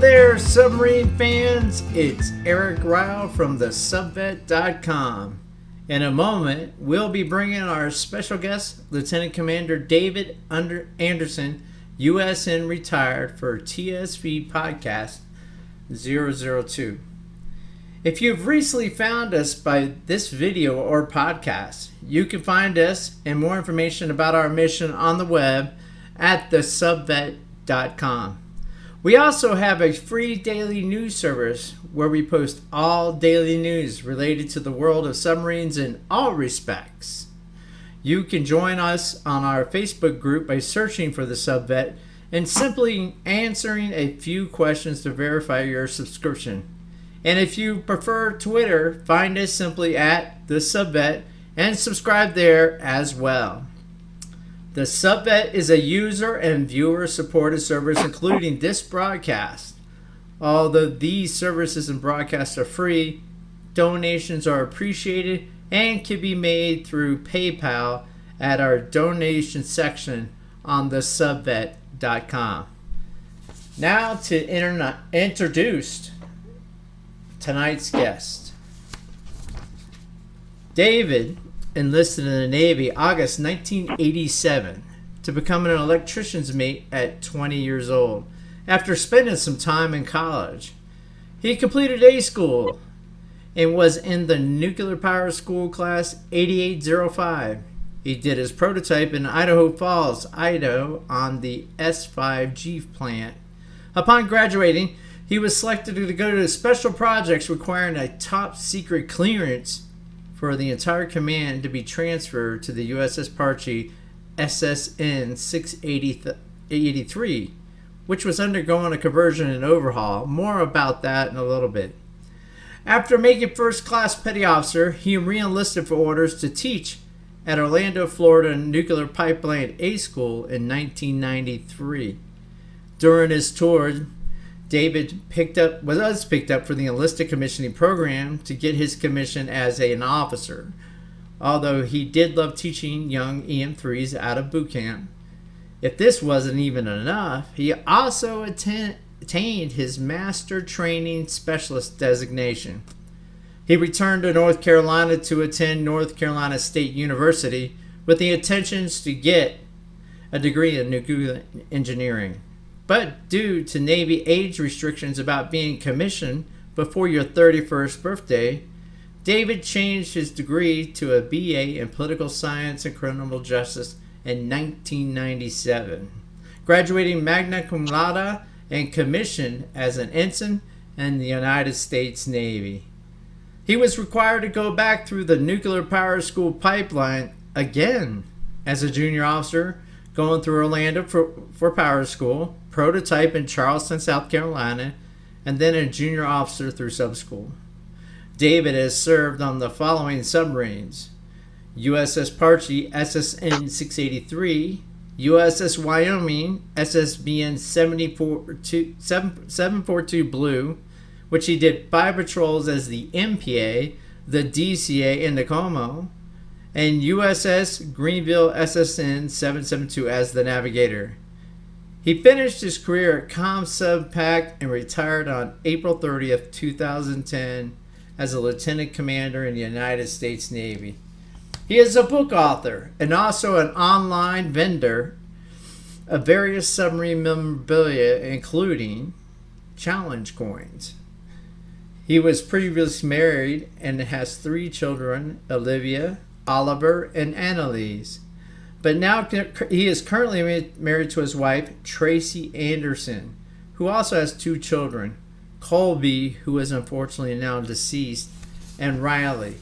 there, submarine fans. It's Eric Ryle from the subvet.com. In a moment, we'll be bringing our special guest, Lieutenant Commander David Anderson, USN retired, for TSV Podcast 002. If you've recently found us by this video or podcast, you can find us and more information about our mission on the web at thesubvet.com. We also have a free daily news service where we post all daily news related to the world of submarines in all respects. You can join us on our Facebook group by searching for the Subvet and simply answering a few questions to verify your subscription. And if you prefer Twitter, find us simply at the Subvet and subscribe there as well. The Subvet is a user and viewer supported service including this broadcast. Although these services and broadcasts are free, donations are appreciated and can be made through PayPal at our donation section on the subvet.com. Now to introduce tonight's guest. David enlisted in the Navy August 1987 to become an electrician's mate at 20 years old after spending some time in college. He completed A school and was in the Nuclear Power School Class 8805. He did his prototype in Idaho Falls, Idaho on the S5G plant. Upon graduating, he was selected to go to special projects requiring a top secret clearance for the entire command to be transferred to the USS Parche SSN 683, which was undergoing a conversion and overhaul. More about that in a little bit. After making first class petty officer, he re-enlisted for orders to teach at Orlando, Florida Nuclear Pipeline A School in 1993. During his tour, David was picked up for the enlisted commissioning program to get his commission as an officer, although he did love teaching young EM3s out of boot camp. If this wasn't even enough, he also attained his Master Training Specialist designation. He returned to North Carolina to attend North Carolina State University with the intentions to get a degree in nuclear engineering. But due to Navy age restrictions about being commissioned before your 31st birthday, David changed his degree to a BA in Political Science and Criminal Justice in 1997, graduating magna cum laude and commissioned as an ensign in the United States Navy. He was required to go back through the Nuclear Power School pipeline again as a junior officer, going through Orlando for Power School, prototype in Charleston, South Carolina, and then a junior officer through sub school. David has served on the following submarines: USS Parche SSN 683, USS Wyoming SSBN 742 Blue, which he did 5 patrols as the MPA, the DCA in Tacoma, and USS Greenville SSN 772 as the navigator. He finished his career at ComSubPac and retired on April 30th, 2010 as a lieutenant commander in the United States Navy. He is a book author and also an online vendor of various submarine memorabilia, including challenge coins. He was previously married and has 3 children, Olivia, Oliver, and Annalise. But now he is currently married to his wife, Tracy Anderson, who also has 2 children, Colby, who is unfortunately now deceased, and Ryle.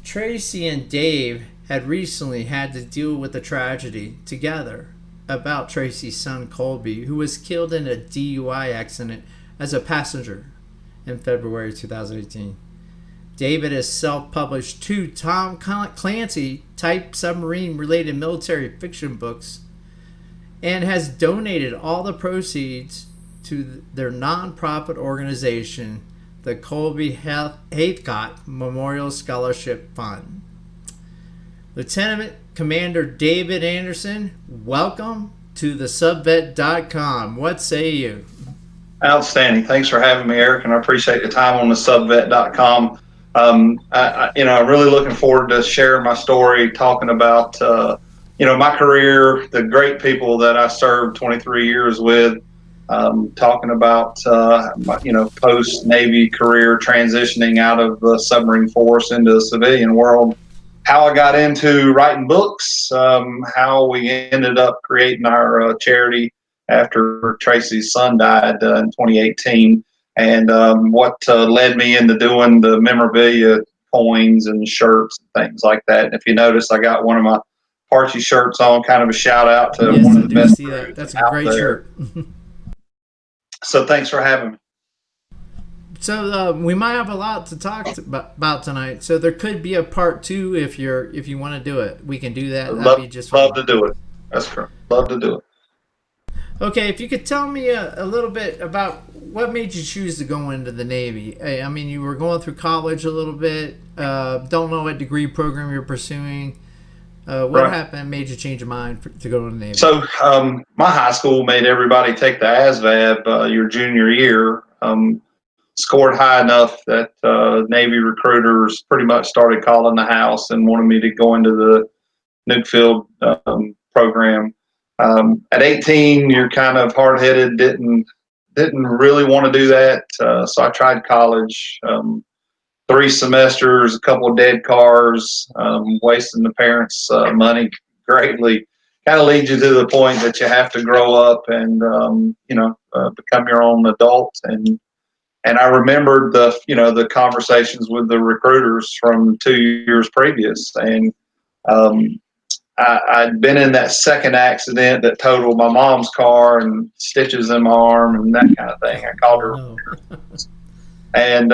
Tracy and Dave had recently had to deal with a tragedy together about Tracy's son, Colby, who was killed in a DUI accident as a passenger in February 2018. David has self-published 2 Tom Clancy-type submarine-related military fiction books and has donated all the proceeds to their non-profit organization, the Colby Haithcock Memorial Scholarship Fund. Lieutenant Commander David Anderson, welcome to the subvet.com. What say you? Outstanding. Thanks for having me, Eric, and I appreciate the time on the subvet.com. I'm really looking forward to sharing my story, talking about, my career, the great people that I served 23 years with, talking about, post Navy career transitioning out of the submarine force into the civilian world, how I got into writing books, how we ended up creating our charity after Tracy's son died in 2018, and what led me into doing the memorabilia coins and shirts and things like that. And if you notice, I got one of my Parchy shirts on, kind of a shout out to Yes, one I of the do best see that. crews That's a out great there. shirt. So thanks for having me. So we might have a lot to talk about tonight. So there could be a part two if you want to do it. We can do that. I'd That'd be just fine. love to do it. That's correct. Love to do it. Okay, if you could tell me a little bit about what made you choose to go into the Navy. I mean, you were going through college a little bit. Don't know what degree program you're pursuing. What Right. happened made you change your mind to go to the Navy? So my high school made everybody take the ASVAB your junior year. Scored high enough that Navy recruiters pretty much started calling the house and wanted me to go into the nuke field program. At 18, you're kind of hard headed. Didn't really want to do that. So I tried college. 3 semesters, a couple of dead cars, wasting the parents' money greatly. Kind of leads you to the point that you have to grow up and become your own adult. And I remembered the conversations with the recruiters from 2 years previous, and um, I'd been in that second accident that totaled my mom's car and stitches in my arm and that kind of thing. I called Oh her no. and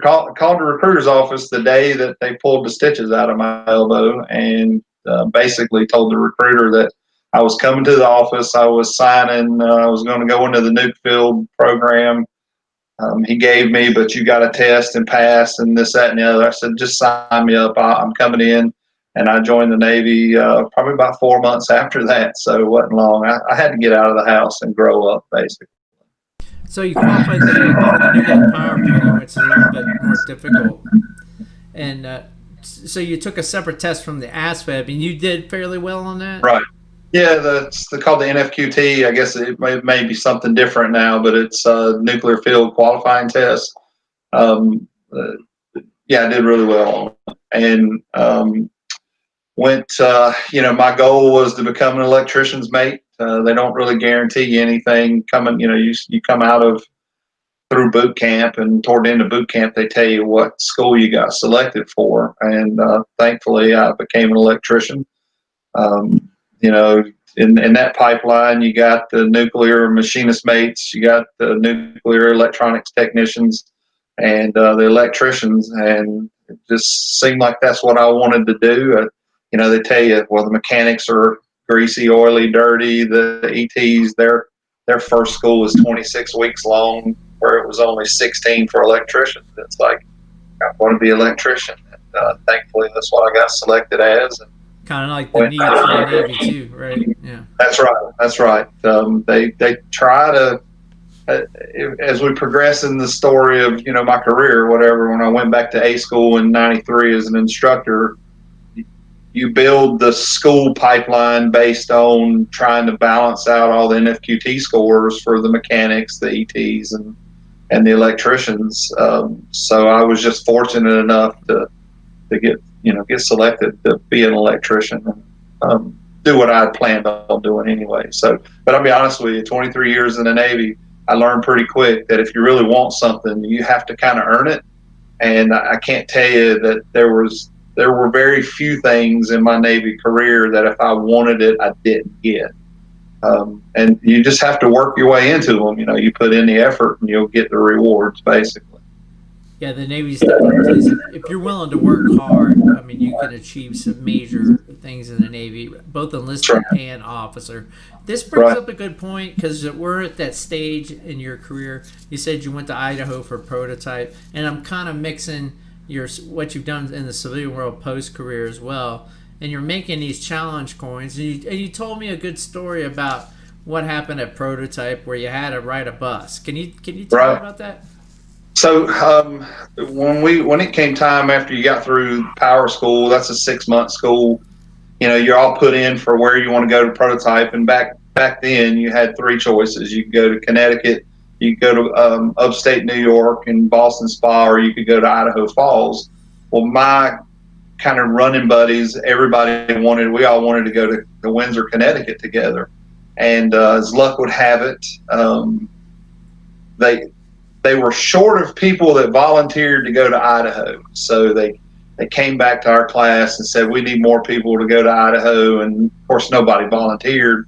called the recruiter's office the day that they pulled the stitches out of my elbow, and basically told the recruiter that I was coming to the office. I was signing. I was going to go into the nuke field program. He gave me, but you got to test and pass and this, that, and the other. I said, just sign me up. I'm coming in. And I joined the Navy probably about 4 months after that. So it wasn't long. I had to get out of the house and grow up, basically. So you qualified for the nuclear power program, which is a little bit more difficult. And so you took a separate test from the ASVAB, and you did fairly well on that. Right. Yeah, it's called the NFQT. I guess it may be something different now, but it's a nuclear field qualifying test. Uh, yeah, I did really well, and went. My goal was to become an electrician's mate. They don't really guarantee you anything coming. You come out of through boot camp, and toward the end of boot camp, they tell you what school you got selected for, and thankfully, I became an electrician. Um, you know, in that pipeline, you got the nuclear machinist mates, you got the nuclear electronics technicians, and the electricians, and it just seemed like that's what I wanted to do. They tell you, well, the mechanics are greasy, oily, dirty. The ETs, their first school was 26 weeks long, where it was only 16 for electricians. It's like I want to be an electrician, and thankfully, that's what I got selected as. And Kind of like the went needs for the Navy too, right? Yeah. That's right. That's right. They try to, uh, as we progress in the story of my career or whatever. When I went back to A school in '93 as an instructor, you build the school pipeline based on trying to balance out all the NFQT scores for the mechanics, the ETs, and the electricians. So I was just fortunate enough to get selected to be an electrician and do what I had planned on doing anyway. So, but I'll be honest with you, 23 years in the Navy, I learned pretty quick that if you really want something, you have to kind of earn it. And I can't tell you that there were very few things in my Navy career that if I wanted it, I didn't get. And you just have to work your way into them. You put in the effort and you'll get the rewards, basically. Yeah, the Navy's definitely a place. If you're willing to work hard, I mean, you can achieve some major things in the Navy, both Sure. enlisted and officer. This brings Right. up a good point because we're at that stage in your career. You said you went to Idaho for a prototype, and I'm kind of mixing what you've done in the civilian world post career as well. And you're making these challenge coins, and you told me a good story about what happened at Prototype where you had to ride a bus. Can you tell me Right. about that? So when it came time after you got through power school, that's a 6-month school. You're all put in for where you want to go to Prototype. And back then, you had 3 choices. You could go to Connecticut, you could go to upstate New York and Boston Spa, or you could go to Idaho Falls. Well, my kind of running buddies, we all wanted to go to Windsor, Connecticut together. And as luck would have it, they were short of people that volunteered to go to Idaho. So they came back to our class and said, we need more people to go to Idaho. And of course, nobody volunteered.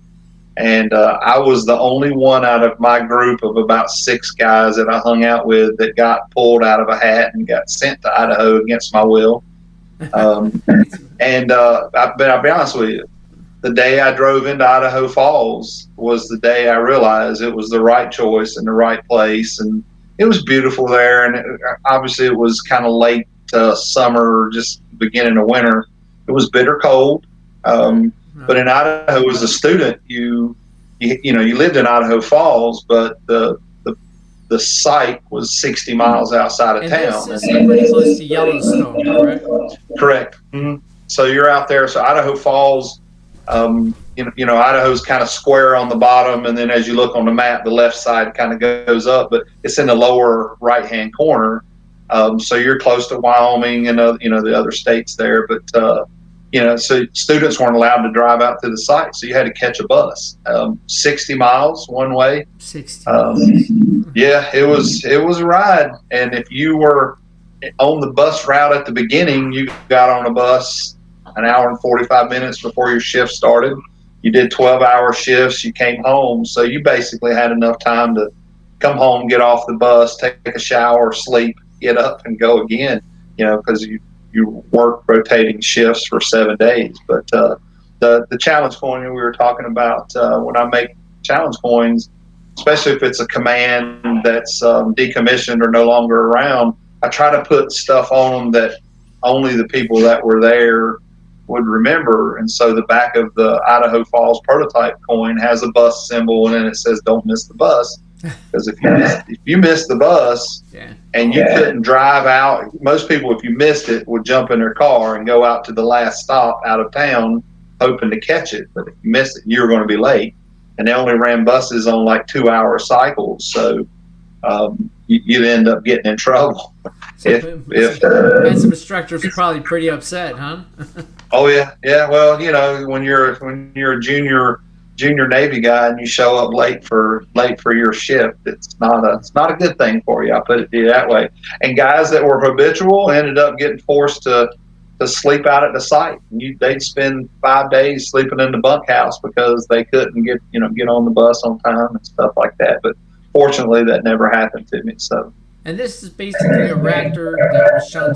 And I was the only one out of my group of about 6 guys that I hung out with that got pulled out of a hat and got sent to Idaho against my will. But I'll be honest with you, the day I drove into Idaho Falls was the day I realized it was the right choice and the right place. And it was beautiful there. And obviously it was kind of late summer, just beginning of winter. It was bitter cold. But in Idaho, as a student, you lived in Idaho Falls, but the site was 60 miles outside of town. This is pretty close to Yellowstone, correct? Correct. Mm-hmm. So you're out there. So Idaho Falls, Idaho's kind of square on the bottom, and then as you look on the map, the left side kind of goes up, but it's in the lower right-hand corner. So you're close to Wyoming and the other states there, but so students weren't allowed to drive out to the site, so you had to catch a bus, 60 miles one way. 60 miles. Yeah, it was a ride. And if you were on the bus route at the beginning, you got on a bus an hour and 45 minutes before your shift started. You did 12-hour shifts. You came home, so you basically had enough time to come home, get off the bus, take a shower, sleep, get up, and go again. Because you work rotating shifts for 7 days. But the challenge coin we were talking about, when I make challenge coins, especially if it's a command that's decommissioned or no longer around, I try to put stuff on them that only the people that were there would remember. And so the back of the Idaho Falls Prototype coin has a bus symbol, and then it says, "Don't miss the bus." Because if you missed the bus and you couldn't drive out, most people, if you missed it, would jump in their car and go out to the last stop out of town hoping to catch it. But if you missed it, you were going to be late. And they only ran buses on like 2-hour cycles. So you'd end up getting in trouble. And some instructors are probably pretty upset, huh? Oh yeah. Well, when you're a junior Navy guy and you show up late for your shift, it's not a good thing for you. I put it to you that way. And guys that were habitual ended up getting forced to sleep out at the site. They'd spend 5 days sleeping in the bunkhouse because they couldn't get on the bus on time and stuff like that. But fortunately, that never happened to me. So. And this is basically a reactor that was shot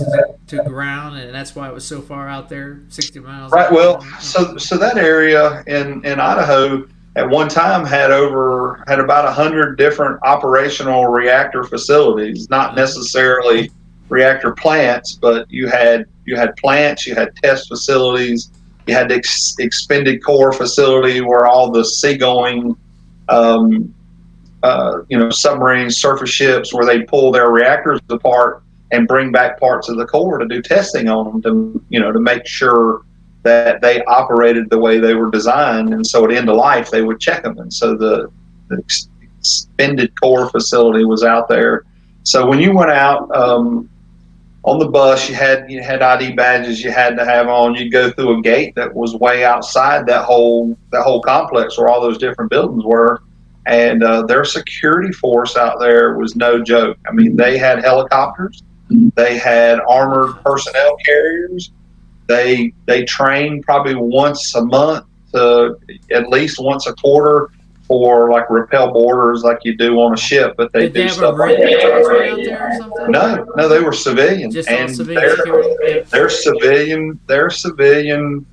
to ground, and that's why it was so far out there, 60 miles. Right. Well, so that area in Idaho at one time had about 100 different operational reactor facilities, not necessarily reactor plants, but you had plants, you had test facilities, you had the expended core facility where all the seagoing submarine surface ships, where they pull their reactors apart and bring back parts of the core to do testing on them to make sure that they operated the way they were designed. And so at end of life, they would check them. And so the expended core facility was out there. So when you went out on the bus, you had ID badges you had to have on. You'd go through a gate that was way outside that whole complex where all those different buildings were. And their security force out there was no joke. I mean, they had helicopters, they had armored personnel carriers. They trained probably once a month to at least once a quarter for like rappel boarders like you do on a ship. But they do stuff like that. Out there or something? No, they were civilians. Just and civilian security? Their civilian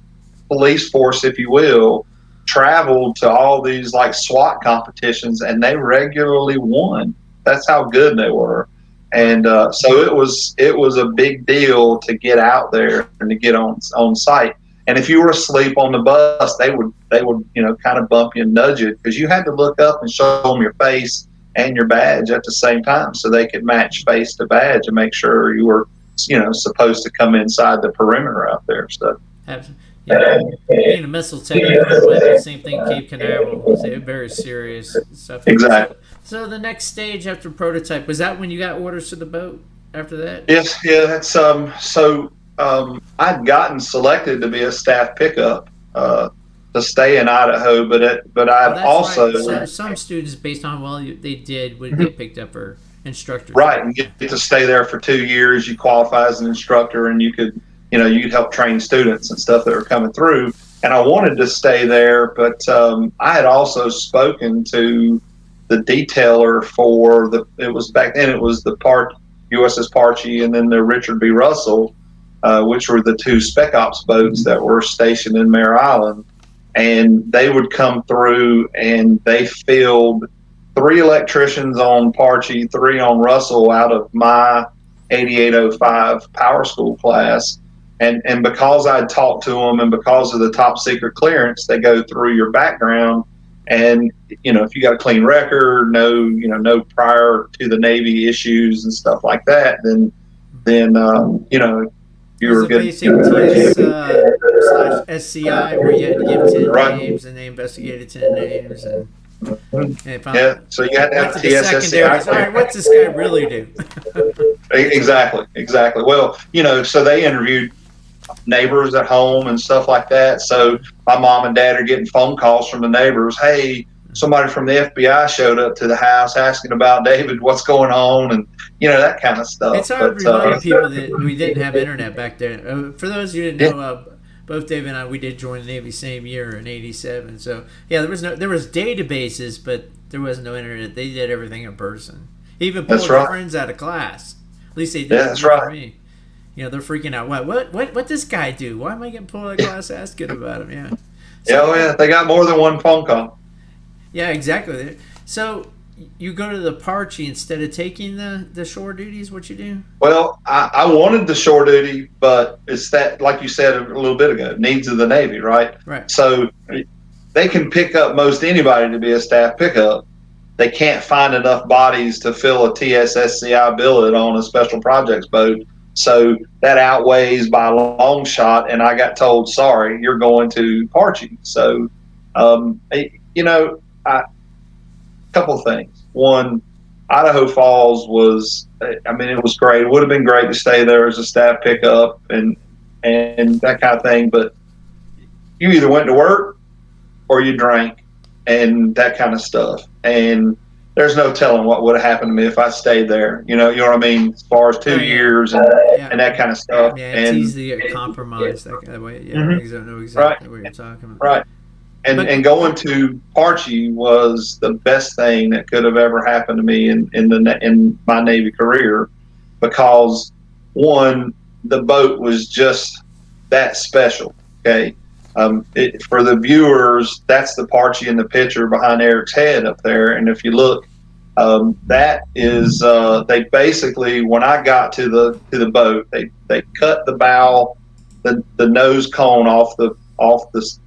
police force, if you will, traveled to all these like SWAT competitions, and they regularly won. That's how good they were. And so it was a big deal to get out there and to get on site. And if you were asleep on the bus, they would kind of bump you and nudge you, because you had to look up and show them your face and your badge at the same time, so they could match face to badge and make sure you were supposed to come inside the perimeter out there. So yeah, being a missile technical, went the same thing. Cape Canaveral, so very serious stuff. Exactly. So the next stage after prototype, was that when you got orders to the boat? After that? Yes, yeah. That's so I'd gotten selected to be a staff pickup to stay in Idaho, but I'd also right. So some students, based on they did, would get picked up for instructors. Right, and get to stay there for 2 years. You qualify as an instructor, and you could help train students and stuff that were coming through. And I wanted to stay there, but I had also spoken to the detailer for it was back then, it was the USS Parchie and then the Richard B. Russell, which were the two spec ops boats that were stationed in Mare Island. And they would come through, and they filled 3 electricians on Parchie, 3 on Russell out of my 8805 power school class. And because I'd talked to them, and because of the top secret clearance, they go through your background. And, if you got a clean record, no prior to the Navy issues and stuff like that, then you were good. Basic TS / SCI, where you had to give 10 names, and they investigated 10 names. And so you had to have TS/SCI. All right, what's this guy really do? Exactly. Well, so they interviewed neighbors at home and stuff like that. So my mom and dad are getting phone calls from the neighbors. Hey, somebody from the FBI showed up to the house asking about David. What's going on? And that kind of stuff. It's hard to remind people that we didn't have internet back then. For those who didn't know, both David and I, we did join the Navy same year in '87. So there was databases, but there was no internet. They did everything in person. Even pulled their friends out of class. At least they did. That's right. For me. They're freaking out. What this guy do? Why am I getting pulled out of class asking about him? Yeah. So, they got more than one phone call. Yeah, exactly. So you go to the Parchie instead of taking the shore duties. What you do? Well, I wanted the shore duty, but it's that, like you said a little bit ago, needs of the Navy, right? Right. So they can pick up most anybody to be a staff pickup. They can't find enough bodies to fill a TS/SCI billet on a special projects boat. So that outweighs by a long shot, and I got told, sorry, you're going to Parchie. So, a couple things. One, Idaho Falls was, it was great. It would have been great to stay there as a staff pickup and that kind of thing, but you either went to work or you drank and that kind of stuff. And there's no telling what would have happened to me if I stayed there. You know what I mean? As far as 2 years and that kind of stuff. Yeah, it's easy to compromise that way. Yeah, I don't know exactly what you're talking about. Right. And going to Parchie was the best thing that could have ever happened to me in my Navy career, because one, the boat was just that special. Okay. For the viewers, that's the Parchie in the picture behind Eric's head up there. And if you look, that is, they basically, when I got to the boat, they cut the bow, the nose cone off the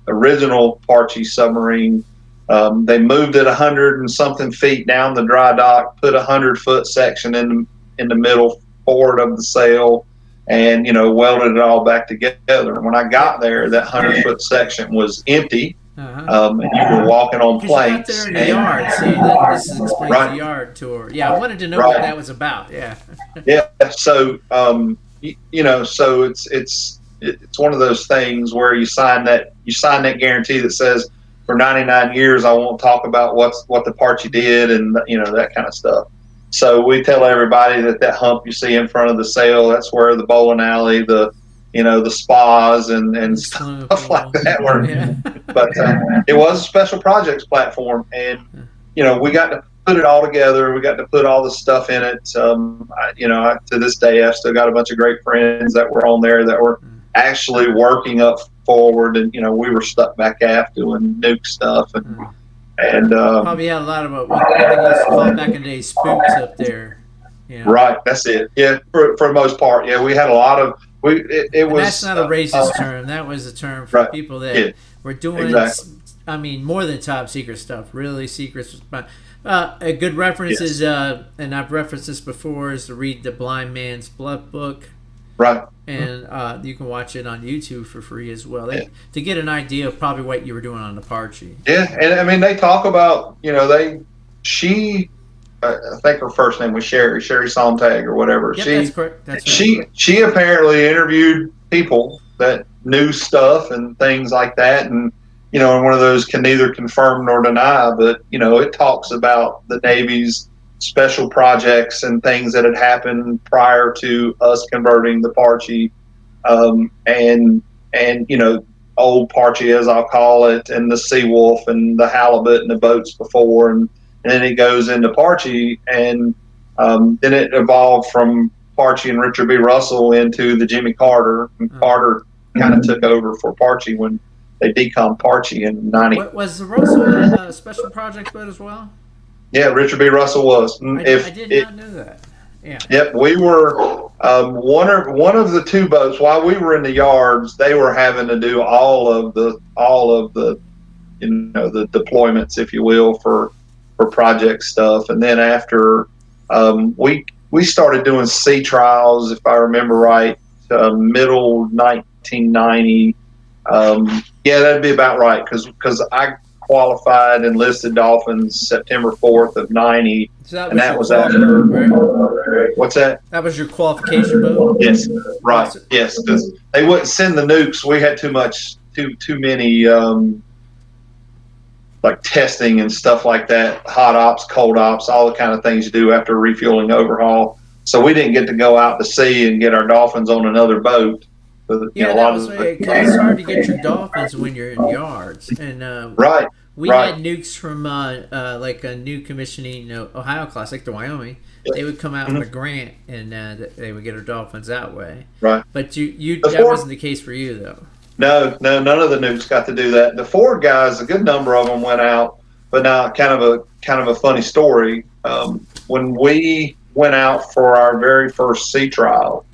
original Parchie submarine. They moved it 100 and something feet down the dry dock, put a 100-foot section in the middle forward of the sail, and welded it all back together. And when I got there, that 100-foot section was empty, and you were walking on planks. You got there in the yard, so this explains the yard tour. Yeah, I wanted to know what that was about. Yeah. Yeah. So so it's one of those things where you sign that guarantee that says, for 99 years I won't talk about what the Parchie did and that kind of stuff. So we tell everybody that hump you see in front of the sail, that's where the bowling alley, the spas and stuff like that were. Yeah. But it was a special projects platform, and we got to put it all together. We got to put all the stuff in it. To this day, I've still got a bunch of great friends that were on there that were actually working up forward, and we were stuck back aft doing nuke stuff and probably had a lot of what I think used to call back in the day spooks up there. Right, that's it. Yeah, for the most part, yeah, we had a lot it And was. that's not a racist term. That was a term for Right. people that Yeah, were doing, exactly. I mean, more than top secret stuff, really secret. A good reference Yes. is, and I've referenced this before, is to read the Blind Man's Blood book. Right. And you can watch it on YouTube for free as well. Yeah. To get an idea of probably what you were doing on the Parchy. Yeah, and I mean they talk about she I think her first name was Sherry Sontag or whatever. Yep, that's correct. That's right. She apparently interviewed people that knew stuff and things like that, and and one of those can neither confirm nor deny, but it talks about the Navy's special projects and things that had happened prior to us converting the Parchy, and old Parchy as I'll call it, and the Seawolf and the halibut and the boats before, and then it goes into Parchy, and then it evolved from Parchy and Richard B. Russell into the Jimmy Carter. And Carter kind of took over for Parchy when they decommed Parchy in '90. What, was the Russell a special project boat as well? Yeah, Richard B. Russell was. I did not know that. Yeah. Yep, we were one of the two boats. While we were in the yards, they were having to do all of the the deployments, if you will, for project stuff. And then after we started doing sea trials, if I remember right, middle 1990. Yeah, that'd be about right because I qualified and listed Dolphins September 4th of '90. So that was after. Right? What's that? That was your qualification boat? Yes, right. Yes, because they wouldn't send the nukes. We had too many like testing and stuff like that, hot ops, cold ops, all the kind of things you do after a refueling overhaul. So we didn't get to go out to sea and get our Dolphins on another boat. It's hard to get your Dolphins when you're in yards. And right. We had nukes from like a new commissioning Ohio class, like the Wyoming. They would come out with a grant, and they would get our Dolphins that way. Right. But that wasn't the case for you, though. No, none of the nukes got to do that. The Ford guys, a good number of them went out, but now kind of a funny story. When we went out for our very first sea trial,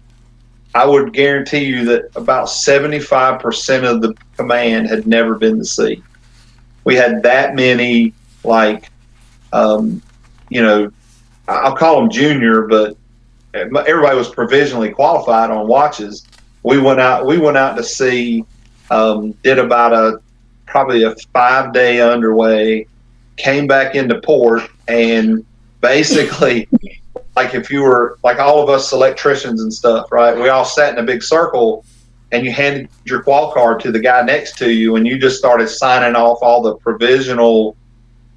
I would guarantee you that about 75% of the command had never been to sea. We had that many, like, I'll call them junior, but everybody was provisionally qualified on watches. We went out to sea, did about probably a 5-day underway, came back into port, and basically, like if you were like all of us electricians and stuff, right? We all sat in a big circle, and you handed your qual card to the guy next to you, and you just started signing off all the provisional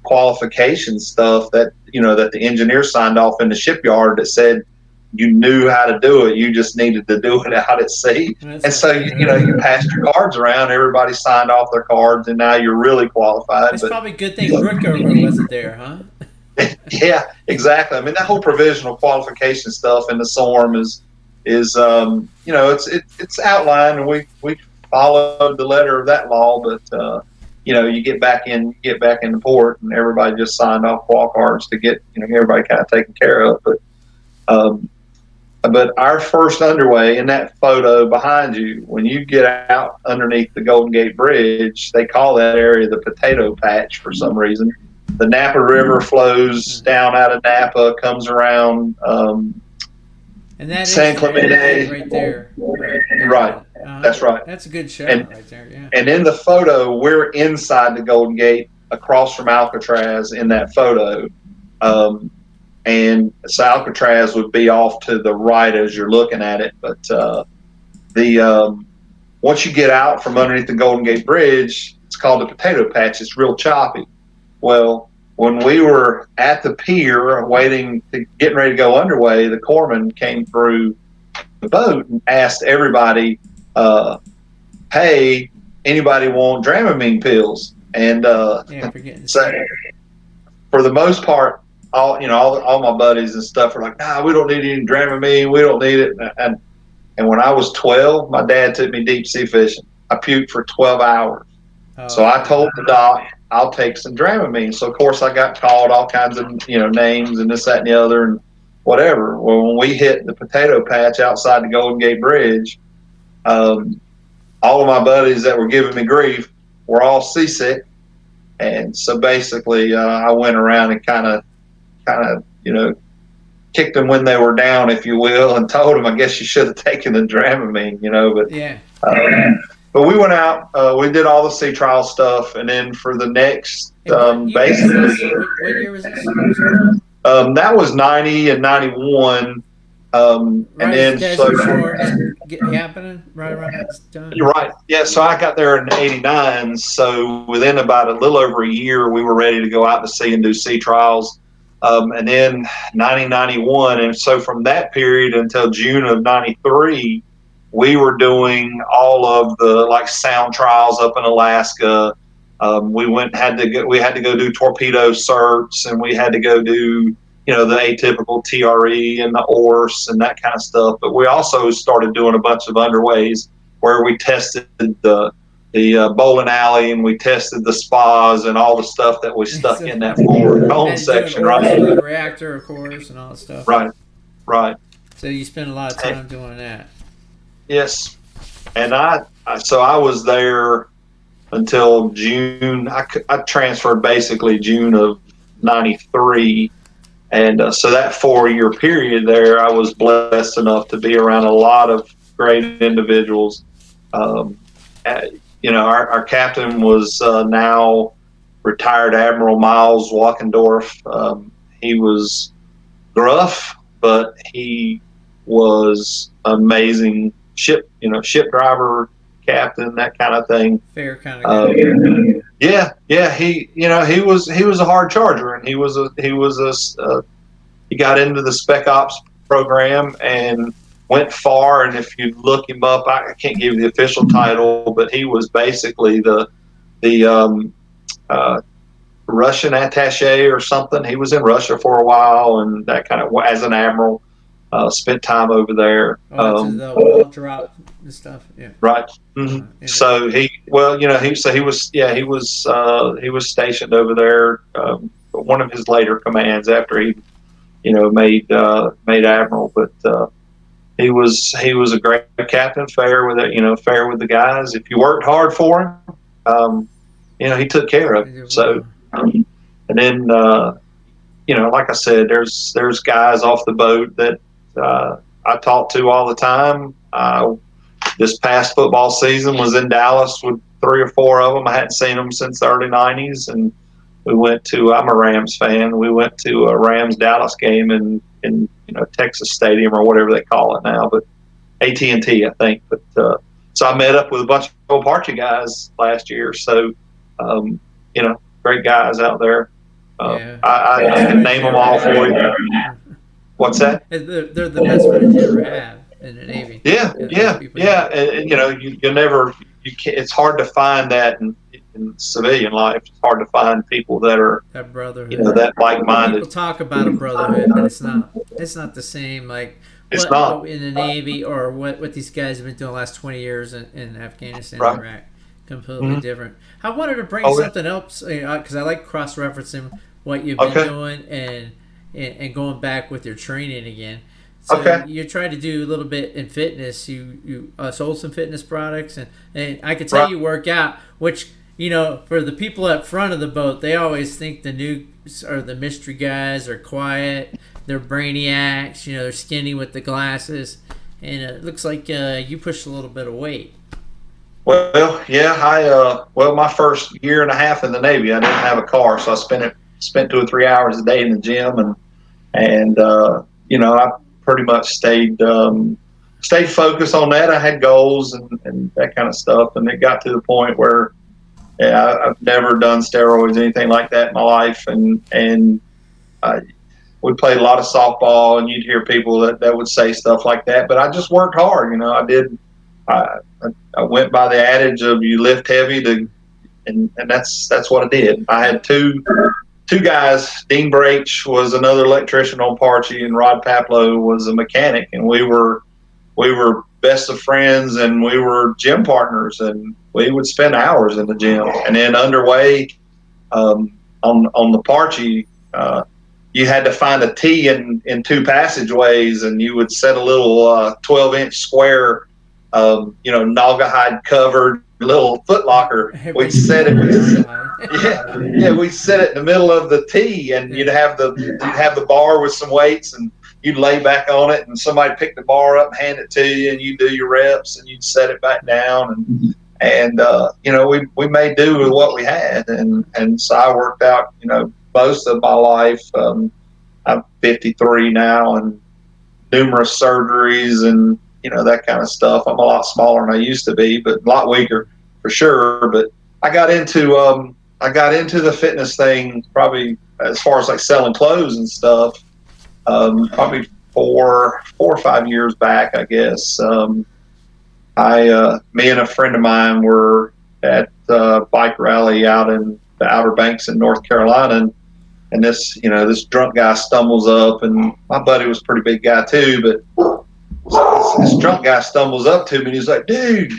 qualification stuff that the engineer signed off in the shipyard that said you knew how to do it. You just needed to do it out at sea. So you passed your cards around. Everybody signed off their cards, and now you're really qualified. It's probably a good thing Rookover wasn't there, huh? Yeah, exactly. I mean, that whole provisional qualification stuff in the SORM is it's outlined, and we followed the letter of that law. But you get back into port, and everybody just signed off qual cards to get everybody kind of taken care of. But our first underway in that photo behind you, when you get out underneath the Golden Gate Bridge, they call that area the potato patch for some reason. The Napa River flows down out of Napa, comes around and that San Clemente. Right there. Right. That's right. That's a good shot right there, yeah. And in the photo, we're inside the Golden Gate, across from Alcatraz in that photo. And so Alcatraz would be off to the right as you're looking at it. But once you get out from underneath the Golden Gate Bridge, it's called the potato patch. It's real choppy. Well, when we were at the pier getting ready to go underway, the corpsman came through the boat and asked everybody, hey, anybody want Dramamine pills? And so for the most part, all my buddies and stuff are like, nah, we don't need any Dramamine. We don't need it. And when I was 12, my dad took me deep sea fishing. I puked for 12 hours. So I told the doc, I'll take some Dramamine. So, of course, I got called all kinds of, names and this, that, and the other and whatever. Well, when we hit the potato patch outside the Golden Gate Bridge, All of my buddies that were giving me grief were all seasick, and so basically I went around and kind of kicked them when they were down, if you will, and told them, I guess you should have taken the Dramamine, but Yeah. But we went out, we did all the sea trial stuff, and then for the next, And what year was basically, this? What year was this? I'm sorry. that was 90 and 91. And Right as then, Desert Storms happening, right around that time. you're right. Yeah, so I got there in '89. So within about a little over a year, we were ready to go out to sea and do sea trials. And then 1991, and so from that period until June of '93, we were doing all of the sound trials up in Alaska. We had to go do torpedo certs, and we had to go do the atypical TRE and the ORS and that kind of stuff. But we also started doing a bunch of underways where we tested the bowling alley, and we tested the spas and all the stuff that we stuck in that forward cone section, right? For the reactor, of course, and all that stuff. Right, right. So you spend a lot of time doing that. Yes, and I was there until June. I transferred basically June of '93. And so that 4-year period there, I was blessed enough to be around a lot of great individuals. Our captain was now retired Admiral Miles Walkendorf. He was gruff, but he was amazing ship driver, captain, that kind of thing. Fair kind of guy. Yeah. He was a hard charger, and he got into the spec ops program and went far. And if you look him up, I can't give you the official title, but he was basically the Russian attaché or something. He was in Russia for a while, and that kind of, as an admiral, spent time over there. The wall drop and stuff. Yeah. Right. Mm-hmm. So he was stationed over there. One of his later commands after he, made admiral, but he was a great captain, fair with the guys. If you worked hard for him, he took care of you. So, and then, like I said, there's guys off the boat that I talk to all the time. This past football season was in Dallas with 3 or 4 of them. I hadn't seen them since the early '90s, and we went to. I'm a Rams fan. We went to a Rams Dallas game in Texas Stadium or whatever they call it now, but AT&T, I think. But so I met up with a bunch of old Apache guys last year. So great guys out there. I can name them all for you. What's that? They're the best friends you ever have in the Navy. Yeah. And you never. You can't. It's hard to find that in civilian life. It's hard to find people that are that brotherhood. That like-minded. People talk about a brotherhood, but it's not the same. It's not in the Navy or what these guys have been doing the last 20 years in Afghanistan and Iraq. Completely different. I wanted to bring something else because I like cross-referencing what you've been doing and going back with your training again. So you try to do a little bit in fitness. You sold some fitness products, and I could tell you work out, which, for the people up front of the boat, they always think the nukes are the mystery guys, are quiet, they're brainiacs, they're skinny with the glasses, and it looks like you pushed a little bit of weight. Well, yeah, my first year and a half in the Navy, I didn't have a car, so I spent 2 or 3 hours a day in the gym, and I pretty much stayed focused on that. I had goals and that kind of stuff, and it got to the point where I've never done steroids, anything like that in my life, and we played a lot of softball, and you'd hear people that would say stuff like that, but I just worked hard. I went by the adage of you lift heavy and that's what I did. I had two guys. Dean Brach was another electrician on Parchie, and Rod Paplow was a mechanic, and we were best of friends, and we were gym partners, and we would spend hours in the gym. And then underway on the Parchie, you had to find a T in 2 passageways, and you would set a little 12-inch square Naugahyde covered little Foot Locker. We'd set it. We'd set it in the middle of the tee, and you'd have the bar with some weights, and you'd lay back on it, and somebody pick the bar up and hand it to you, and you do your reps, and you'd set it back down, and we made do with what we had, and so I worked out most of my life. I'm 53 now, and numerous surgeries and that kind of stuff. I'm a lot smaller than I used to be, but a lot weaker for sure. But I got into the fitness thing probably as far as like selling clothes and stuff. Probably 4 or 5 years back, I guess. Me and a friend of mine were at a bike rally out in the Outer Banks in North Carolina, and this drunk guy stumbles up, and my buddy was a pretty big guy too, but this drunk guy stumbles up to me and he's like, "Dude,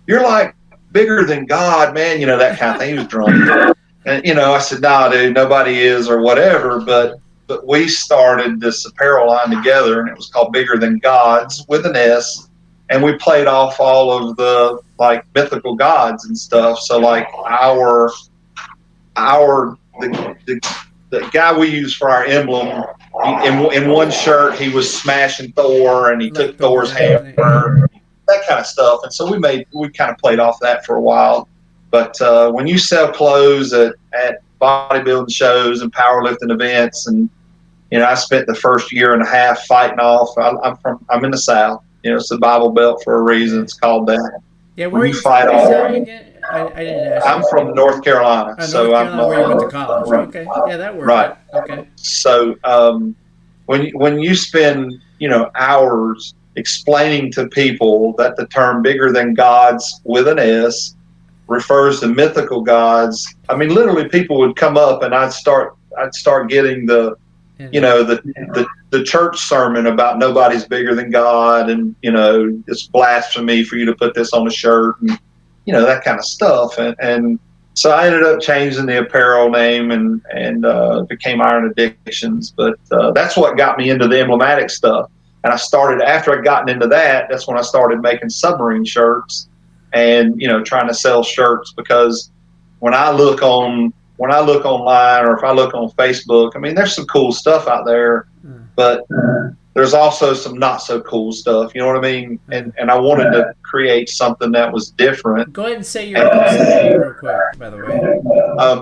you're like bigger than God, man." That kind of thing. He was drunk. And, I said, "Nah, dude, nobody is," or whatever. But we started this apparel line together, and it was called Bigger Than Gods with an S. And we played off all of the like mythical gods and stuff. So like the guy we used for our emblem, in one shirt, he was smashing Thor, and he took Thor's hammer, that kind of stuff. And so we kind of played off that for a while. But when you sell clothes at bodybuilding shows and powerlifting events, and I spent the first year and a half fighting off. I'm in the South. It's the Bible Belt for a reason. It's called that. Yeah, where are you fight off again? I didn't ask. I'm from North Carolina, so I'm where you went to college. Right. Okay, yeah, that worked. Right. Okay. So when you spend hours explaining to people that the term "bigger than gods" with an S refers to mythical gods, I mean, literally, people would come up, and I'd start getting the church sermon about nobody's bigger than God, and it's blasphemy for you to put this on a shirt, and that kind of stuff. And so I ended up changing the apparel name and became Iron Addictions. But that's what got me into the emblematic stuff. And after I'd gotten into that, that's when I started making Submarine shirts and trying to sell shirts, because when I look online, or if I look on Facebook, I mean, there's some cool stuff out there, but there's also some not so cool stuff. You know what I mean? And I wanted to create something that was different. Go ahead and say your website real quick, by the way.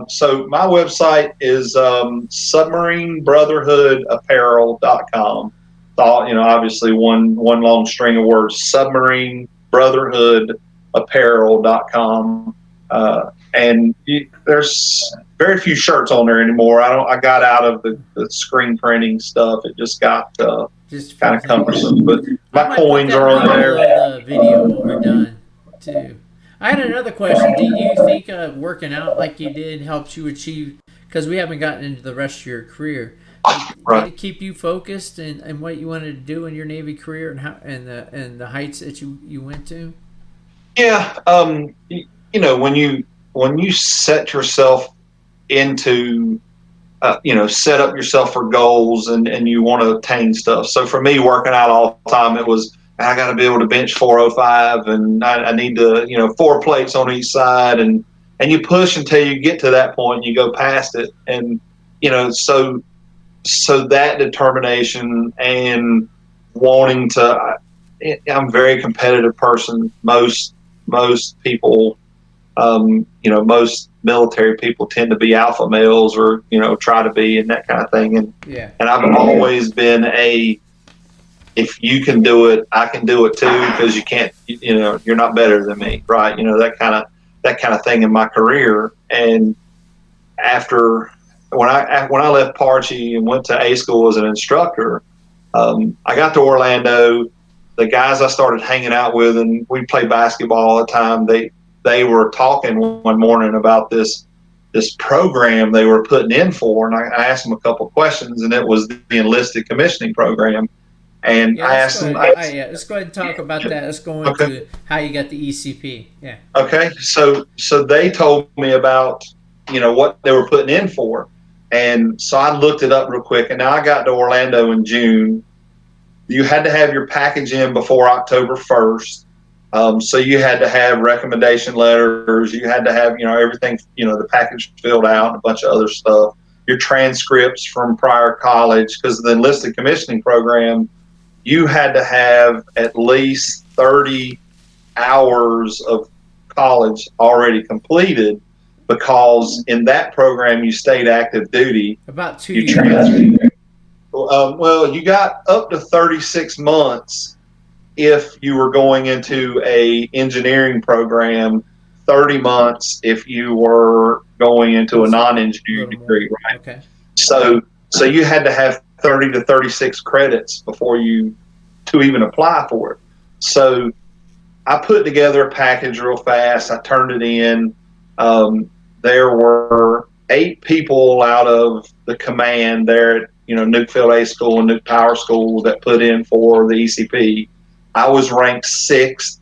So my website is submarinebrotherhoodapparel.com. Obviously one long string of words, submarinebrotherhoodapparel.com. And there's very few shirts on there anymore. I got out of the screen printing stuff. It just got kind of cumbersome. But my coins are on there. The video when we're done too. I had another question. Do you think working out like you did helps you achieve? Because we haven't gotten into the rest of your career. Did it keep you focused and what you wanted to do in your Navy career and the heights that you went to? Yeah. When you set yourself into, set up yourself for goals and you want to attain stuff. So for me, working out all the time, it was, I got to be able to bench 405, and I need to, 4 plates on each side, and you push until you get to that point and you go past it. And, so that determination and wanting to, I'm a very competitive person. Most people, most military people tend to be alpha males, or try to be, and that kind of thing. And I've always been if you can do it, I can do it too, because you can't, you're not better than me, right? That kind of thing in my career. And after when I left Parchie and went to A school as an instructor, I got to Orlando. The guys I started hanging out with, and we played basketball all the time, they were talking one morning about this program they were putting in for, and I asked them a couple of questions, and it was the enlisted commissioning program. And I asked them, let's go ahead and talk about that. Let's go into how you got the ECP. Yeah. Okay. So they told me about, what they were putting in for. And so I looked it up real quick, and now I got to Orlando in June. You had to have your package in before October 1st. So you had to have recommendation letters. You had to have, everything, the package filled out and a bunch of other stuff. Your transcripts from prior college, because the enlisted commissioning program, you had to have at least 30 hours of college already completed, because in that program you stayed active duty. About 2 years. Well, you got up to 36 months if you were going into a engineering program, 30 months if you were going into a non-engineering degree, right? Okay. So you had to have 30 to 36 credits before you to even apply for it. So I put together a package real fast. I turned it in. There were 8 people out of the command there at Nuke Field A School and Nuke Power School that put in for the ECP. I was ranked 6th.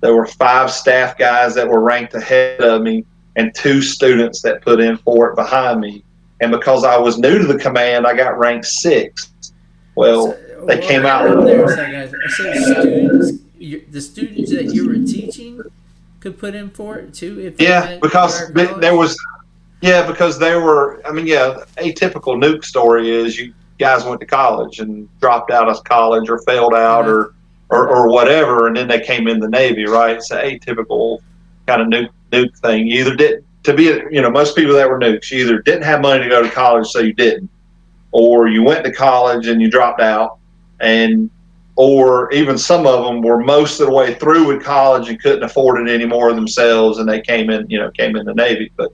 There were 5 staff guys that were ranked ahead of me and 2 students that put in for it behind me. And because I was new to the command, I got ranked 6th. Well, they came out. So the students that you were teaching could put in for it too? Because they were, a typical nuke story is you guys went to college and dropped out of college or failed out or whatever, and then they came in the Navy, right? It's an atypical kind of nuke thing. You either did, most people that were nukes, you either didn't have money to go to college, so you didn't, or you went to college and you dropped out, or even some of them were most of the way through with college and couldn't afford it anymore themselves, and they came in the Navy. But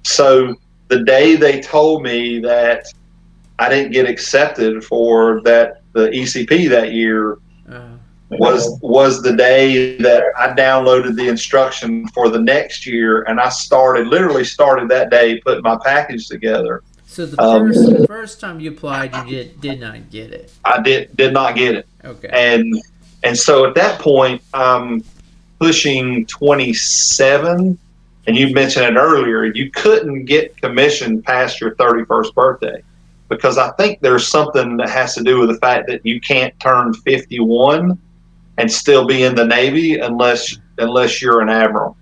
so the day they told me that I didn't get accepted for the ECP that year was the day that I downloaded the instruction for the next year, and I literally started that day putting my package together. So the first time you applied, you did not get it. I did not get it. Okay. And so at that point, I'm pushing 27, and you mentioned it earlier. You couldn't get commissioned past your 31st birthday, because I think there's something that has to do with the fact that you can't turn 51 and still be in the Navy unless you're an admiral.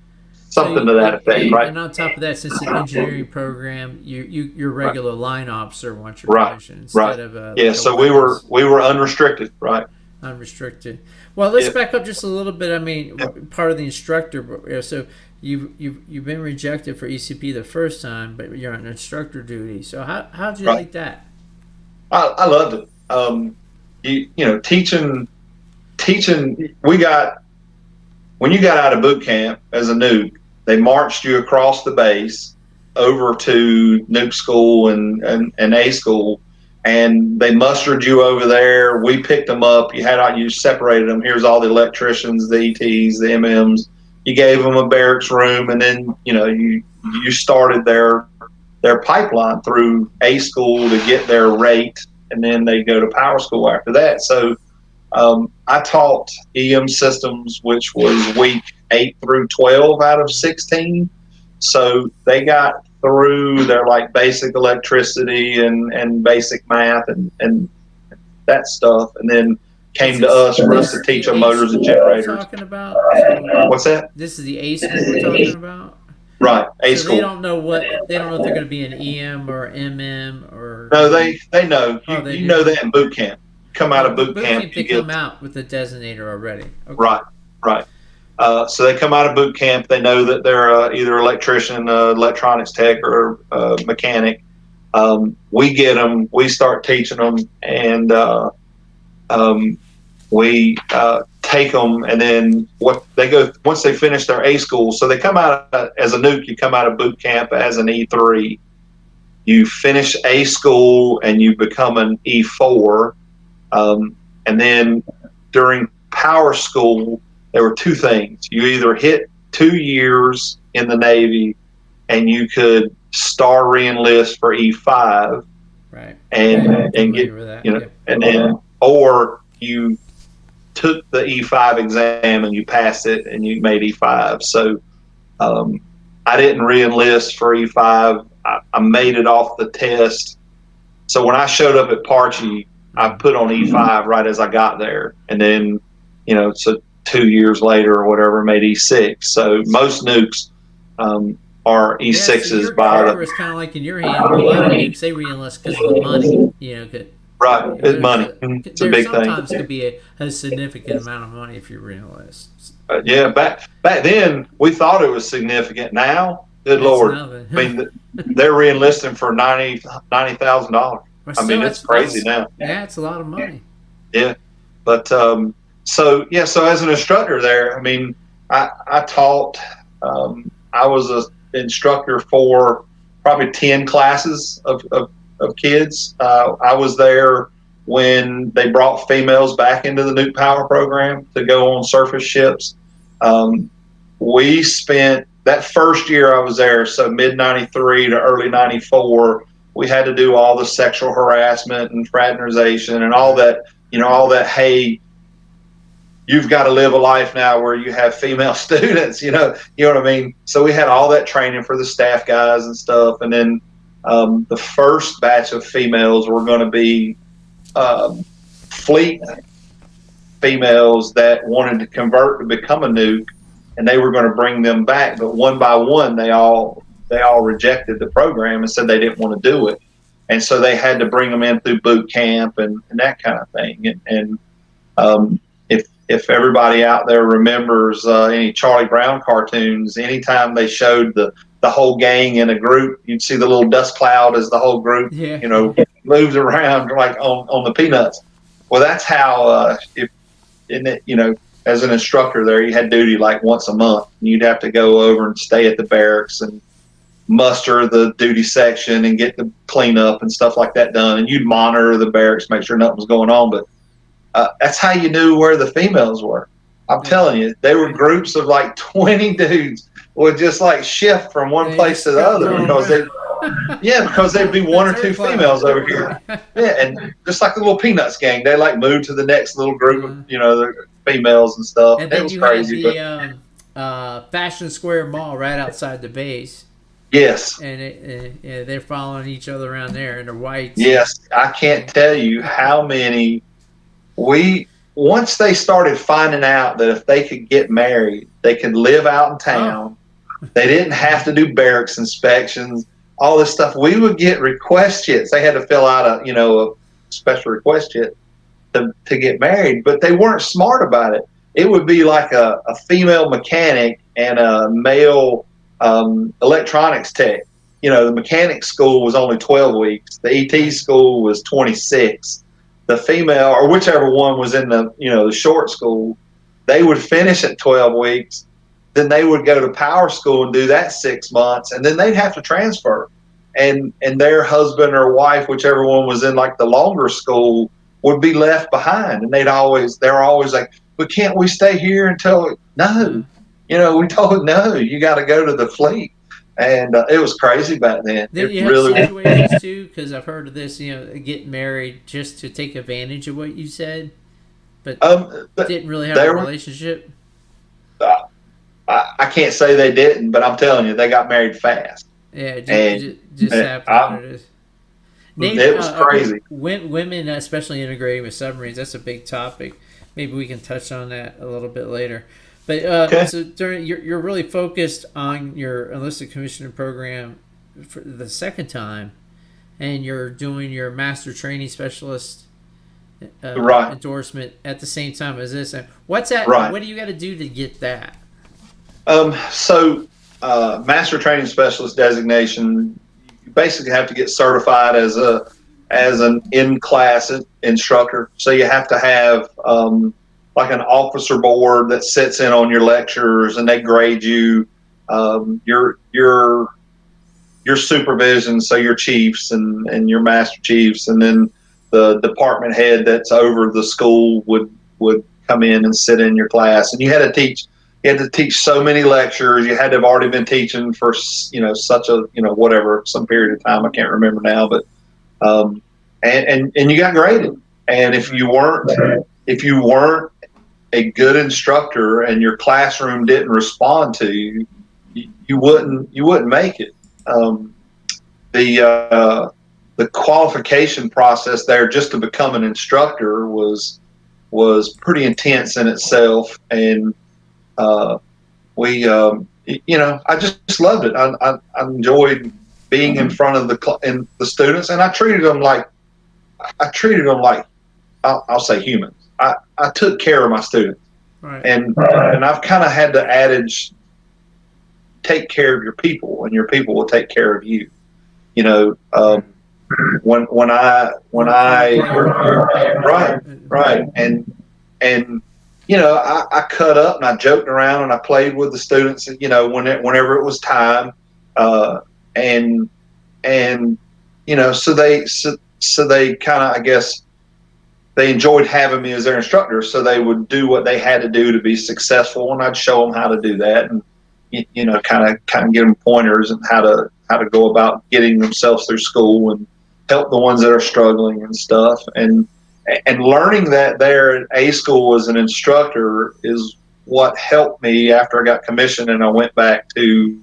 Something to that effect, right? And on top of that, since it's an engineering program, you're regular line officer once you're commissioned instead of so we were unrestricted, right? Unrestricted. Well, let's back up just a little bit. Part of the instructor. So you've been rejected for ECP the first time, but you're on instructor duty. So how did you like that? I loved it. Teaching. When you got out of boot camp as a nuke, they marched you across the base over to nuke school and A school, and they mustered you over there. We picked them up. You separated them. Here's all the electricians, the ETs, the MMs. You gave them a barracks room, and then you started their pipeline through A school to get their rate, and then they go to power school after that. So I taught EM systems, which was week 8 through 12 out of 16. So they got through their basic electricity and basic math and that stuff, and then came to us for us to teach them motors and generators. Talking about? What's that? This is the A school we're talking about. Right, A school. They don't know if they're going to be an EM or MM or. No, they know. You know that in boot camp. Come out of boot camp. They come out with the designator already. Okay. Right. So they come out of boot camp. They know that they're either electrician, electronics tech, or mechanic. We get them. We start teaching them, and we take them. And then once they finish their A school. So they come out as a nuke. You come out of boot camp as an E3. You finish A school and you become an E4. And then during power school, there were 2 things. You either hit 2 years in the Navy and you could star re-enlist for E5, right? And get and then, or you took the E5 exam and you passed it and you made E5. So I didn't re-enlist for E5. I made it off the test. So when I showed up at Parchie, I put on E5 right as I got there, and then so 2 years later or whatever made E6. So most nukes are E6s so your by career the was kind of like in your hand. A lot of nukes they re-enlist because of the money. right. It's money. It's a There big thing. sometimes could be a significant amount of money if you re-enlist. Yeah, back then we thought it was significant. Now, good That's Lord, nothing. I mean they're re-enlisting for $90,000. But I still, mean it's crazy now. Yeah, it's a lot of money. Yeah, but so as an instructor there, I mean I taught. I was an instructor for probably 10 classes of kids. I was there when they brought females back into the nuke power program to go on surface ships. We spent that first year I was there, so mid 93 to early 94, we had to do all the sexual harassment and fraternization and all that, all that, hey, you've got to live a life now where you have female students, you know what I mean? So we had all that training for the staff guys and stuff. And then the first batch of females were going to be fleet females that wanted to convert to become a nuke, and they were going to bring them back. But one by one, they all rejected the program and said they didn't want to do it. And so they had to bring them in through boot camp and that kind of thing. And if everybody out there remembers any Charlie Brown cartoons, anytime they showed the whole gang in a group, you'd see the little dust cloud as the whole group, moves around like on the Peanuts. Well, that's how, as an instructor there, you had duty like once a month. You'd have to go over and stay at the barracks and muster the duty section and get the cleanup and stuff like that done. And you'd monitor the barracks, make sure nothing was going on. But that's how you knew where the females were. I'm telling you, they were groups of like 20 dudes would just like shift from one place to the other because they'd be one or two females over here. Yeah, and just like the little Peanuts gang, they like moved to the next little group of the females and stuff. And then it was you crazy. Had the Fashion Square Mall right outside the base. Yes. And they're following each other around there, and they're whites. Yes, I can't tell you how many. Once they started finding out that if they could get married, they could live out in town. Oh. They didn't have to do barracks inspections, all this stuff. We would get request kits. They had to fill out a special request kit to get married, but they weren't smart about it. It would be like a female mechanic and a male electronics tech. The mechanic school was only 12 weeks. The ET school was 26. The female, or whichever one was in the short school, they would finish at 12 weeks. Then they would go to power school and do that 6 months, and then they'd have to transfer. And their husband or wife, whichever one was in like the longer school, would be left behind. And they're always like, but can't we stay here until no? We told them, no, you got to go to the fleet. And it was crazy back then. Did you have situations too? Because I've heard of this, getting married just to take advantage of what you said, but didn't really have a relationship. I can't say they didn't, but I'm telling you, they got married fast. Yeah, just happened. It was crazy. Women, especially integrating with submarines, that's a big topic. Maybe we can touch on that a little bit later. But so you're really focused on your enlisted commissioning program for the second time, and you're doing your master training specialist endorsement at the same time as this. And what's that? Right. What do you got to do to get that? Master training specialist designation, you basically have to get certified as an in-class instructor. So you have to have like an officer board that sits in on your lectures, and they grade you, your supervision, so your chiefs and your master chiefs, and then the department head that's over the school would come in and sit in your class. And you had to teach so many lectures. You had to have already been teaching for such a whatever, some period of time. I can't remember now, but and you got graded. And if you weren't a good instructor and your classroom didn't respond to you, you wouldn't make it. The qualification process there just to become an instructor was was pretty intense in itself, and I just loved it. I enjoyed being in front of the students, and I treated them like I'll say humans. I took care of my students, Right. and I've kind of had the adage, take care of your people, and your people will take care of you. When I right, and I cut up and I joked around and I played with the students, whenever it was time, and so they kind of, I guess, they enjoyed having me as their instructor, so they would do what they had to do to be successful, and I'd show them how to do that, and kind of give them pointers and how to go about getting themselves through school and help the ones that are struggling and stuff. And learning that there at A school as an instructor is what helped me after I got commissioned and I went back to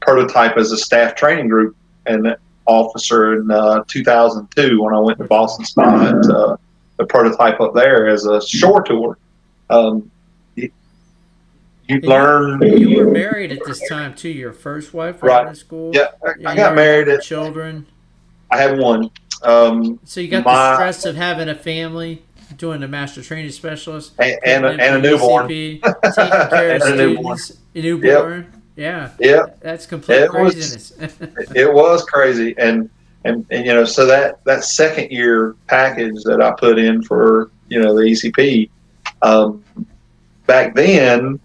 prototype as a staff training group and officer in 2002 when I went to Boston Spa the prototype up there as a shore tour. You learn. You were married at this time too. Your first wife, right? At school. Yeah, I got married. At children. I had one. So you got the stress of having a family, doing a master training specialist, and a newborn, taking care of students, a newborn. Yep. Yeah. That's complete craziness. It was crazy, and so that second year package that I put in for the ECP, back then.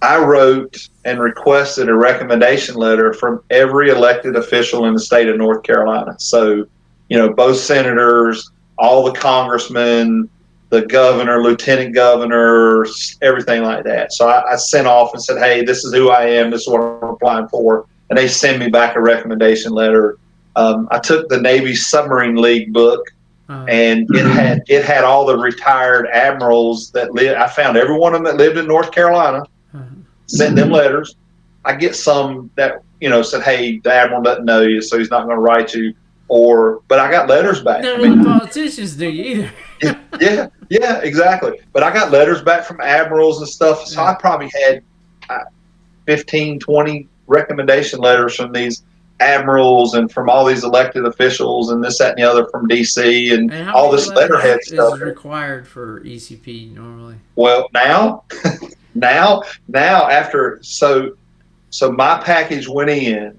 I wrote and requested a recommendation letter from every elected official in the state of North Carolina. So, both senators, all the congressmen, the governor, lieutenant governor, everything like that. So I sent off and said, hey, this is who I am. This is what I'm applying for. And they send me back a recommendation letter. I took the Navy Submarine League book. And it had all the retired admirals that lived. I found every one of them that lived in North Carolina, sent them letters. I get some that said, "Hey, the admiral doesn't know you, so he's not going to write you." But I got letters back. None of the politicians do either. yeah, exactly. But I got letters back from admirals and stuff. So I probably had 15, 20 recommendation letters from these admirals and from all these elected officials and this, that, and the other from DC and all this letterhead stuff. Is required for ECP normally? Well, now after so my package went in,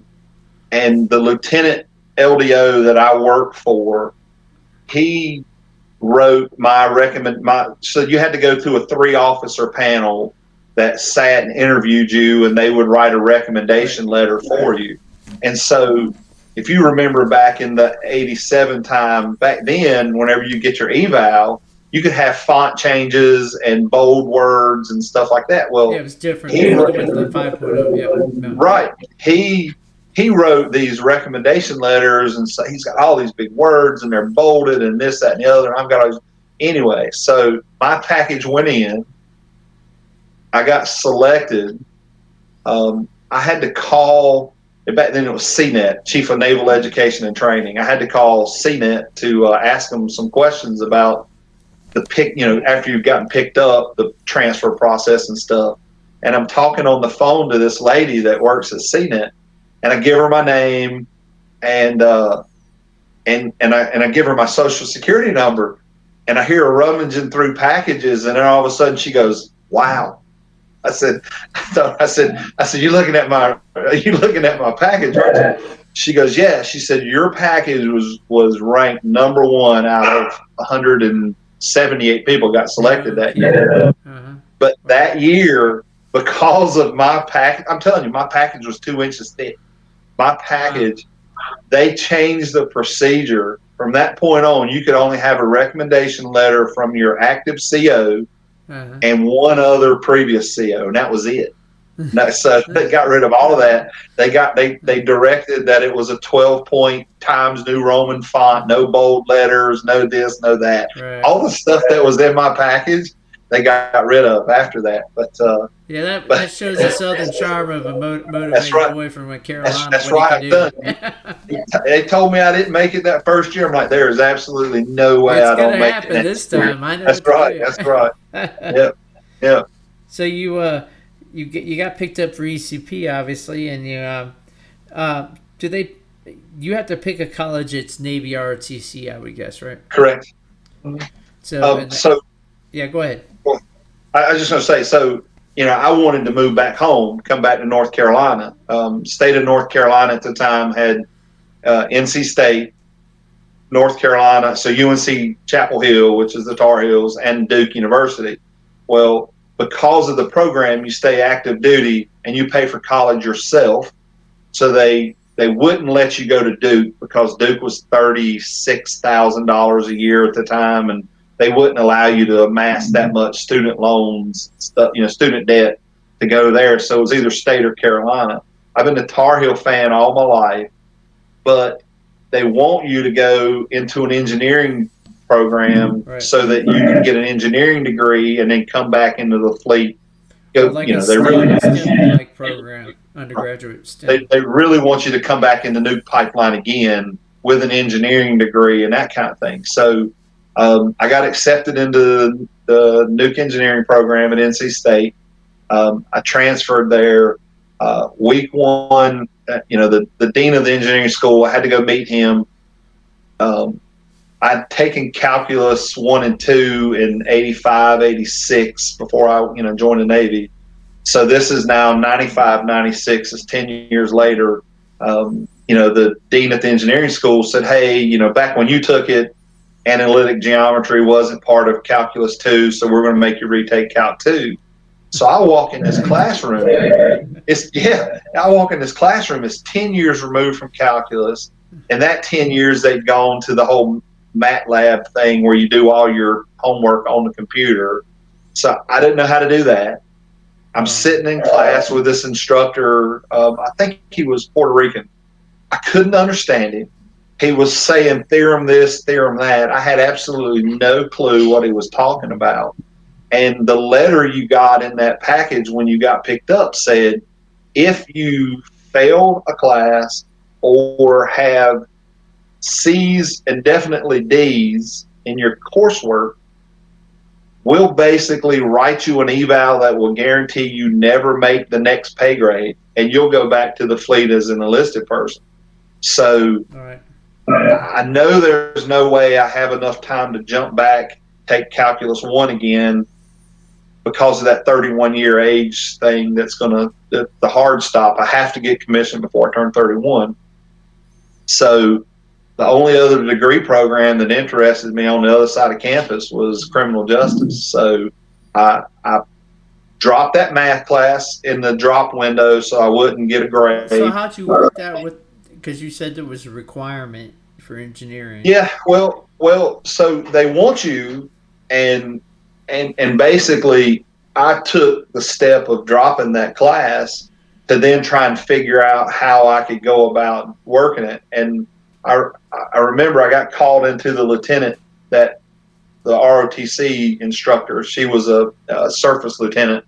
and the lieutenant LDO that I worked for, he wrote so you had to go through a 3-officer panel that sat and interviewed you, and they would write a recommendation letter for you. And so if you remember back in the 87 time, back then, whenever you get your eval, you could have font changes and bold words and stuff like that. Well, it was different. With the 5.0, yeah. Right. He wrote these recommendation letters, and so he's got all these big words, and they're bolded and this, that, and the other. And I've got all these. Anyway, so my package went in. I got selected. I had to call. Back then it was CNET, Chief of Naval Education and Training. I had to call CNET to ask them some questions about the after you've gotten picked up, the transfer process and stuff. And I'm talking on the phone to this lady that works at CNET, and I give her my name and I give her my social security number, and I hear her rummaging through packages, and then all of a sudden she goes, "Wow." I said, "You looking at my package, aren't you?" She goes, "Yeah." She said, "Your package was ranked number 1 out of 178 people got selected that year." But that year, because of my package, I'm telling you, my package was 2 inches thick. My package, they changed the procedure. From that point on, you could only have a recommendation letter from your active CO and one other previous CO, and that was it. So they got rid of all of that. They directed that it was a 12-point Times New Roman font, no bold letters, no this, no that. Right. All the stuff that was in my package, they got rid of after that. But Yeah, that shows the southern charm of a that's motivated right. boy from Carolina. That's What he can right, do. son. They told me I didn't make it that first year. I'm like, there is absolutely no way It's I don't gonna make it happen next this year. time. I know That's what to right. do. That's right. Yep. Yep. So you got picked up for ECP obviously, and do they you have to pick a college it's Navy ROTC, I would guess, right? Correct. So So yeah, go ahead. well, I was just going to say, so, I wanted to move back home, come back to North Carolina. State of North Carolina at the time had NC State, North Carolina, so UNC Chapel Hill, which is the Tar Heels, and Duke University. Well, because of the program, you stay active duty and you pay for college yourself. So they wouldn't let you go to Duke because Duke was $36,000 a year at the time, and they wouldn't allow you to amass that much student loans, student debt to go there. So it was either State or Carolina. I've been a Tar Heel fan all my life, but they want you to go into an engineering program Right. so that you can get an engineering degree and then come back into the fleet. So like a They really STEM-like program, undergraduate STEM. they really want you to come back in the Nuke pipeline again with an engineering degree and that kind of thing. So I got accepted into the Nuke engineering program at NC State. I transferred there week one. The dean of the engineering school, I had to go meet him. I'd taken calculus 1 and 2 in 85, 86 before I joined the Navy. So this is now 95, 96, is 10 years later. The dean at the engineering school said, hey, back when you took it, analytic geometry wasn't part of calculus 2, so we're going to make you retake calc 2. So I walk in this classroom. I walk in this classroom. It's 10 years removed from calculus. And that 10 years they've gone to the whole MATLAB thing where you do all your homework on the computer. So I didn't know how to do that. I'm sitting in class with this instructor. I think he was Puerto Rican. I couldn't understand him. He was saying theorem this, theorem that. I had absolutely no clue what he was talking about. And the letter you got in that package when you got picked up said, if you fail a class or have C's and definitely D's in your coursework, we'll basically write you an eval that will guarantee you never make the next pay grade, and you'll go back to the fleet as an enlisted person. So All right. I know there's no way I have enough time to jump back, take calculus 1 again, because of that 31-year age thing that's going to, the hard stop. I have to get commissioned before I turn 31. So the only other degree program that interested me on the other side of campus was criminal justice. So I dropped that math class in the drop window so I wouldn't get a grade. So how'd you work that with? Because you said there was a requirement for engineering. Yeah, well, so they want you, and basically I took the step of dropping that class to then try and figure out how I could go about working it. And I remember I got called into the lieutenant, that the ROTC instructor. She was a surface lieutenant,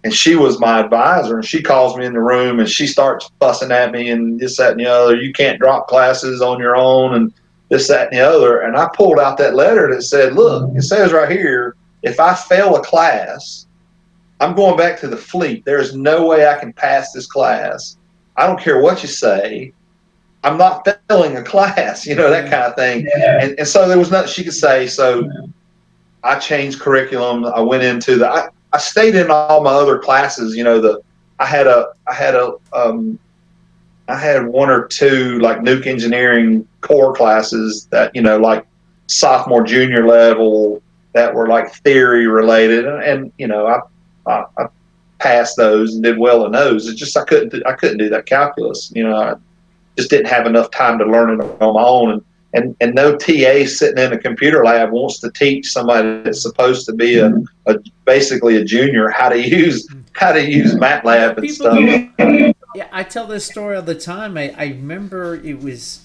and she was my advisor. And she calls me in the room and she starts fussing at me and this, that, and the other. You can't drop classes on your own and this, that, and the other. And I pulled out that letter that said, look, it says right here, if I fail a class, I'm going back to the fleet. There's no way I can pass this class. I don't care what you say. I'm not failing a class, that kind of thing. And so there was nothing she could say. So I changed curriculum. I went into I stayed in all my other classes. I had one or two like nuke engineering core classes that, like sophomore, junior level, that were like theory related. And I passed those and did well in those. It's just I couldn't do that calculus. I just didn't have enough time to learn it on my own. And no TA sitting in a computer lab wants to teach somebody that's supposed to be basically a junior how to use MATLAB and stuff. Yeah, I tell this story all the time. I remember it was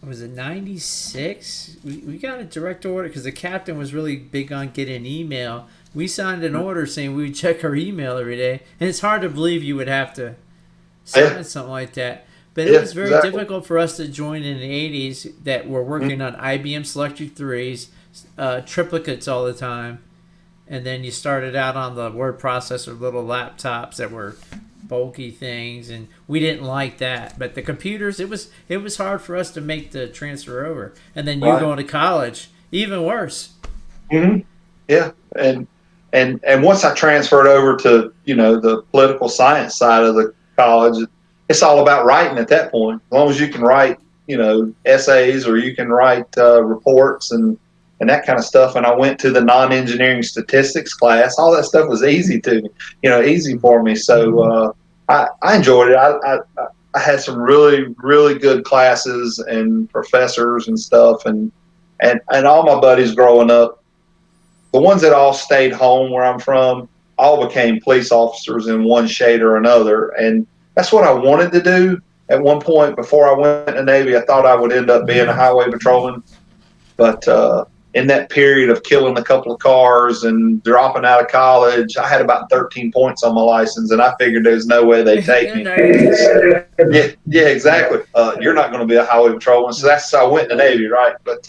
it 96? We got a direct order because the captain was really big on getting an email we signed an order saying we would check our email every day, and it's hard to believe you would have to sign something like that. But it was very difficult for us to join in the 80s that were working on IBM Selectric 3s, triplicates all the time. And then you started out on the word processor little laptops that were bulky things, and we didn't like that. But the computers, it was hard for us to make the transfer over. And then you going to college, even worse. Mm-hmm. Yeah, and once I transferred over to the political science side of the college, it's all about writing at that point. As long as you can write essays, or you can write reports and that kind of stuff. And I went to the non-engineering statistics class. All that stuff was easy to me, easy for me. So I enjoyed it. I had some really, really good classes and professors and stuff. And all my buddies growing up, the ones that all stayed home where I'm from, all became police officers in one shade or another. And that's what I wanted to do at one point before I went in the Navy. I thought I would end up being a highway patrolman. But in that period of killing a couple of cars and dropping out of college, I had about 13 points on my license, and I figured there's no way they'd take me. Yeah, exactly. You're not going to be a highway patrolman, so I went in the Navy, right? But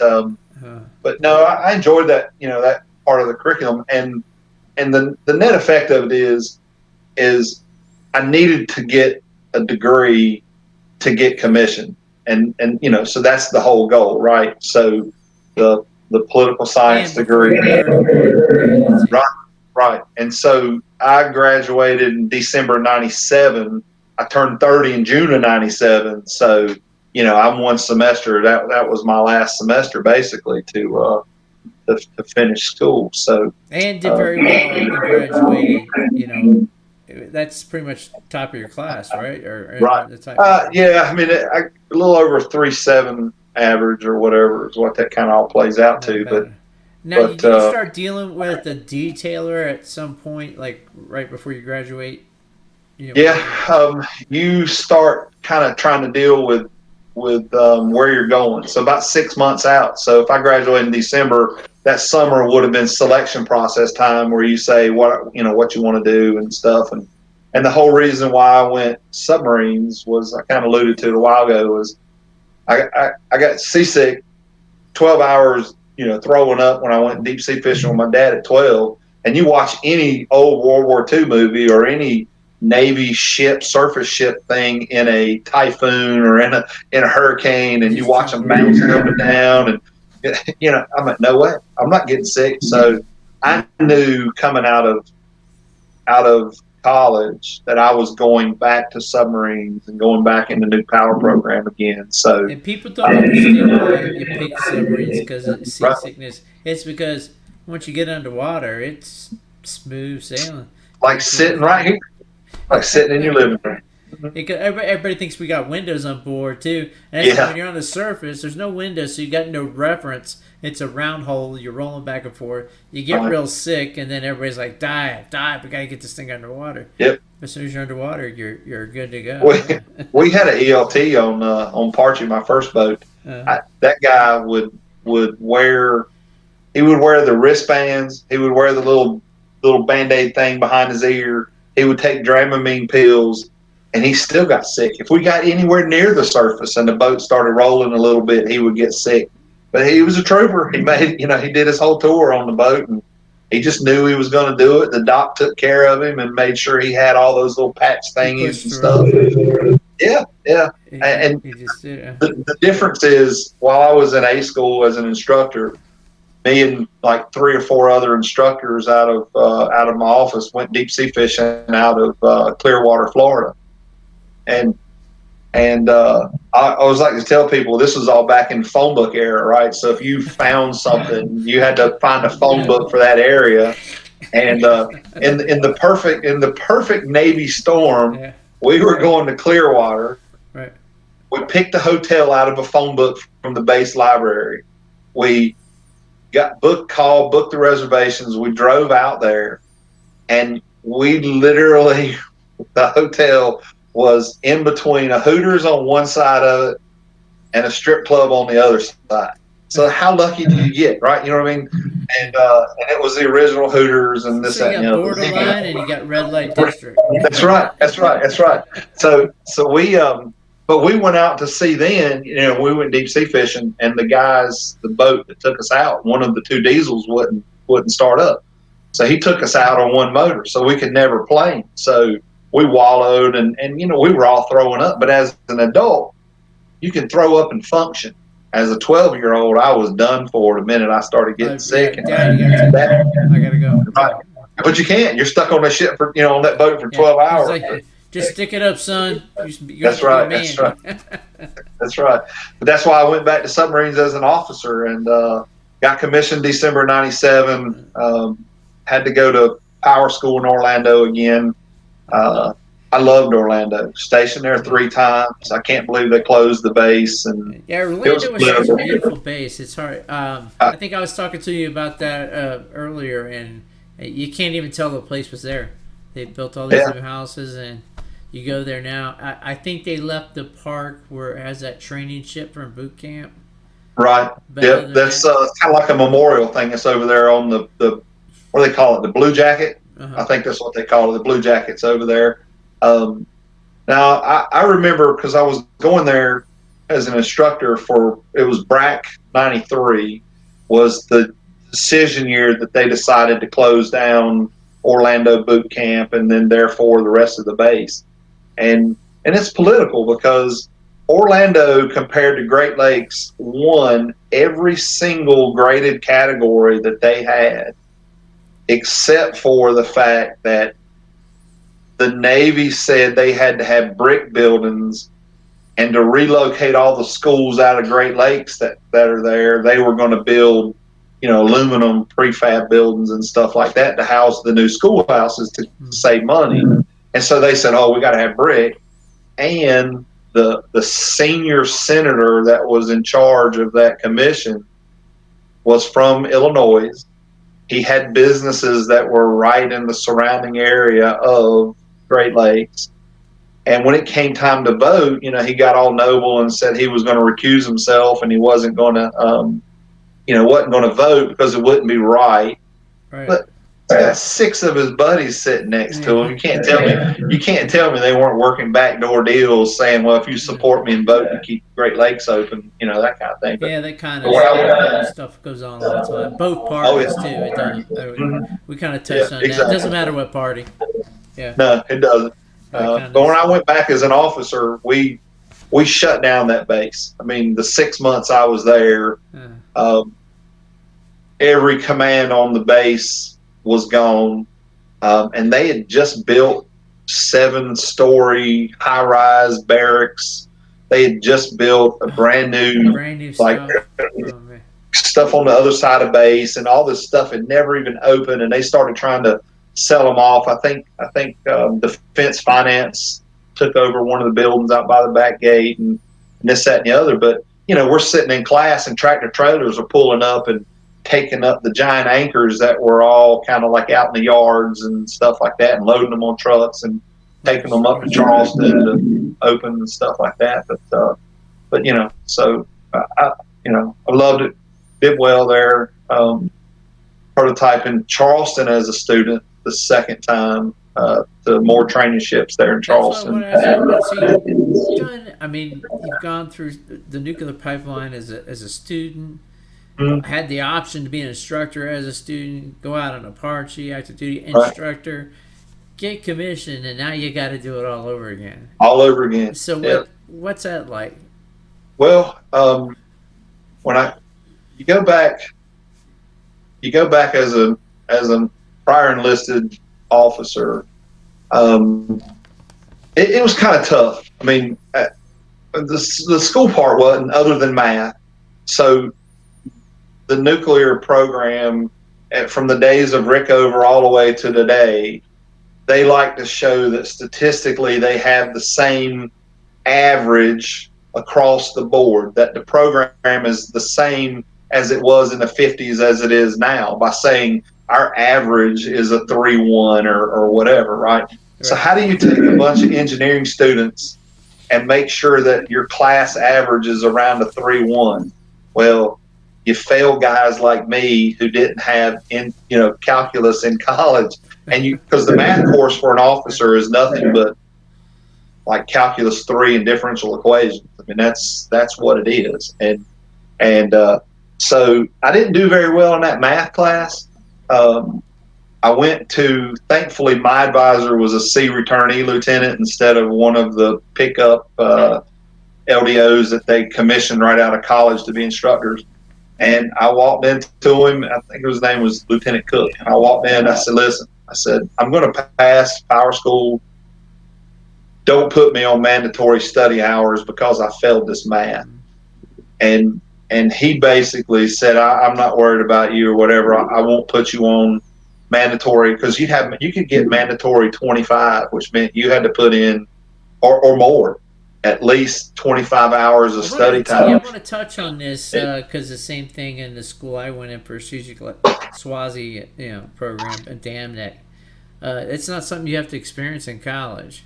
no, I enjoyed that, that part of the curriculum, and the net effect of it is I needed to get a degree to get commissioned, and so that's the whole goal, right? So the political science degree. Right. And so I graduated in December of 97. I turned 30 in June of 97. So, I'm one semester. That was my last semester basically to finish school. So and did very well and graduated, that's pretty much top of your class, right? Or right. The type yeah, I mean, a little over 3.7 average or whatever is what that kind of all plays out to. But now, did you start dealing with a detailer at some point, like right before you graduate? You start kind of trying to deal with where you're going. So about 6 months out. So if I graduate in December, that summer would have been selection process time, where you say what you want to do and stuff. And the whole reason why I went submarines was, I kind of alluded to it a while ago, was I got seasick 12 hours, throwing up when I went deep sea fishing with my dad at 12. And you watch any old World War II movie or any Navy ship, surface ship thing in a typhoon or in a hurricane, and you watch them bouncing up and down, and I'm like, no way, I'm not getting sick. So I knew coming out of college that I was going back to submarines and going back in the new power program again. So, and people don't understand why you pick submarines because of seasickness. It's because once you get underwater, it's smooth sailing. Like sitting right here, like sitting in your living room. Everybody thinks we got windows on board too, and when you're on the surface, there's no windows, so you got no reference. It's a round hole. You're rolling back and forth. You get real sick, and then everybody's like, "Dive! We gotta get this thing underwater." Yep. As soon as you're underwater, you're good to go. We had an ELT on Parchy, my first boat. That guy would wear the wristbands. He would wear the little Band-Aid thing behind his ear. He would take Dramamine pills. And he still got sick. If we got anywhere near the surface and the boat started rolling a little bit, he would get sick. But he was a trooper. He he did his whole tour on the boat, and he just knew he was going to do it. The doc took care of him and made sure he had all those little patch thingies and stuff. Yeah. And the difference is, while I was in A school as an instructor, me and like 3 or 4 other instructors out of my office went deep sea fishing out of Clearwater, Florida. And I always like to tell people, this was all back in phone book era, right? So if you found something, you had to find a phone book for that area. And in the perfect Navy storm, we were going to Clearwater. Right. We picked a hotel out of a phone book from the base library. We got booked the reservations. We drove out there, and we literally, the hotel was in between a Hooters on one side of it and a strip club on the other side. So how lucky do you get, right? You know what I mean? And it was the original Hooters and this, So you that, and got the other. borderline and you got red light district. That's right. That's right. That's right. So we, but we went out to sea then, we went deep sea fishing, and the boat that took us out, one of the two diesels wouldn't start up. So he took us out on one motor, so we could never plane. So we wallowed and we were all throwing up. But as an adult, you can throw up and function. As a 12-year-old, I was done for the minute I started getting sick. Dad, you gotta take I gotta go. Right. But you can't. You're stuck on that shit for on that boat for 12 hours. Like, just stick it up, son. That's right. That's right. That's right. But that's why I went back to submarines as an officer and got commissioned December '97. Had to go to power school in Orlando again. I loved Orlando. Stationed there 3 times. I can't believe they closed the base. And Orlando was such a beautiful base. It's hard. I think I was talking to you about that earlier, and you can't even tell the place was there. They built all these new houses, and you go there now. I think they left the park where it has that training ship from boot camp. Right. Yep. That's kind of like a memorial thing. It's over there on the what do they call it? The Blue Jacket. I think that's what they call it. The Blue Jacket's over there. Now I remember because I was going there as an instructor it was BRAC '93 was the decision year that they decided to close down Orlando boot camp and then therefore the rest of the base. And it's political because Orlando compared to Great Lakes won every single graded category that they had, except for the fact that the Navy said they had to have brick buildings, and to relocate all the schools out of Great Lakes that are there, they were going to build, aluminum prefab buildings and stuff like that to house the new schoolhouses to save money. And so they said, oh, we got to have brick. And the senior senator that was in charge of that commission was from Illinois. He had businesses that were right in the surrounding area of Great Lakes. And when it came time to vote, he got all noble and said he was going to recuse himself and he wasn't going to, wasn't going to vote because it wouldn't be right. But he's got 6 of his buddies sitting next to him. You can't tell me they weren't working backdoor deals saying, well, if you support me and vote to keep Great Lakes open, that kind of thing. But, that kind of stuff goes on all the time. Both parties, too. It does. We kind of touched on that. It doesn't matter what party. Yeah. No, it doesn't. But when I went back as an officer, we shut down that base. I mean, the 6 months I was there, every command on the base was gone, and they had just built 7-story high-rise barracks. They had just built a brand new stuff on the other side of base, and all this stuff had never even opened. And they started trying to sell them off. I think Defense Finance took over one of the buildings out by the back gate, and this, that, and the other. But we're sitting in class, and tractor trailers are pulling up and taking up the giant anchors that were all kind of like out in the yards and stuff like that, and loading them on trucks and taking them up to Charleston to open and stuff like that. But so I loved it, did well there. Prototype in Charleston as a student the second time to more training ships there in Charleston. You've gone through the nuclear pipeline as a student. Had the option to be an instructor as a student, go out on Apache, active duty instructor, get commissioned, and now you got to do it all over again. All over again. So what's that like? Well, when you go back as a prior enlisted officer, it was kind of tough. I mean, the school part wasn't, other than math. So the nuclear program, from the days of Rickover all the way to today, they like to show that statistically they have the same average across the board, that the program is the same as it was in the 50s as it is now, by saying our average is a 3.1 or whatever, right? So how do you take a bunch of engineering students and make sure that your class average is around a 3.1? Well, you fail guys like me who didn't have calculus in college, and because the math course for an officer is nothing but like calculus 3 and differential equations. I mean, that's what it is. And so I didn't do very well in that math class. I went to, thankfully, my advisor was a C returnee lieutenant instead of one of the pickup LDOs that they commissioned right out of college to be instructors. And I walked into him. I think his name was Lieutenant Cook. And I walked in. I said, "Listen," I said, "I'm going to pass power school. Don't put me on mandatory study hours because I failed this math." And he basically said, "I'm not worried about you or whatever. I won't put you on mandatory because you could get mandatory 25, which meant you had to put in or more, at least 25 hours of study time." I want to touch on this because the same thing in the school I went in for Swazi, program, a dam neck. It's not something you have to experience in college.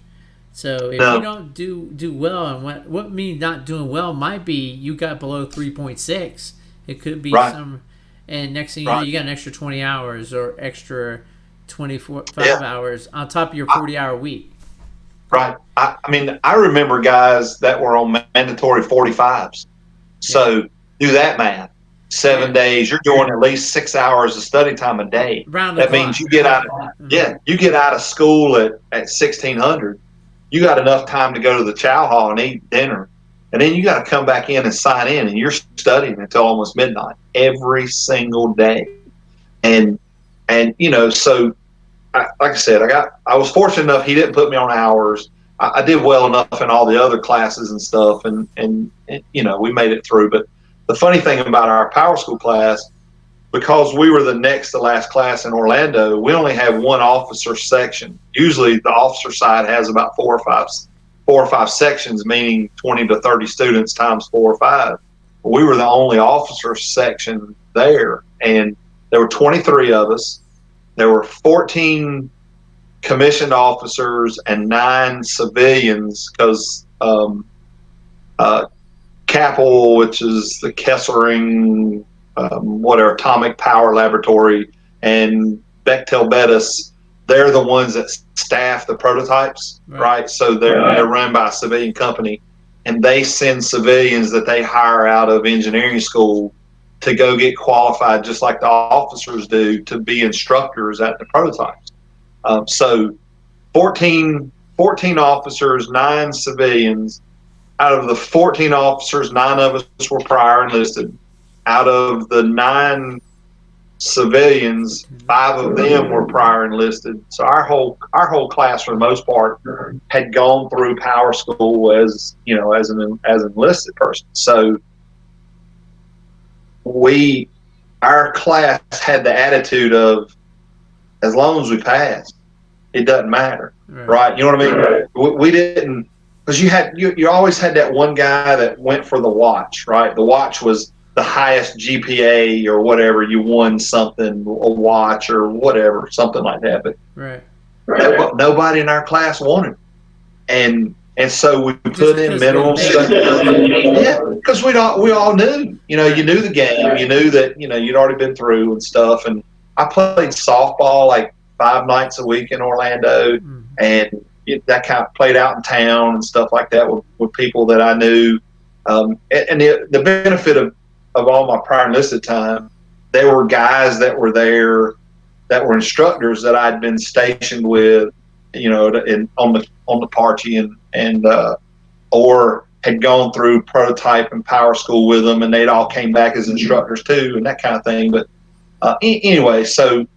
So if you don't do well, and what means not doing well might be you got below 3.6. It could be some, and next thing you know, you got an extra 20 hours or extra 25 hours on top of your 40-hour week. Right. I mean, I remember guys that were on mandatory 45s. So do that math. 7 days, you're doing at least 6 hours of study time a day. That means you get out of school at 1600. You got enough time to go to the chow hall and eat dinner. And then you got to come back in and sign in, and you're studying until almost midnight every single day. And so like I said, I was fortunate enough he didn't put me on hours. I did well enough in all the other classes and stuff, and we made it through. But the funny thing about our power school class, because we were the next to last class in Orlando, we only have one officer section. Usually the officer side has about four or five sections, meaning 20 to 30 students times 4 or 5. But we were the only officer section there, and there were 23 of us. There were 14 commissioned officers and 9 civilians because CAPL, which is the Kessering, Atomic Power Laboratory, and Bechtel Bettis, they're the ones that staff the prototypes, right? So they're run by a civilian company, and they send civilians that they hire out of engineering school to go get qualified, just like the officers do, to be instructors at the prototypes. So 14 officers, 9 civilians. Out of the 14 officers, 9 of us were prior enlisted. Out of the 9 civilians, 5 of them were prior enlisted. So our whole class, for the most part, had gone through power school as an enlisted person. So our class had the attitude of, as long as we pass, it doesn't matter, right? You know what I mean? We didn't, because you always had that one guy that went for the watch, right? The watch was the highest GPA or whatever. You won something, a watch or whatever, something like that. But nobody in our class wanted it. And so we put in minimal stuff. Yeah, because we all knew, you knew the game, you knew that, you'd already been through and stuff. And I played softball like 5 nights a week in Orlando, and that kind of played out in town and stuff like that with people that I knew. And the benefit of all my prior enlisted time, there were guys that were there that were instructors that I'd been stationed with, on the Parchy and or had gone through prototype and power school with them, and they'd all came back as instructors too, and that kind of thing. But anyway, so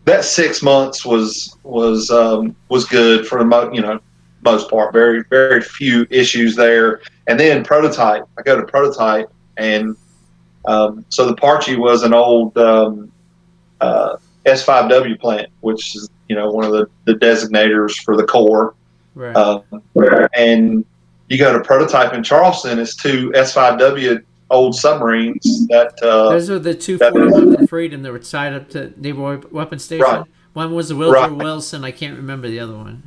that 6 months was good for the most part. Very, very few issues there. And then prototype, I go to prototype, and so the Parchy was an old S5W plant, which is one of the designators for the Corps. Right. And you go to prototype in Charleston, it's 2 S5W old submarines that those are the 241 for Freedom that were tied up to Naval Weapons Station. Right. One was the Woodrow Wilson. I can't remember the other one.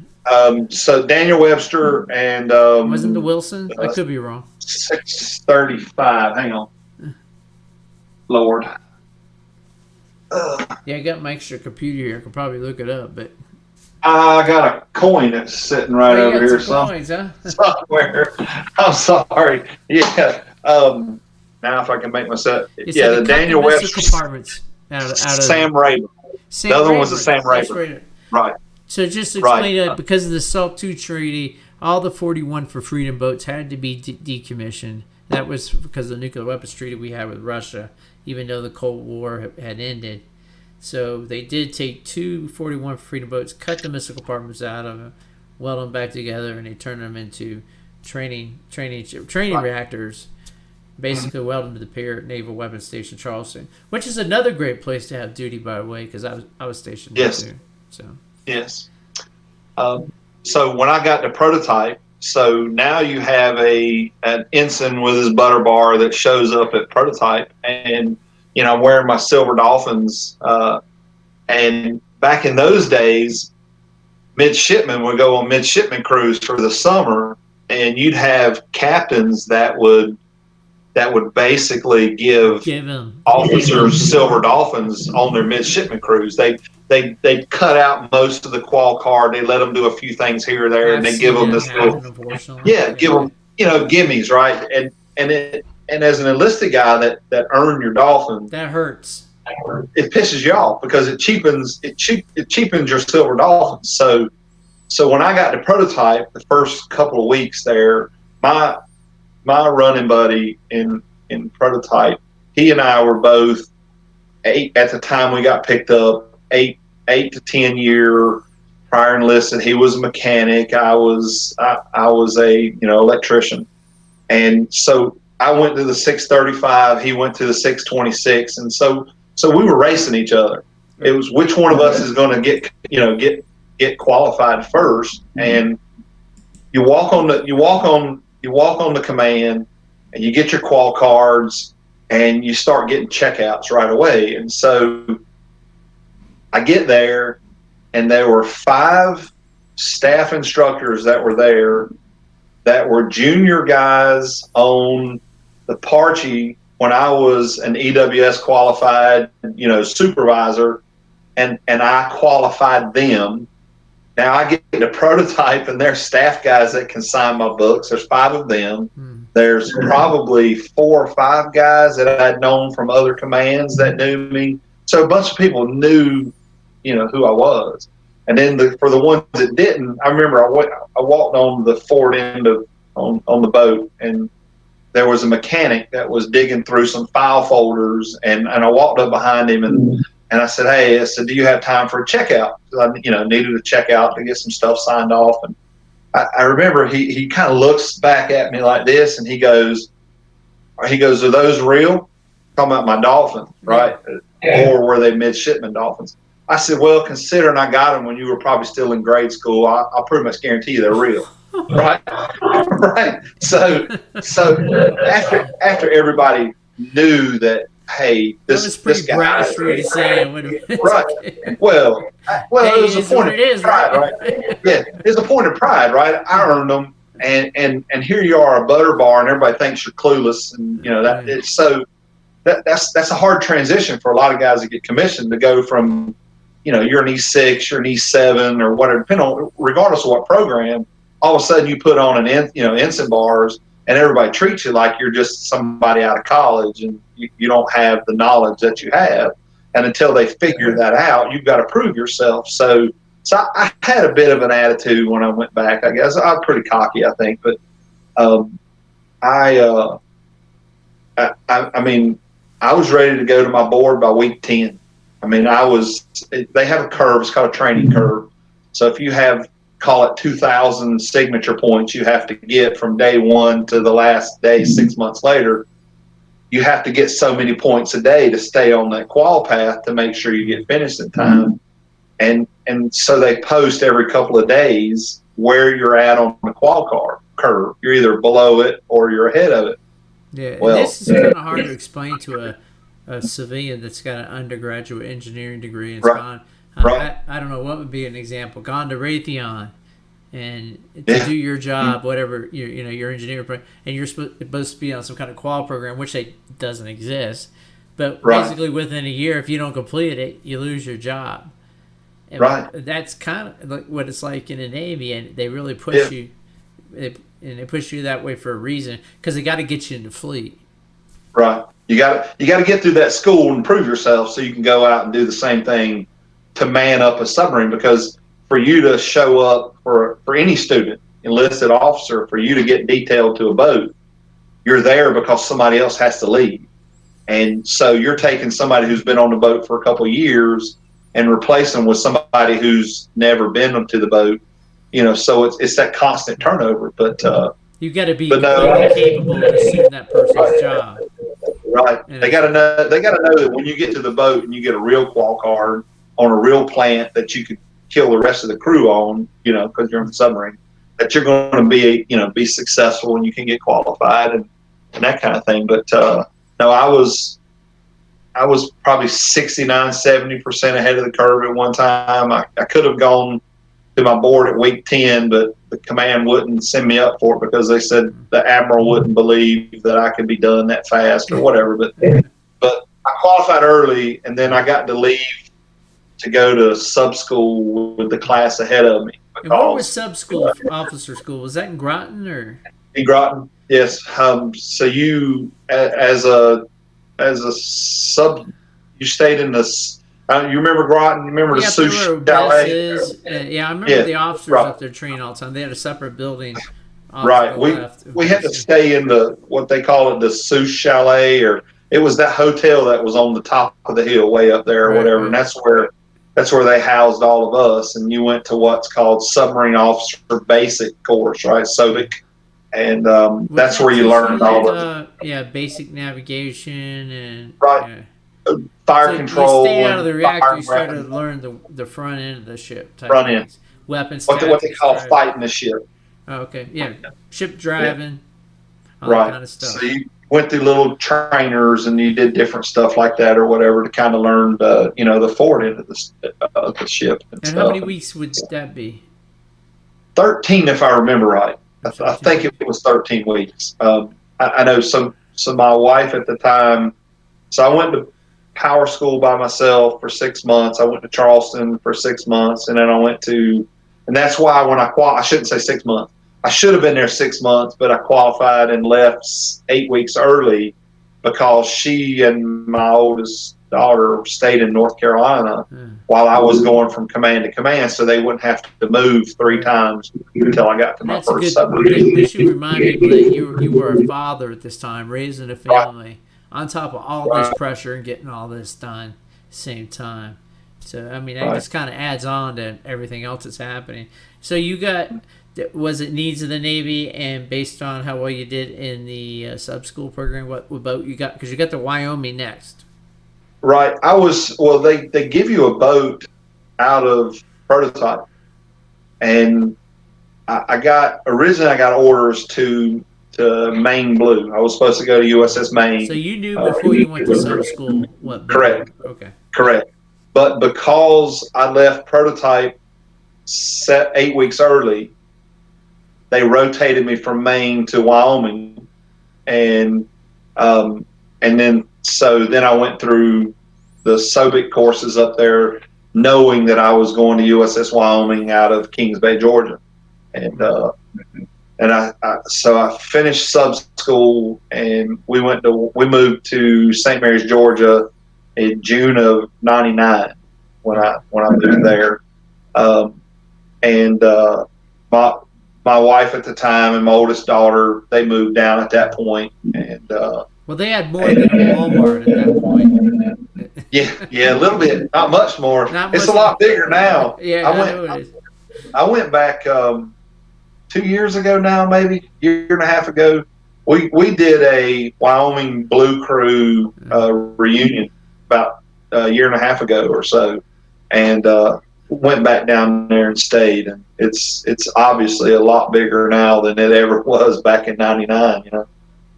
So Daniel Webster and wasn't the Wilson? I could be wrong. 635. Hang on. Lord. Yeah, I got my extra computer here. I could probably look it up, but I got a coin that's sitting right you over got here some coins, huh? somewhere. I'm sorry. Yeah. Now if I can make myself. You Yeah, said to the cut the Daniel missile Webster. compartments out of Sam Rayburn. The Sam other one was the Rayburn. Sam That's Rayburn. right. Right. So just to Right. explain that, because of the SALT II treaty, all the 41 for freedom boats had to be decommissioned. That was because of the nuclear weapons treaty we had with Russia, even though the Cold War had ended. So they did take 241 for freedom boats, cut the missile compartments out of them, weld them back together, and they turned them into training Right. reactors. Basically, weld them to the pier at Naval Weapons Station Charleston, which is another great place to have duty, by the way, because I was stationed there Yes. too. So Yes. So when I got the prototype, so now you have an ensign with his butter bar that shows up at prototype, and I'm wearing my Silver Dolphins. And back in those days, midshipmen would go on midshipman cruise for the summer, and you'd have captains that would basically give him officers Silver Dolphins on their midshipman cruise. They cut out most of the qual card. They let them do a few things here or there, and they give them this little, unfortunately. give them gimmies, right? And as an enlisted guy that earned your dolphin, That hurts. it pisses you off because it cheapens your Silver Dolphins. So when I got the prototype, the first couple of weeks there, my running buddy in prototype, he and I were both at the time we got picked up, 8 to 10 year prior enlisted. He was a mechanic. I was a electrician, and so I went to the 635. He went to the 626, and so we were racing each other. It was which one of us is going to get qualified first. And you walk on the command, and you get your qual cards, and you start getting checkouts right away. And so I get there, and there were 5 staff instructors that were there that were junior guys on the Parchie when I was an EWS qualified, supervisor, and I qualified them. Now I get a prototype, and there's staff guys that can sign my books. There's 5 of them. There's probably 4 or 5 guys that I'd known from other commands that knew me. So a bunch of people knew, who I was. And then for the ones that didn't, I remember I walked on the forward end on the boat, and there was a mechanic that was digging through some file folders, and I walked up behind him and I said, "Hey," I said, "do you have time for a checkout?" Because I, needed a checkout to get some stuff signed off. And I remember he kind of looks back at me like this, and he goes, "Are those real?" Talking about my dolphin, right? Or were they midshipman dolphins? I said, "Well, considering I got them when you were probably still in grade school, I'll pretty much guarantee you they're real." Right. Right. So after everybody knew that, hey, this guy, brash for you to say. right? Well, hey, it was a point of pride, right? Yeah, it's a point of pride, right? I earned them, and here you are, a butter bar, and everybody thinks you're clueless, and that it's so that's a hard transition for a lot of guys that get commissioned to go from, you're an E6, you're an E7, or whatever, regardless of what program. All of a sudden you put on ensign bars, and everybody treats you like you're just somebody out of college, and you don't have the knowledge that you have. And until they figure that out, you've got to prove yourself. So I had a bit of an attitude when I went back. I guess I'm pretty cocky, I think, but I mean, I was ready to go to my board by week 10. I mean, they have a curve. It's called a training curve. So if you have, call it 2,000 signature points you have to get from day 1 to the last day 6 months later, you have to get so many points a day to stay on that qual path to make sure you get finished in time. And so they post every couple of days where you're at on the qual curve. You're either below it or you're ahead of it. Yeah, well, this is kind of hard to explain to a civilian that's got an undergraduate engineering degree and right. I don't know what would be an example. Gone to Raytheon, and to do your job, whatever your engineer, and you're supposed to be on some kind of qual program, which doesn't exist. But basically, within a year, if you don't complete it, you lose your job. And that's kind of like what it's like in the Navy, and they really push you. They push you that way for a reason, because they got to get you in the fleet. Right. You got to get through that school and prove yourself, so you can go out and do the same thing to man up a submarine. Because for you to show up for any student, enlisted officer, for you to get detailed to a boat, you're there because somebody else has to leave. And so you're taking somebody who's been on the boat for a couple of years and replacing them with somebody who's never been to the boat. So it's that constant turnover. But you got to be capable of assuming that person's job. Right. They got to know that when you get to the boat and you get a real qual card on a real plant that you could kill the rest of the crew on, because you're on the submarine, that you're going to be successful and you can get qualified and that kind of thing. But no, I was probably 69, 70% ahead of the curve at one time. I could have gone to my board at week 10, but the command wouldn't send me up for it because they said the admiral wouldn't believe that I could be done that fast or whatever. But I qualified early, and then I got to leave to go to sub school with the class ahead of me. And what was sub school, officer school? Was that in Groton or? In Groton, yes. So you, as a sub, you stayed in the. You remember Groton? You remember the Ssell chalet? Yeah, I remember the officers up there training all the time. They had a separate building. Right. We had to stay in what they call it, the Ssell chalet, or it was that hotel that was on the top of the hill, way up there, or whatever. And that's where they housed all of us. And you went to what's called Submarine Officer Basic course, right? SOBIC. And that's where you learned all of it. Basic navigation and fire control. You stayed out of the reactor. You started to learn the front end of the ship. Front end. Weapons. What they call fighting the ship. Oh, okay. Yeah. Ship driving. All That kind of stuff. So you went through little trainers and you did different stuff like that or whatever to kind of learn the forward end of the ship. And how many weeks would that be? 13, if I remember right. I think it was 13 weeks. I know some. So my wife at the time. So I went to power school by myself for 6 months. I went to Charleston for 6 months, and then I went to, and that's why when I shouldn't say 6 months. I should have been there 6 months, but I qualified and left 8 weeks early because she and my oldest daughter stayed in North Carolina while I was going from command to command, so they wouldn't have to move 3 times until I got to my first submarine. We should remind people that you were a father at this time, raising a family. On top of all this pressure and getting all this done at the same time. So, I mean, that just kind of adds on to everything else that's happening. So you got, was it needs of the Navy, and based on how well you did in the sub-school program, what boat you got? Because you got the Wyoming next. Right. They give you a boat out of prototype. And originally I got orders to Maine Blue. I was supposed to go to USS Maine. So you knew before you went to sub school what? Correct. Okay. Correct. But because I left prototype 8 weeks early, they rotated me from Maine to Wyoming, and then I went through the SOBIC courses up there, knowing that I was going to USS Wyoming out of Kings Bay, Georgia, and I finished sub school, and we moved to St. Mary's, Georgia, in June of '99 when I moved there, and my wife at the time and my oldest daughter, they moved down at that point, and well, they had more than a Walmart at that point. yeah, a little bit, not much more. It's a lot bigger now. Yeah, I went back 2 years ago now, maybe year and a half ago. We did a Wyoming Blue Crew reunion about a year and a half ago or so, and went back down there and stayed. And it's obviously a lot bigger now than it ever was back in '99.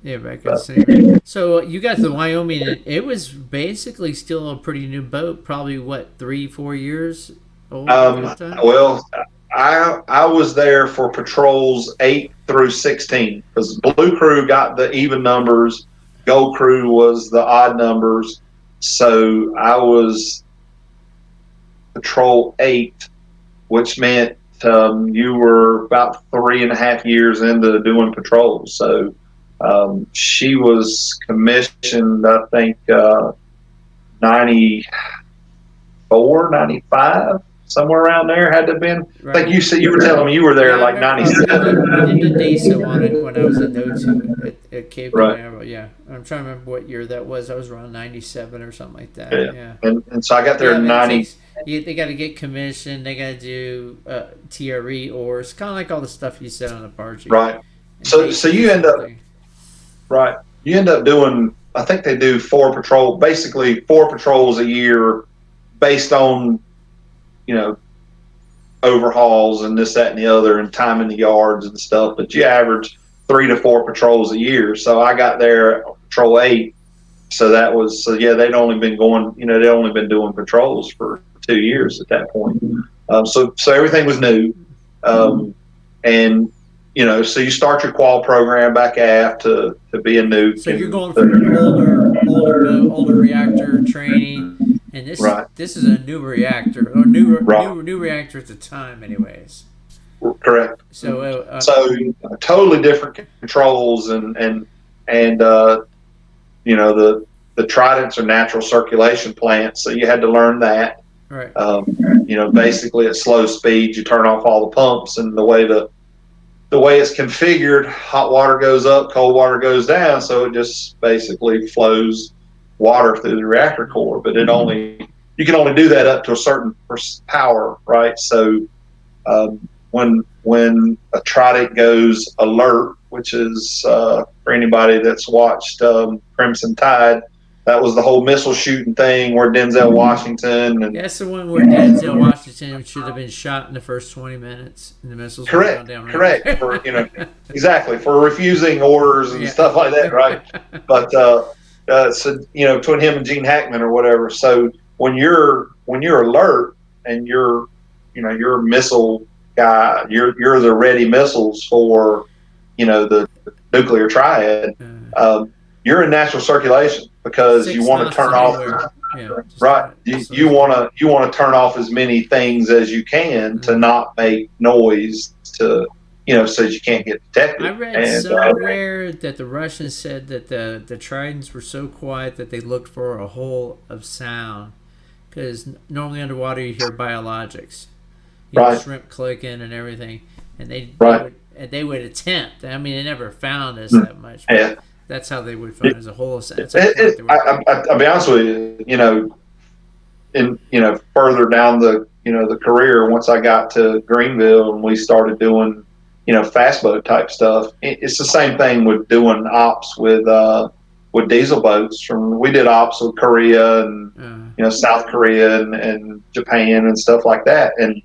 Yeah, back in the same. So you got to the Wyoming, and it was basically still a pretty new boat. Probably what, 3-4 years old at that time? Well, I was there for patrols 8 through 16 because Blue Crew got the even numbers, Gold Crew was the odd numbers. So I was patrol 8, which meant you were about 3.5 years into doing patrols. So she was commissioned, I think, 94, 95, somewhere around there had to have been. Right. I think you said you were telling me you were there Yeah, I like remember 97. we did the DESO on it when I was in O2 at Cape Right. Canaveral. Yeah, I'm trying to remember what year that was. I was around 97 or something like that. Yeah. Yeah. And so I got there Yeah, in but it 90. takes. They got to get commissioned. They got to do TRE ors, kind of like all the stuff you said on the barge. Right. And So basically you the end same up thing. right. You end up doing. I think they do basically 4 patrols a year, based on overhauls and this, that, and the other, and time in the yards and stuff. But you average 3 to 4 patrols a year. So I got there at patrol 8. So they'd only been going. They'd only been doing patrols for 2 years at that point. So everything was new, and so you start your qual program back aft to be a nuke. So you're going from older boat, older reactor training, and Right. this is a new reactor or new Right. new reactor at the time, anyways. Correct. So So totally different controls and the Tridents are natural circulation plants, so you had to learn that. right. Basically at slow speed, you turn off all the pumps, and the way it's configured, hot water goes up, cold water goes down, so it just basically flows water through the reactor core. But you can only do that up to a certain power, right? So when a Trident goes alert, which is for anybody that's watched Crimson Tide, that was the whole missile shooting thing where Denzel Washington and That's the one where Denzel Washington should have been shot in the first 20 minutes, and the missiles would have gone down. correct for exactly for refusing orders and Yeah. stuff like that, right? But so between him and Gene Hackman or whatever. So when you're alert and you're a missile guy, you're the ready missiles for the nuclear triad. You're in natural circulation because 6 you want to knots turn off. anywhere. Yeah, Right. You want to turn off as many things as you can to not make noise so that you can't get detected. I read somewhere that the Russians said that the Tridents were so quiet that they looked for a hole of sound, because normally underwater you hear biologics, shrimp clicking and everything, and they would attempt. I mean, they never found us that much. Yeah. That's how they would find as a whole sense. I'll be honest with you. In further down the the career, once I got to Greenville and we started doing fast boat type stuff, it's the same thing with doing ops with diesel boats. We did ops with Korea and South Korea and Japan and stuff like that. And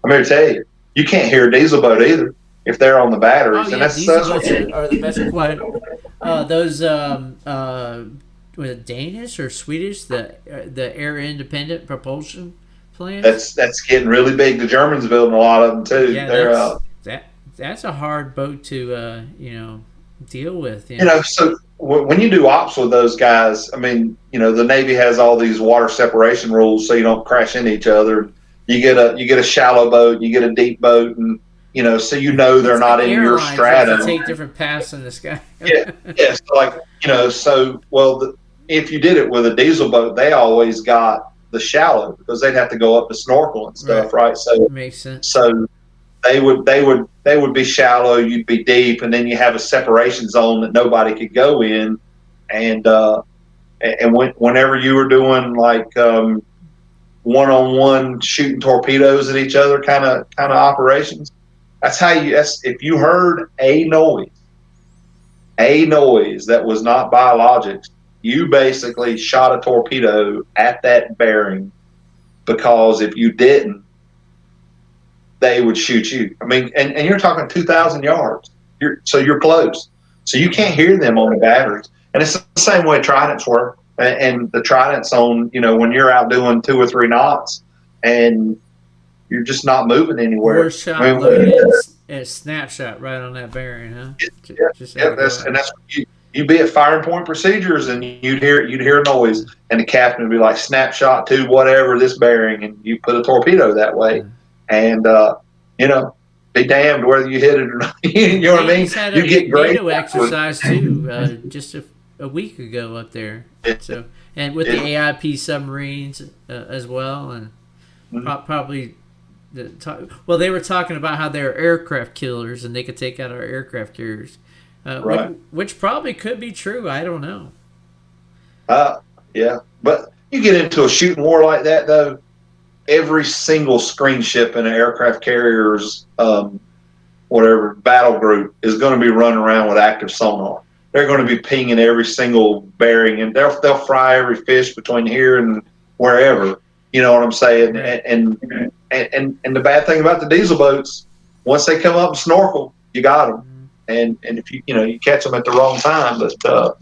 I'm here to tell you, you can't hear a diesel boat either if they're on the batteries. And diesel boats are the best quiet. Those was it Danish or Swedish, the air independent propulsion plants? That's getting really big. The Germans building a lot of them too. Yeah, that's a hard boat to deal with. So when you do ops with those guys, I mean, the Navy has all these water separation rules so you don't crash into each other. You get a shallow boat, you get a deep boat, and so they're not in your stratum. Take different paths in the sky. If you did it with a diesel boat, they always got the shallow because they'd have to go up to snorkel and stuff, right? So it makes sense. So they would be shallow, you'd be deep, and then you have a separation zone that nobody could go in. And whenever you were doing like one-on-one shooting torpedoes at each other kind of operations, if you heard a noise that was not biologics, you basically shot a torpedo at that bearing, because if you didn't, they would shoot you. I mean, and you're talking 2,000 yards. You're close. So you can't hear them on the batteries. And it's the same way Tridents work. And the Tridents on, when you're out doing 2 or 3 knots and you're just not moving anywhere. Board shot I mean, loaded and snapshot right on that bearing, huh? Just had to go out. that's you'd be at firing point procedures and you'd hear a noise and the captain would be like snapshot to whatever this bearing and you put a torpedo that way and be damned whether you hit it or not. You know what I mean? Navy's had You a get great NATO exercise too, just a week ago up there. So and with the AIP submarines as well, and probably they were talking about how they're aircraft killers and they could take out our aircraft carriers, right. which probably could be true. I don't know. Yeah, but you get into a shooting war like that though. Every single screen ship in an aircraft carrier's whatever battle group is going to be running around with active sonar. They're going to be pinging every single bearing, and they'll fry every fish between here and wherever. You know what I'm saying? Right. And the bad thing about the diesel boats, once they come up and snorkel, you got them. And if you catch them at the wrong time, but the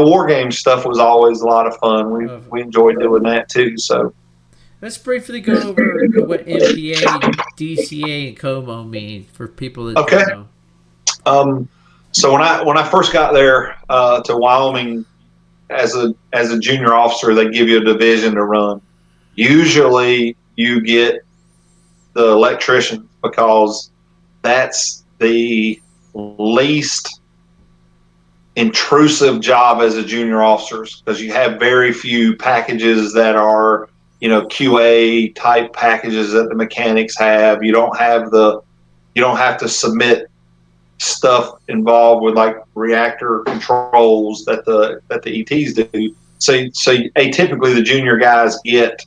war game stuff was always a lot of fun. We enjoyed doing that too. So let's briefly go over what MPA, DCA, and COMO mean for people that don't know. So when I first got there to Wyoming as a junior officer, they give you a division to run. Usually you get the electrician because that's the least intrusive job as a junior officer because you have very few packages that are QA type packages that the mechanics have. You don't have to submit stuff involved with like reactor controls that the ETs do. So atypically the junior guys get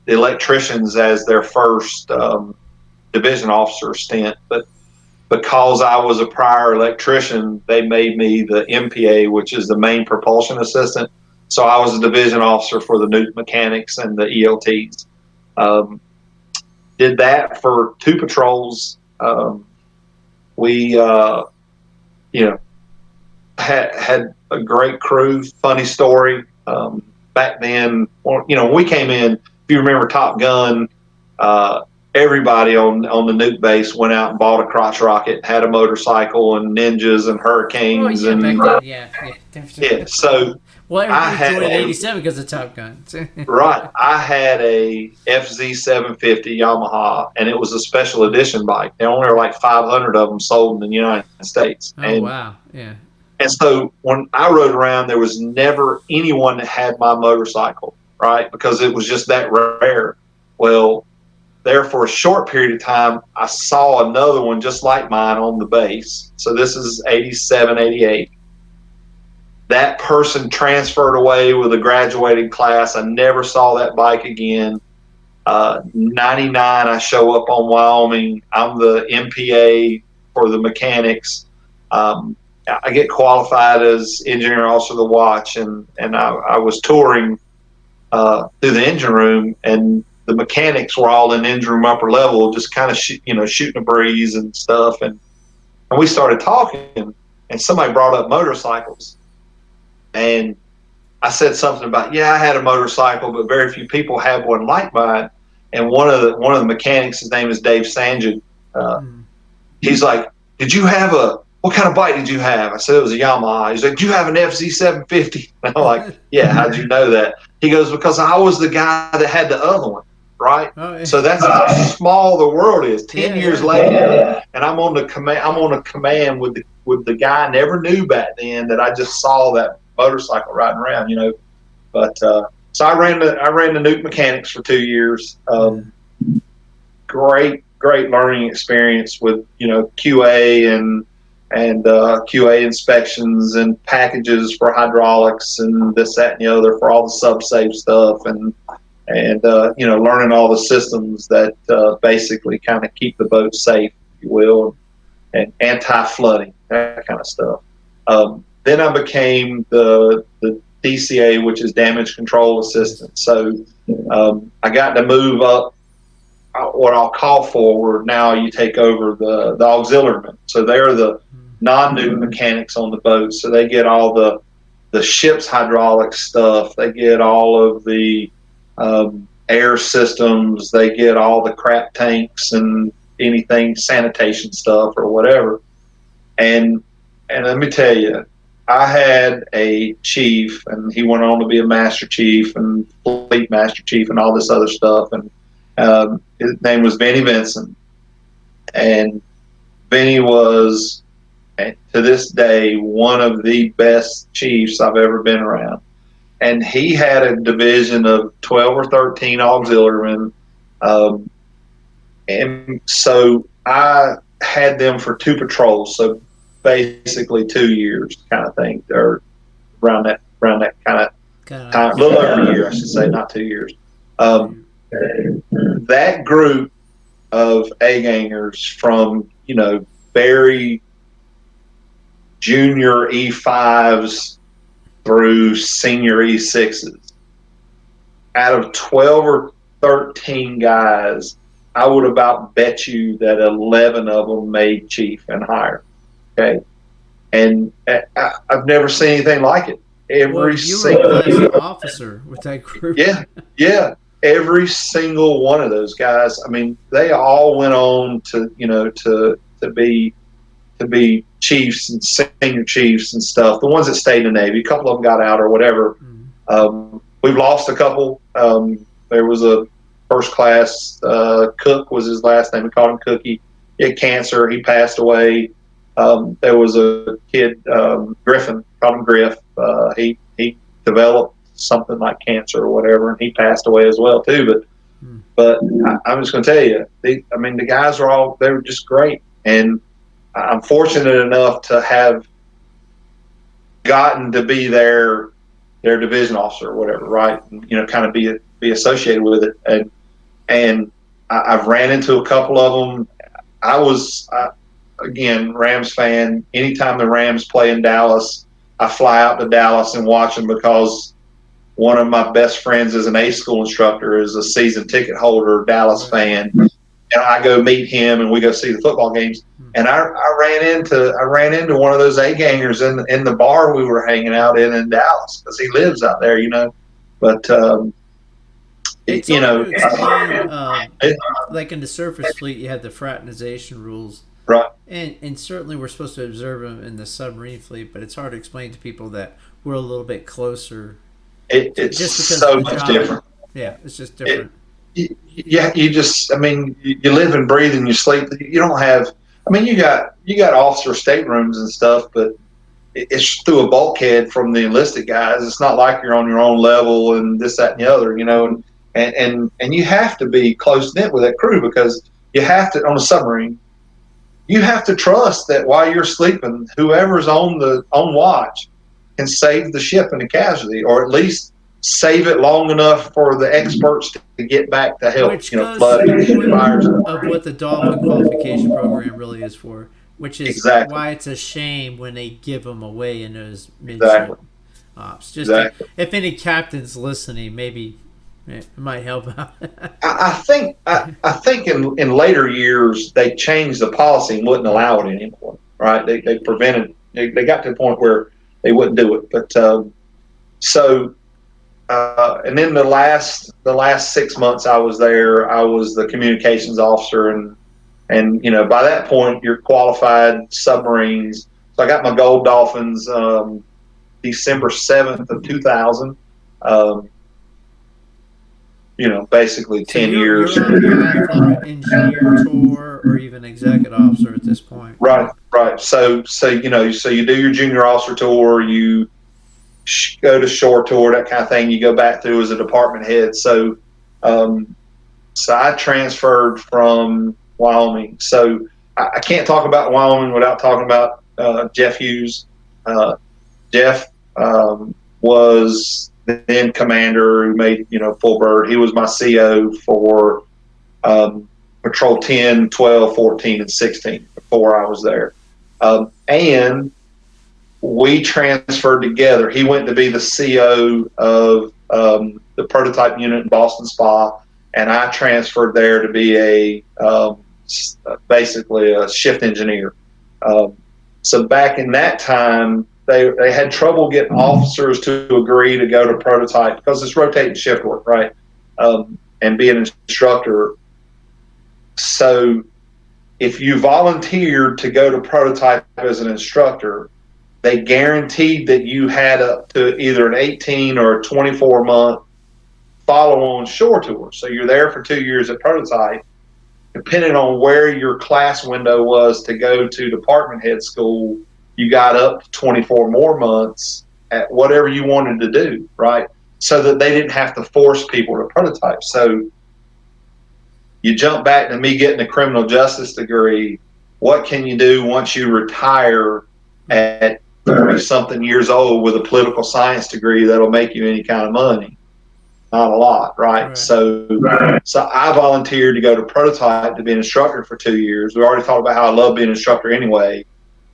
the electricians as their first division officer stint, but because I was a prior electrician, they made me the MPA, which is the main propulsion assistant. So I was a division officer for the nuke mechanics and the ELTs. Did that for 2 patrols. We had a great crew. Funny story. Back then, when we came in, if you remember Top Gun, everybody on the nuke base went out and bought a crotch rocket, had a motorcycle and ninjas and hurricanes. Back then, yeah. So everybody joined 87 because of Top Gun. Right. I had a FZ750 Yamaha, and it was a special edition bike. There only are like 500 of them sold in the United States. Wow. Yeah. And so when I rode around, there was never anyone that had my motorcycle, right? Because it was just that rare. Well, there for a short period of time, I saw another one just like mine on the base. So this is 87, 88. That person transferred away with a graduating class. I never saw that bike again. 99, I show up on Wyoming. I'm the MPA for the mechanics. I get qualified as engineer officer of the watch, and I was touring through the engine room, and the mechanics were all in the engine room upper level, just kind of shooting a breeze and stuff. And we started talking, and somebody brought up motorcycles. And I said something about, I had a motorcycle, but very few people have one like mine. And one of the mechanics, his name is Dave Sanjay. He's like, what kind of bike did you have? I said, it was a Yamaha. He's like, do you have an FZ750? And I'm like, yeah, how'd you know that? He goes, because I was the guy that had the other one, right? Oh, yeah. So that's how small the world is. 10 years later, and I'm on a command with the guy I never knew back then that I just saw that motorcycle riding around, But so I ran the nuke mechanics for 2 years. Great learning experience with QA and QA inspections and packages for hydraulics and this, that, and the other for all the sub-safe stuff and learning all the systems that basically kind of keep the boat safe, if you will, and anti-flooding, that kind of stuff. Then I became the DCA, which is damage control assistant. So I got to move up what I'll call forward. Now you take over the auxiliary. So they're the non-nuke mechanics on the boat. So they get all the ship's hydraulic stuff. They get all of the air systems. They get all the crap tanks and anything sanitation stuff or whatever. And let me tell you, I had a chief, and he went on to be a master chief and fleet master chief and all this other stuff. And his name was Benny Vinson. And Benny was, to this day, one of the best chiefs I've ever been around. And he had a division of 12 or 13 auxiliarymen. And so I had them for 2 patrols. So basically 2 years kind of thing, or around that kind of time, a little over a year, I should say, not 2 years. That group of A-gangers from, very junior E5s through senior E6s, out of 12 or 13 guys, I would about bet you that 11 of them made chief and higher. Okay. And I've never seen anything like it. Every single officer with that group. Yeah. Every single one of those guys. I mean, they all went on to, to be chiefs and senior chiefs and stuff. The ones that stayed in the Navy, a couple of them got out or whatever. We've lost a couple. There was a first class, Cook was his last name. We called him Cookie. He had cancer. He passed away. There was a kid, Griffin, called him Griff. He developed something like cancer or whatever, and he passed away as well too. But I'm just going to tell you, the guys they were just great. And I'm fortunate enough to have gotten to be their division officer or whatever, right? And, kind of be associated with it. And I've ran into a couple of them. I was, again, Rams fan. Anytime the Rams play in Dallas, I fly out to Dallas and watch them because one of my best friends is an A school instructor, is a season ticket holder, Dallas fan. And I go meet him and we go see the football games. And I ran into one of those A-gangers in the bar we were hanging out in Dallas, because he lives out there, But like in the surface fleet, you had the fraternization rules, right? And certainly we're supposed to observe them in the submarine fleet, but it's hard to explain to people that we're a little bit closer. It's just so much different. Yeah, it's just different. You live and breathe and you sleep. You don't have. You got officer staterooms and stuff, but it's through a bulkhead from the enlisted guys. It's not like you're on your own level and this, that, and the other, And you have to be close knit with that crew, because you have to, on a submarine, you have to trust that while you're sleeping, whoever's on watch can save the ship in a casualty, or at least save it long enough for the experts to get back to help. Which goes fires of what the Dolphin qualification program really is for, which is why it's a shame when they give them away in those midship ops. If any captains listening, maybe it might help out. I think in later years they changed the policy and wouldn't allow it anymore. Right? They prevented. They got to the point where they wouldn't do it. But and then the last 6 months I was there, I was the communications officer, and by that point you're qualified submarines. So I got my gold Dolphins December 7th of 2000. Basically 10 years. You're at like engineer tour or even executive officer at this point. Right. So you do your junior officer tour, you go to shore tour, that kind of thing. You go back through as a department head. So I transferred from Wyoming. So I can't talk about Wyoming without talking about Jeff Hughes. Jeff was the then commander who made full bird. He was my CO for Patrol 10, 12, 14, and 16 before I was there. And we transferred together. He went to be the CO of the prototype unit in Boston Spa, and I transferred there to be basically a shift engineer. So back in that time, they had trouble getting officers to agree to go to prototype because it's rotating shift work, right? and be an instructor. So if you volunteered to go to prototype as an instructor, they guaranteed that you had up to either an 18 or a 24-month follow-on shore tour. So you're there for 2 years at prototype. Depending on where your class window was to go to department head school, you got up to 24 more months at whatever you wanted to do, right? So that they didn't have to force people to prototype. So you jump back to me getting a criminal justice degree. What can you do once you retire at 30-something years old with a political science degree that'll make you any kind of money? Not a lot, right? So I volunteered to go to prototype to be an instructor for 2 years. We already talked about how I love being an instructor anyway,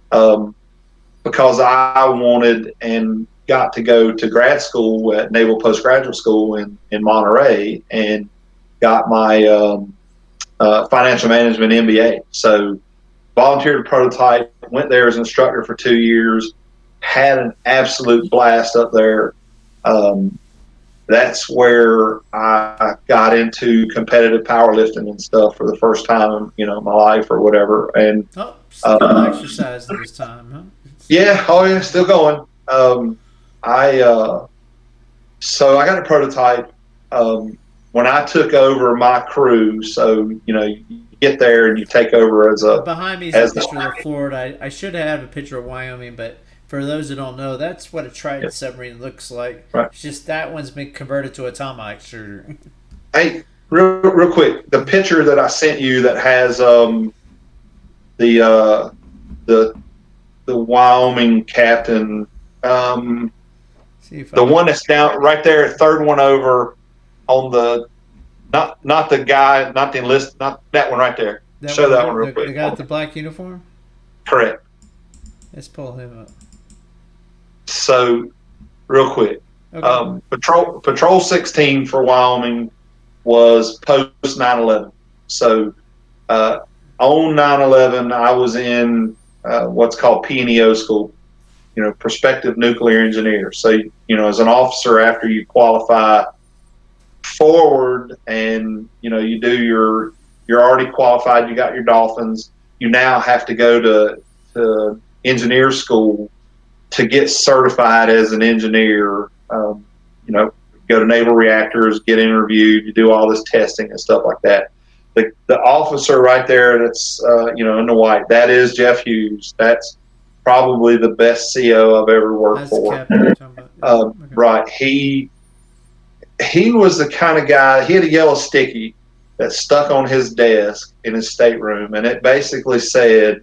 because I wanted and got to go to grad school at Naval Postgraduate School in Monterey and got my financial management MBA. So volunteered to prototype, went there as an instructor for 2 years, had an absolute blast up there. That's where I got into competitive powerlifting and stuff for the first time, in my life or whatever. And still exercising this time, huh? Yeah, still going. So I got a prototype when I took over my crew. So you get there and you take over as a. Behind me is a picture of Florida. I should have a picture of Wyoming, but for those that don't know, that's what a Trident submarine looks like. Right. It's just that one's been converted to a tomahawk shooter. Hey, real quick, the picture that I sent you that has the Wyoming captain, the one that's down right there, third one over on the not the guy, not the enlist, not that one right there. Show that one real quick. The guy with the black uniform? Correct. Let's pull him up. So, real quick, Okay. Patrol 16 for Wyoming was post 9/11. So, on 9/11, I was in what's called P&EO school, prospective nuclear engineer. So, as an officer, after you qualify forward and, you do you're already qualified, you got your dolphins, you now have to go to engineer school to get certified as an engineer. Go to naval reactors, get interviewed, you do all this testing and stuff like that. The officer right there that's in the white, that is Jeff Hughes. That's probably the best CO I've ever worked for. Right. He was the kind of guy, he had a yellow sticky that stuck on his desk in his stateroom, and it basically said,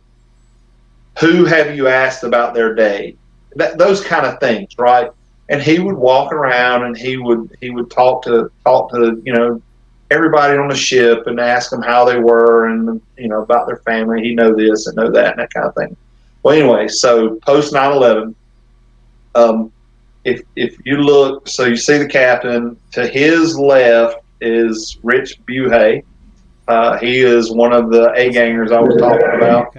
"Who have you asked about their day?" Those kind of things, right? And he would walk around and he would talk to everybody on the ship and ask them how they were and about their family. He'd know this and know that and that kind of thing. Well, anyway, so post 9/11, if you look, so you see the captain. To his left is Rich Buhay. He is one of the A-gangers I was talking about.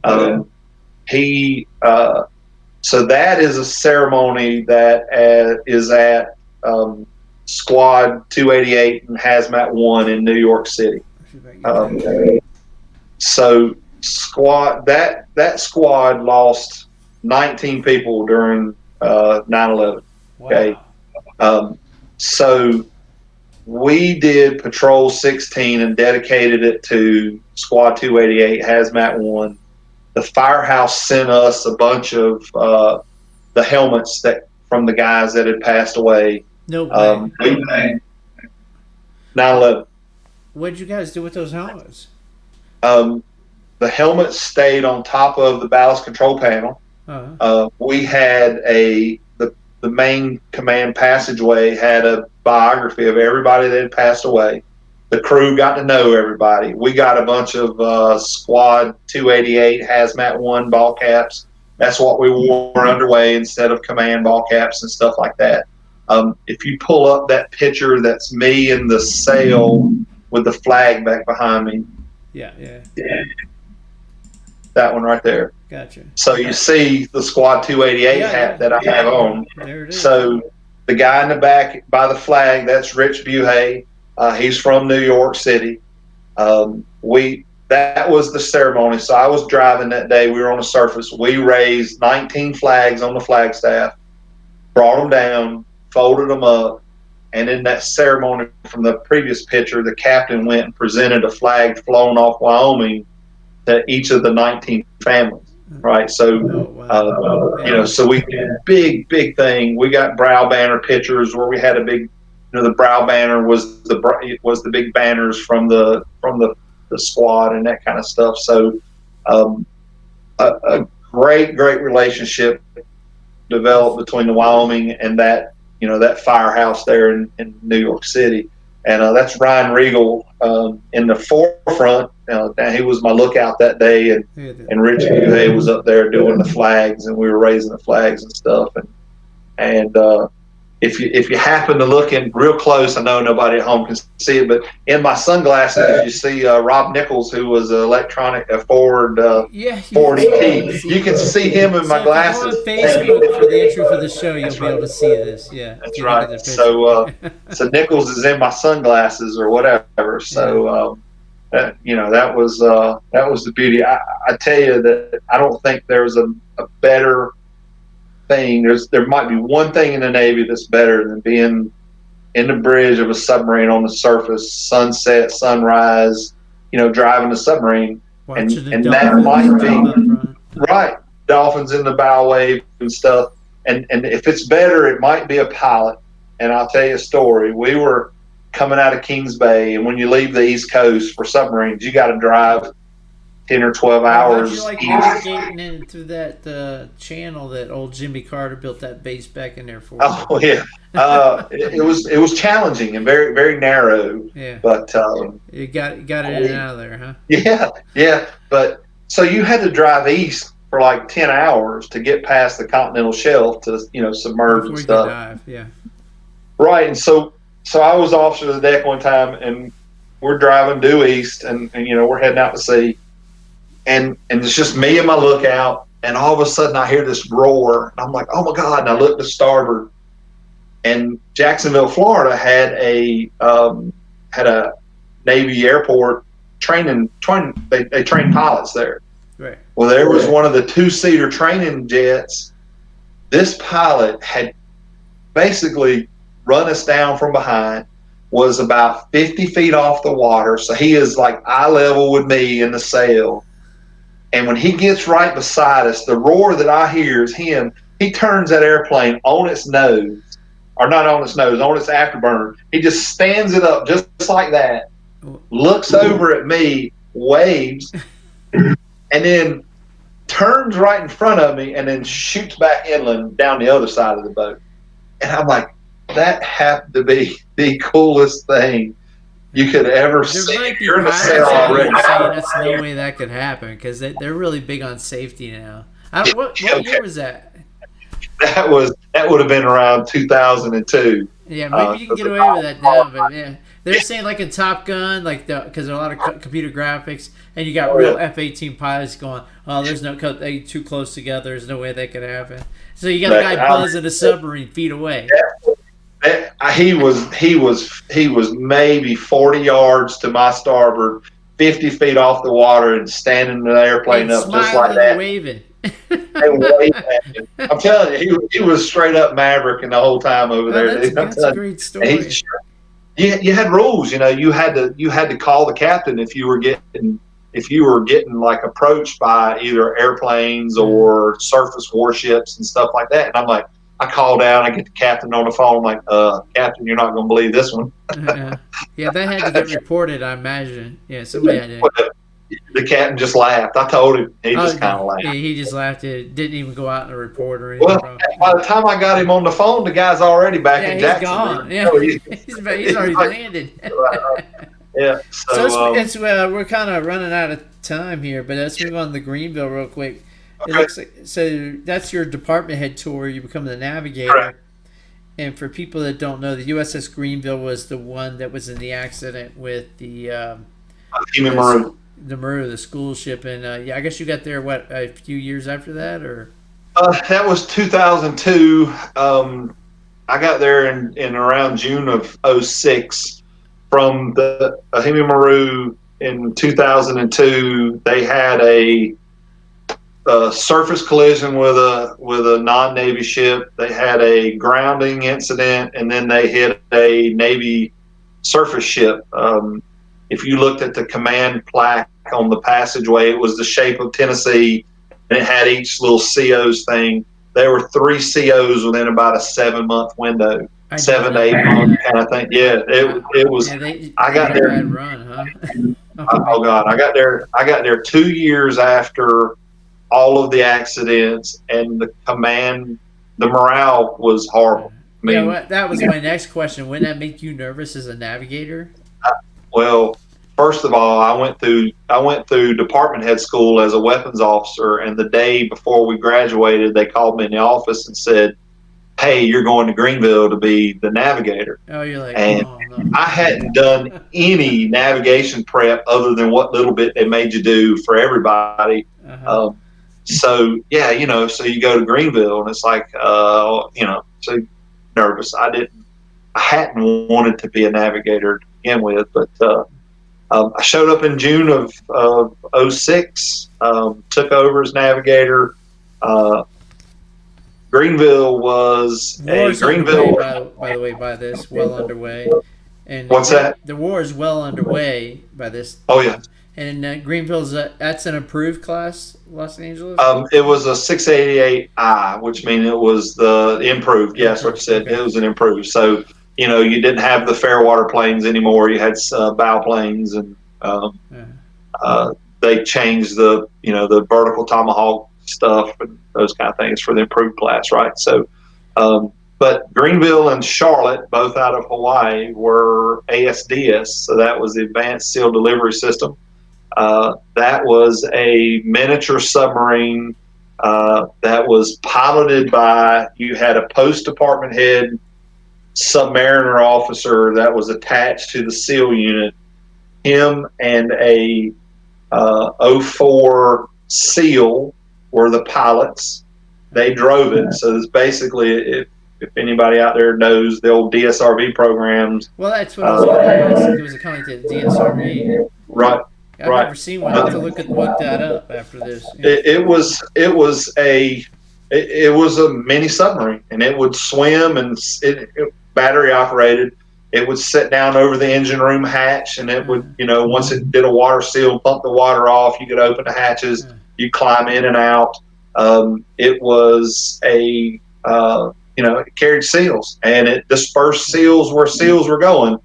Okay. So that is a ceremony that is at Squad 288 and Hazmat 1 in New York City. So that squad lost 19 people during 9/11. Okay. Wow. So we did Patrol 16 and dedicated it to Squad 288, Hazmat 1. The firehouse sent us a bunch of the helmets from the guys that had passed away. No way. 9/11. What did you guys do with those helmets? The helmets stayed on top of the ballast control panel. We had the main command passageway had a biography of everybody that had passed away. The crew got to know everybody. We got a bunch of Squad 288 Hazmat 1 ball caps. That's what we wore underway instead of command ball caps and stuff like that. If you pull up that picture, that's me in the Ssell with the flag back behind me. Yeah. That one right there. Gotcha. So you see the Squad 288 hat that I have on. There it is. So the guy in the back by the flag, that's Rich Buhay. He's from New York City. That was the ceremony. So I was driving that day. We were on the surface. We raised 19 flags on the flagstaff, brought them down, folded them up, and in that ceremony from the previous picture, the captain went and presented a flag flown off Wyoming to each of the 19 families. Right. So, so we did a big thing. We got brow banner pictures where we had a big, the brow banner was the big banners from the squad and that kind of stuff. So, a great relationship developed between the Wyoming and that firehouse there in New York City. And that's Ryan Regal in the forefront. He was my lookout that day, and Rich Hay was up there doing the flags, and we were raising the flags and stuff. And if you happen to look in real close, I know nobody at home can see it, but in my sunglasses, you see Rob Nichols, who was an electronic Ford ET. You can see him in my glasses. If you go on Facebook for the intro for the show, you'll be able to see this. Yeah, that's right. So Nichols is in my sunglasses or whatever. So that was the beauty. I tell you that I don't think there's a better thing. There might be one thing in the Navy that's better than being in the bridge of a submarine on the surface, sunset, sunrise, driving the submarine. And that might be right. Dolphins in the bow wave and stuff. And if it's better, it might be a pilot. And I'll tell you a story. We were coming out of Kings Bay, and when you leave the East Coast for submarines, you got to drive 10 or 12 hours. How'd you like navigating in through that channel that old Jimmy Carter built that base back in there for? Oh yeah, it was challenging and very very narrow. Yeah, but you got it in and out of there, huh? Yeah. But so you had to drive east for like 10 hours to get past the continental shelf to submerge and stuff. Dive, yeah. Right, and so I was officer of the deck one time, and we're driving due east, and we're heading out to sea. And it's just me and my lookout, and all of a sudden I hear this roar, and I'm like, oh my God, and I look to starboard, and Jacksonville, Florida had a Navy airport training. They train pilots there. Right. Well, there was one of the 2-seater training jets. This pilot had basically run us down from behind, was about 50 feet off the water, so he is like eye level with me in the sail. And when he gets right beside us, the roar that I hear is him. He turns that airplane on its nose, or not on its nose, on its afterburner. He just stands it up just like that, looks over at me, waves, and then turns right in front of me and then shoots back inland down the other side of the boat. And I'm like, that happened to be the coolest thing you could ever see. There might be pilots saying that's no way that could happen because they're really big on safety now. What year was that? That would have been around 2002. Yeah, maybe you can get away with that now, but yeah, they're saying like in Top Gun, like because there are a lot of computer graphics, and you got real F-18 pilots going, oh, there's no they too close together. There's no way that could happen. So you got a guy buzzing a submarine feet away. He was maybe 40 yards to my starboard, 50 feet off the water, and standing the airplane up just like that. Waving. I'm telling you, he was straight up Maverick the whole time over there. That's a great story. You had rules, you had to call the captain if you were getting like approached by either airplanes or surface warships and stuff like that. And I'm like, I call down, I get the captain on the phone. I'm like, Captain, you're not going to believe this one. Yeah, that had to get reported, I imagine. Yeah, somebody had to. The captain just laughed. I told him. He just kind of laughed. Yeah, he just laughed. It didn't even go out in a report or anything. Well, by the time I got him on the phone, the guy's already back in Jacksonville. Gone. Yeah, he's already landed. Yeah. So we're kind of running out of time here, but let's move on to Greenville real quick. It looks like, so that's your department head tour. You become the navigator. Correct. And for people that don't know, the USS Greenville was the one that was in the accident with the Maroon. The Maru, the school ship, and I guess you got there a few years after that, or that was 2002. I got there in around June of 06. from the Ahimie Maru in 2002, they had a surface collision with a non-Navy ship. They had a grounding incident, and then they hit a Navy surface ship. If you looked at the command plaque on the passageway, it was the shape of Tennessee, and it had each little CO's thing. There were 3 COs within about a 7-month window, 7 to 8 month kind of thing. Yeah, it was. Yeah, they I got had a there. bad run, huh? Oh God, I got there 2 years after all of the accidents, and the morale was horrible. I mean, Yeah, that was my next question. Wouldn't that make you nervous as a navigator? well, first of all, I went through department head school as a weapons officer, and the day before we graduated, they called me in the office and said, "Hey, you're going to Greenville to be the navigator." Oh, you're like, And oh no. I hadn't done any navigation prep other than what little bit they made you do for everybody. Uh-huh. So yeah, so you go to Greenville, and it's like, so nervous. I hadn't wanted to be a navigator to begin with, but I showed up in June of '06, took over as navigator. Greenville was War's a Greenville. underway, by the way, by this, well underway. And What's that? The war is well underway by this. Oh yeah. And Greenville's that's an approved class, Los Angeles. It was a 688I, which means it was the improved. Yes, what you said. Okay. It was an improved. So you didn't have the fair water planes anymore. You had bow planes, and they changed the vertical tomahawk stuff and those kind of things for the improved class, right? So, but Greenville and Charlotte, both out of Hawaii, were ASDS. So that was the Advanced Seal Delivery System. That was a miniature submarine that was piloted by, you had a post department head submariner officer that was attached to the SEAL unit. Him and a 04 SEAL were the pilots. They drove it. So it's basically, if anybody out there knows the old DSRV programs. Well, that's what I was going to ask. It was a coming to DSRV. Right. I've never seen one. I have to look that up after this. It was a mini submarine, and it would swim, and it battery operated. It would sit down over the engine room hatch, and it would, once it did a water seal, pump the water off, you could open the hatches, you climb in and out. It was it carried seals, and it dispersed seals where seals were going,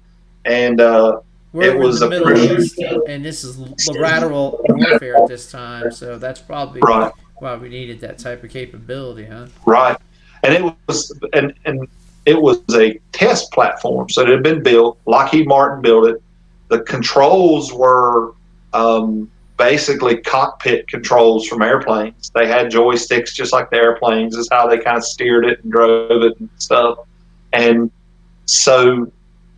and it was in the Middle East, and this is lateral warfare at this time, so that's probably right. Why we needed that type of capability, huh? Right, and it was a test platform, so it had been built. Lockheed Martin built it. The controls were basically cockpit controls from airplanes. They had joysticks just like the airplanes. Is how they kind of steered it and drove it and stuff. And so,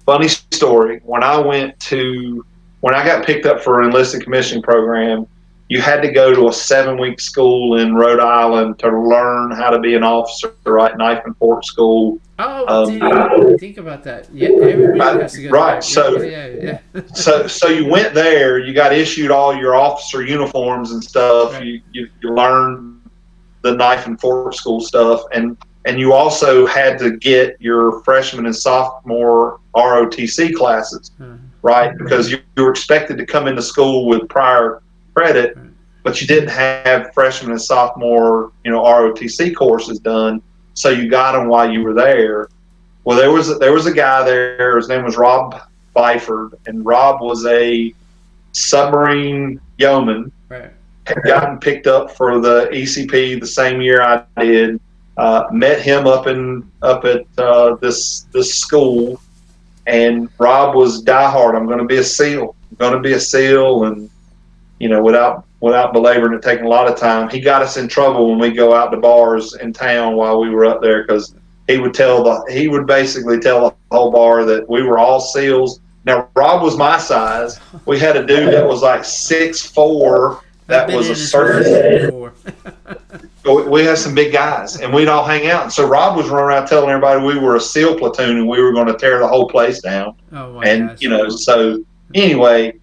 funny story, when I got picked up for an enlisted commissioning program, you had to go to a 7-week school in Rhode Island to learn how to be an officer, right? Knife and fork school. Oh, think about that. Yeah, everybody has to go. Right. Yeah. So you went there. You got issued all your officer uniforms and stuff. Right. You learned the knife and fork school stuff, and you also had to get your freshman and sophomore ROTC classes, right? Because you were expected to come into school with prior credit, but you didn't have freshman and sophomore, ROTC courses done. So you got them while you were there. Well, there was a guy there. His name was Rob Byford, and Rob was a submarine yeoman. Right. Had gotten picked up for the ECP the same year I did. Met him up at this school, and Rob was diehard. I'm going to be a SEAL. I'm going to be a SEAL, and without belaboring it, taking a lot of time, he got us in trouble when we go out to bars in town while we were up there, because he would basically tell the whole bar that we were all SEALs. Now, Rob was my size. We had a dude that was like 6'4", that was a surface. So we had some big guys, and we'd all hang out. And so Rob was running around telling everybody we were a SEAL platoon and we were going to tear the whole place down. Oh my And gosh. you know, so anyway,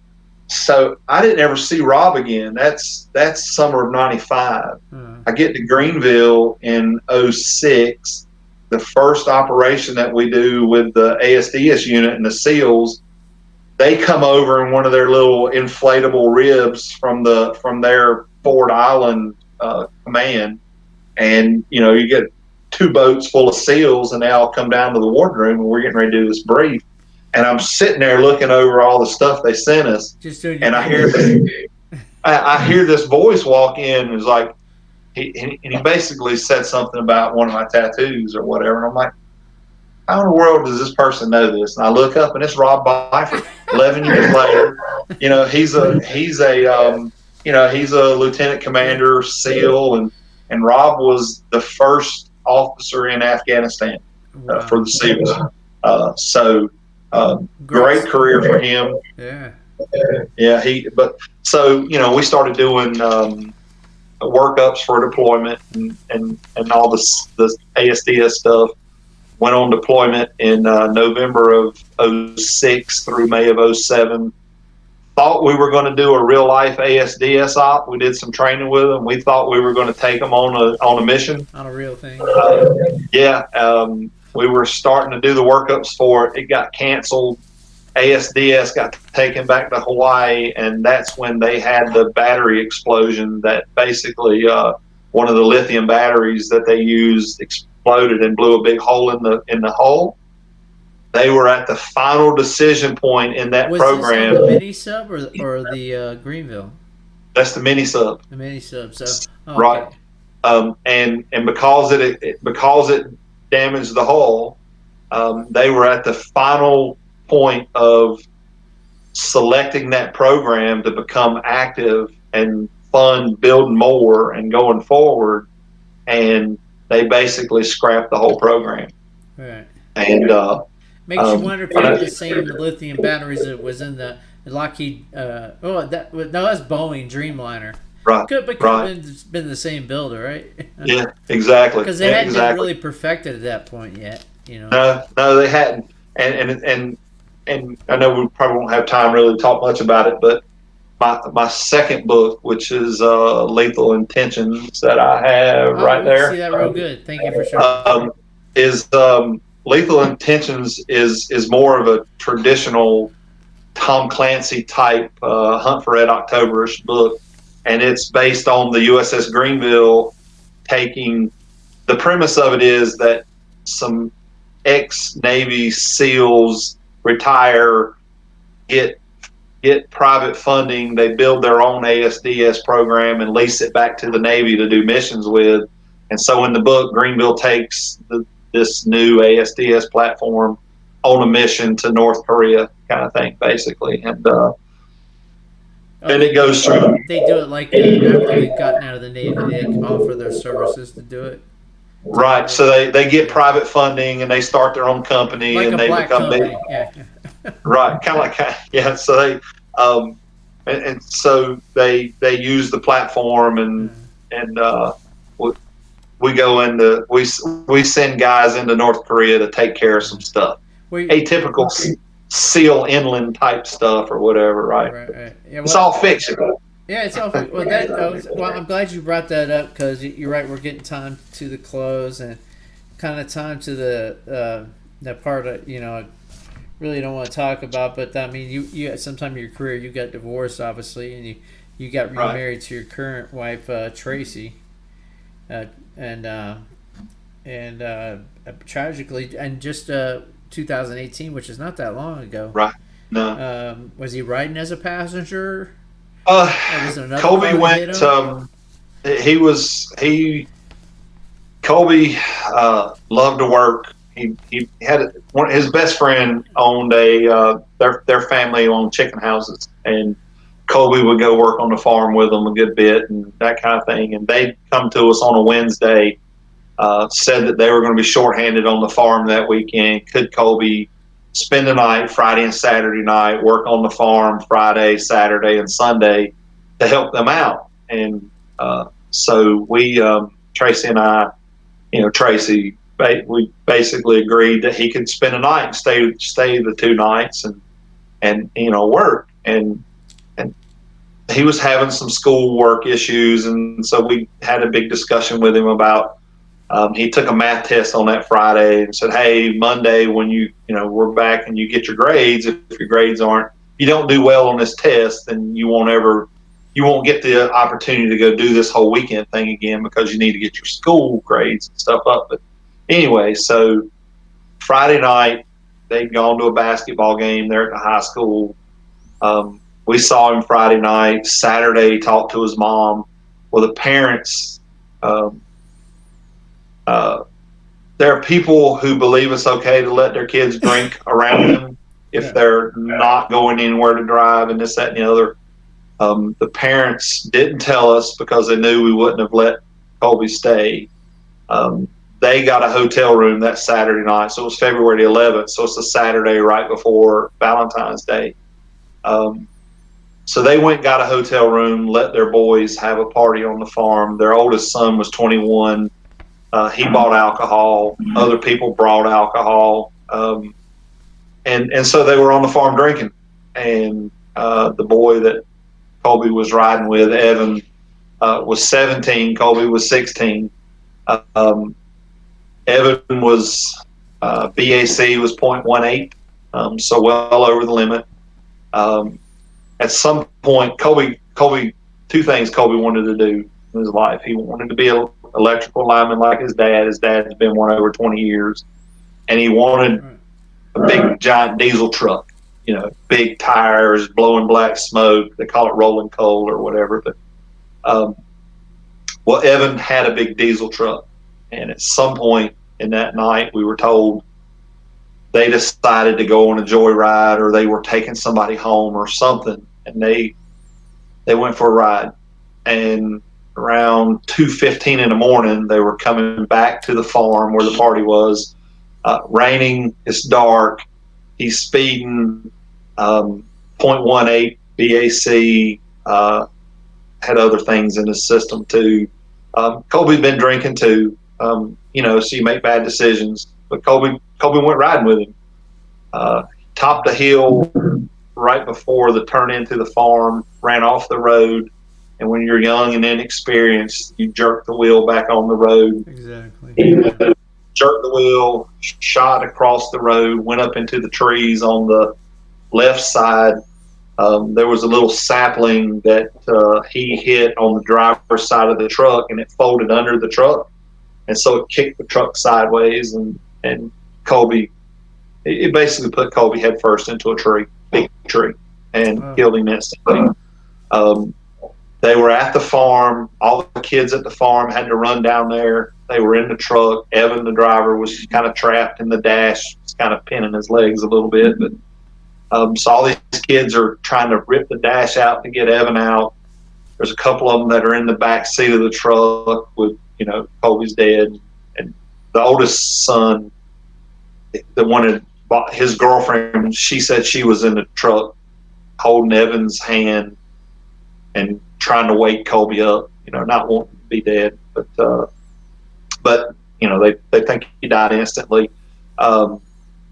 so I didn't ever see Rob again. That's summer of '95. I get to Greenville in '06. The first operation that we do with the ASDS unit and the SEALs, they come over in one of their little inflatable ribs from their Ford Island command, and you know, you get 2 boats full of SEALs, and they all come down to the wardroom, and we're getting ready to do this brief. And I'm sitting there looking over all the stuff they sent us, and I hear this voice walk in. It's like he basically said something about one of my tattoos or whatever, and I'm like, how in the world does this person know this? And I look up, and it's Rob Byford. 11 years later, you know, he's a lieutenant commander SEAL, and Rob was the first officer in Afghanistan for the SEALs. Great career for him. Yeah. So you know, we started doing workups for deployment and all the ASDS stuff. Went on deployment in November of '06 through May of '07. Thought we were going to do a real life ASDS op. We did some training with them. We thought we were going to take them on a mission. On a real thing. We were starting to do the workups for it. It got canceled. ASDS got taken back to Hawaii, and that's when they had the battery explosion that basically one of the lithium batteries that they used exploded and blew a big hole in the hull. They were at the final decision point in that program. Was this on the mini sub or the Greenville? That's the mini sub. The mini sub. So right, and because it damaged the hull, they were at the final point of selecting that program to become active and fund building more and going forward, and they basically scrapped the whole program. Right. And makes you wonder if they had the same lithium batteries that was in the Lockheed. That's Boeing Dreamliner. Right. Could have been the same builder, right? Yeah, exactly. Because they hadn't been really perfected at that point yet, you know. No, they hadn't. And I know we probably won't have time really to talk much about it, but my second book, which is Lethal Intentions, that I have right there. See that real good. Thank you for sharing. Is Lethal Intentions is more of a traditional Tom Clancy type Hunt for Red October-ish book, and it's based on the USS Greenville taking. The premise of it is that some ex-Navy SEALs retire, get private funding, they build their own ASDS program and lease it back to the Navy to do missions with. And so in the book, Greenville takes this new ASDS platform on a mission to North Korea, kind of thing, basically. And it goes through. They do it like after they've gotten out of the Navy, they offer their services to do it. Right, so they get private funding and they start their own company, like, and they become big. Yeah. Right, kind of like, yeah. So they and so they use the platform, and we go into we send guys into North Korea to take care of some stuff, atypical SEAL inland type stuff or whatever. Right. Yeah, it's all fiction. Yeah, it's all. Well, I'm glad you brought that up, because you're right. We're getting time to the close and kind of time to the part that really don't want to talk about. But I mean, you at some time in your career you got divorced, obviously, and you got remarried to your current wife, Tracy, and tragically, and just 2018, which is not that long ago. Right. No. Was he riding as a passenger? Colby went. Colby loved to work. He had his best friend owned their family owned chicken houses, and Colby would go work on the farm with them a good bit and that kind of thing. And they'd come to us on a Wednesday, said that they were going to be shorthanded on the farm that weekend. Could Colby spend the night, Friday and Saturday night, work on the farm Friday, Saturday, and Sunday to help them out? And so we Tracy and I, Tracy, we basically agreed that he could spend a night and stay the 2 nights and work. And he was having some school work issues. And so we had a big discussion with him about, he took a math test on that Friday and said, hey, Monday, when we're back and you get your grades, if your grades you don't do well on this test, then you won't get the opportunity to go do this whole weekend thing again, because you need to get your school grades and stuff up. But anyway, so Friday night, they'd gone to a basketball game there at the high school. We saw him Friday night. Saturday, he talked to his mom. Well, the parents, there are people who believe it's okay to let their kids drink around them if they're not going anywhere to drive and this, that, and the other. The parents didn't tell us because they knew we wouldn't have let Colby stay. They got a hotel room that Saturday night, so it was February 11th, so it's a Saturday right before Valentine's Day. So they went and got a hotel room, let their boys have a party on the farm. Their oldest son was 21. He bought alcohol. Other people brought alcohol. And so they were on the farm drinking. And the boy that Colby was riding with, Evan, was 17. Colby was 16. Evan was BAC was 0.18, so well over the limit. At some point, Colby, 2 things Colby wanted to do in his life. He wanted to be an electrical lineman like his dad. His dad's been one over 20 years. And he wanted a big, giant diesel truck, big tires, blowing black smoke. They call it rolling coal or whatever. But well, Evan had a big diesel truck. And at some point in that night, we were told they decided to go on a joyride, or they were taking somebody home or something, and they went for a ride. And around 2:15 in the morning, they were coming back to the farm where the party was. Raining, it's dark. He's speeding, 0.18 BAC, had other things in his system too. Colby's been drinking too, so you make bad decisions. But Colby went riding with him. Topped a hill right before the turn into the farm, ran off the road. And when you're young and inexperienced, you jerk the wheel back on the road. Exactly. Jerked the wheel, shot across the road, went up into the trees on the left side. There was a little sapling that he hit on the driver's side of the truck, and it folded under the truck. And so it kicked the truck sideways, and Colby, it basically put Colby head first into a tree, big tree, and killed him instantly. They were at the farm. All the kids at the farm had to run down there. They were in the truck. Evan, the driver, was kind of trapped in the dash, kind of pinning his legs a little bit. But so all these kids are trying to rip the dash out to get Evan out. There's a couple of them that are in the back seat of the truck with, Colby's dead. And the oldest son, the one that bought his girlfriend, she said she was in the truck holding Evan's hand and trying to wake Colby up, not wanting to be dead. But they think he died instantly.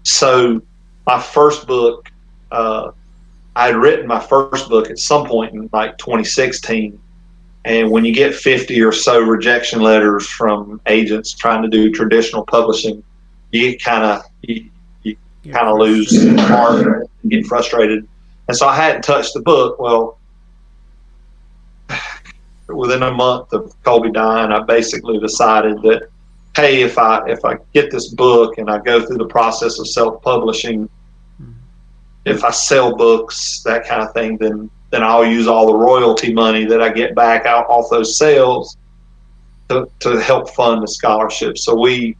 So my first book, I had written my first book at some point in like 2016. And when you get 50 or so rejection letters from agents trying to do traditional publishing, you kind of lose heart and get frustrated. And so I hadn't touched the book. Well, within a month of Colby dying, I basically decided that, hey, if I get this book and I go through the process of self-publishing, if I sell books, that kind of thing, then I'll use all the royalty money that I get back out off those sales to help fund the scholarship. So I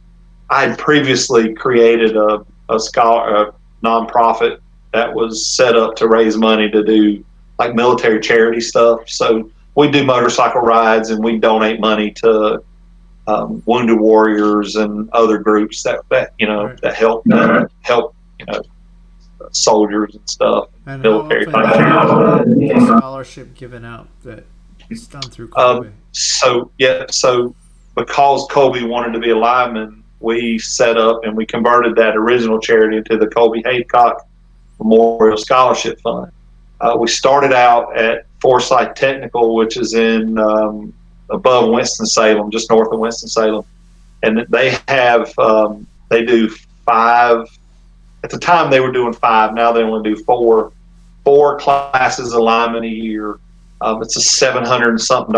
had previously created a nonprofit that was set up to raise money to do like military charity stuff. So we do motorcycle rides and we donate money to wounded warriors and other groups that help soldiers and stuff. And military how often is the scholarship given out that it's done through Colby? So because Colby wanted to be a lineman, we set up and we converted that original charity into the Colby Haithcock Memorial Scholarship Fund. We started out at Forsyth Technical, which is in above Winston-Salem, just north of Winston-Salem, and they have they do 5. At the time, they were doing 5. Now they only do 4 classes of linemen a year. It's a $700 and something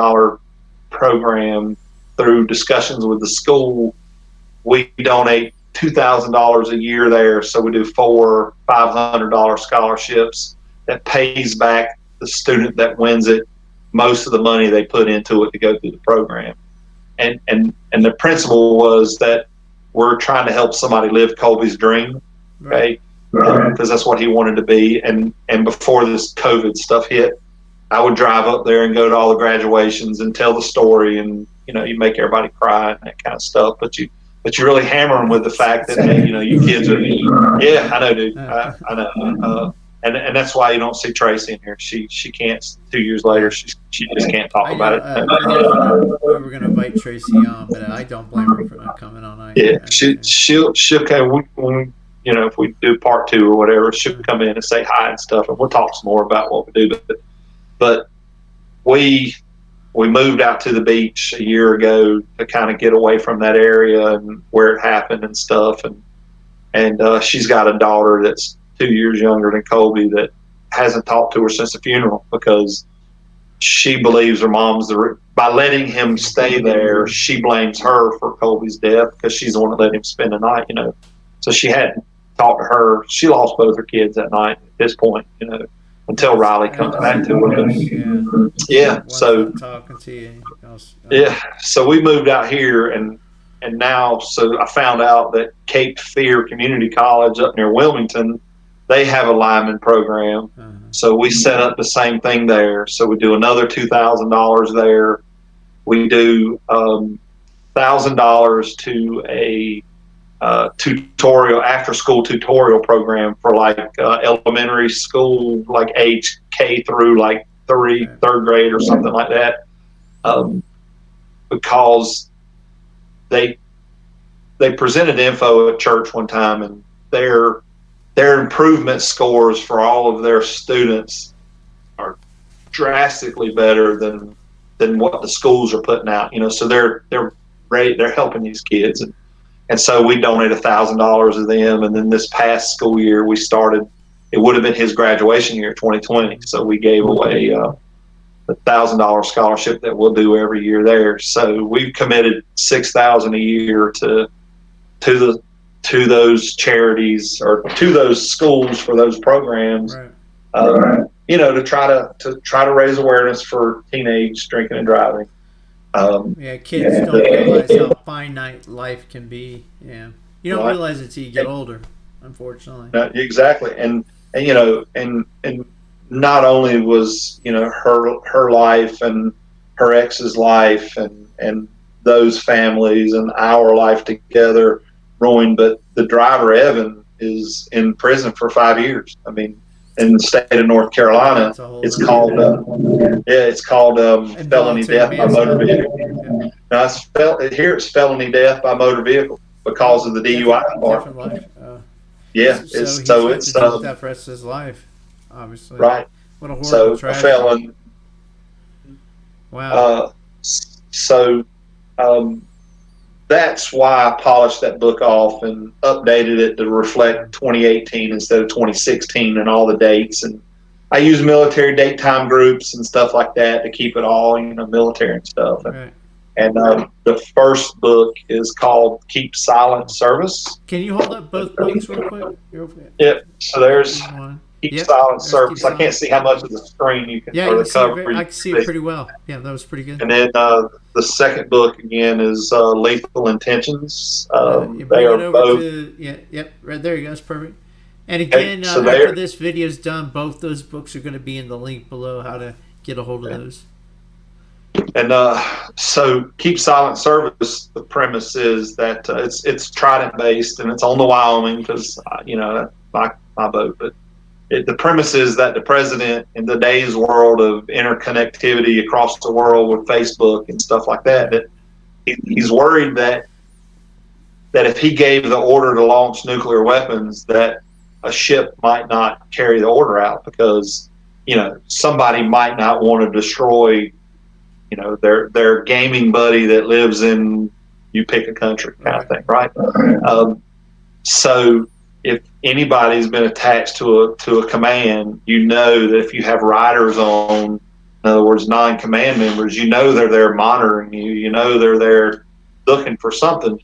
program. Through discussions with the school, we donate $2,000 a year there, so we do 4 $500 scholarships that pays back the student that wins it most of the money they put into it to go through the program. And the principle was that we're trying to help somebody live Colby's dream, okay? Because that's what he wanted to be. And before this COVID stuff hit, I would drive up there and go to all the graduations and tell the story, and you make everybody cry and that kind of stuff. But you really hammer them with the fact that hey, you kids are. Yeah, I know, dude. I know. And that's why you don't see Tracy in here. She can't. 2 years later, she just can't talk about it. We were gonna invite Tracy on, but I don't blame her for not coming on. She'll come when if we do part 2 or whatever, she'll come in and say hi and stuff, and we'll talk some more about what we do. But we moved out to the beach a year ago to kind of get away from that area and where it happened and stuff. And she's got a daughter that's 2 years younger than Colby that hasn't talked to her since the funeral because she believes her mom's by letting him stay there, she blames her for Colby's death because she's the one that let him spend the night, So she hadn't talked to her. She lost both her kids that night at this point, until Riley comes back to her. Yeah. So talking to you. Yeah. So we moved out here, and now, so I found out that Cape Fear Community College up near Wilmington, they have a lineman program. So we set up the same thing there. So we do another $2,000 there. We do $1,000 to a tutorial, after school tutorial program for like elementary school, like age K through like third grade or something like that, because they presented info at church one time, and their improvement scores for all of their students are drastically better than what the schools are putting out. So they're helping these kids. And so we donated $1,000 to them. And then this past school year, we started, it would have been his graduation year, 2020. So we gave away a $1,000 scholarship that we'll do every year there. So we've committed $6,000 a year to those charities or to those schools for those programs, to try to raise awareness for teenage drinking and driving. Kids don't realize how finite life can be. Yeah, you don't realize it until you get older, unfortunately. Exactly, and not only was her life and her ex's life and those families and our life together ruined, but the driver Evan is in prison for 5 years. I mean, in the state of North Carolina, it's called felony death by motor vehicle. Now it's felony death by motor vehicle because of the DUI part. So it's that for the rest of his life, obviously. Right. What a horrible tragedy. A felon. Wow. That's why I polished that book off and updated it to reflect 2018 instead of 2016 and all the dates. And I use military date time groups and stuff like that to keep it all, military and stuff. Right. And the first book is called Keep Silent Service. Can you hold up both books real quick? Yep. So there's Keep Silent Service. I can't see how much of the screen you can or the cover. I can see it pretty well. Yeah, that was pretty good. And then the second book again is Lethal Intentions. You bring it over both. Right there you go. That's perfect. And again, after this video is done, both those books are going to be in the link below. How to get a hold of those. And so Keep Silent Service. The premise is that it's Trident based, and it's on the Wyoming because my boat, but. The premise is that the president, in today's world of interconnectivity across the world with Facebook and stuff like that he's worried that if he gave the order to launch nuclear weapons, that a ship might not carry the order out because, somebody might not want to destroy, their gaming buddy that lives in, you pick a country kind of thing, right? So if anybody's been attached to a command, that if you have riders on, in other words, non-command members, they're there monitoring you, they're there looking for something.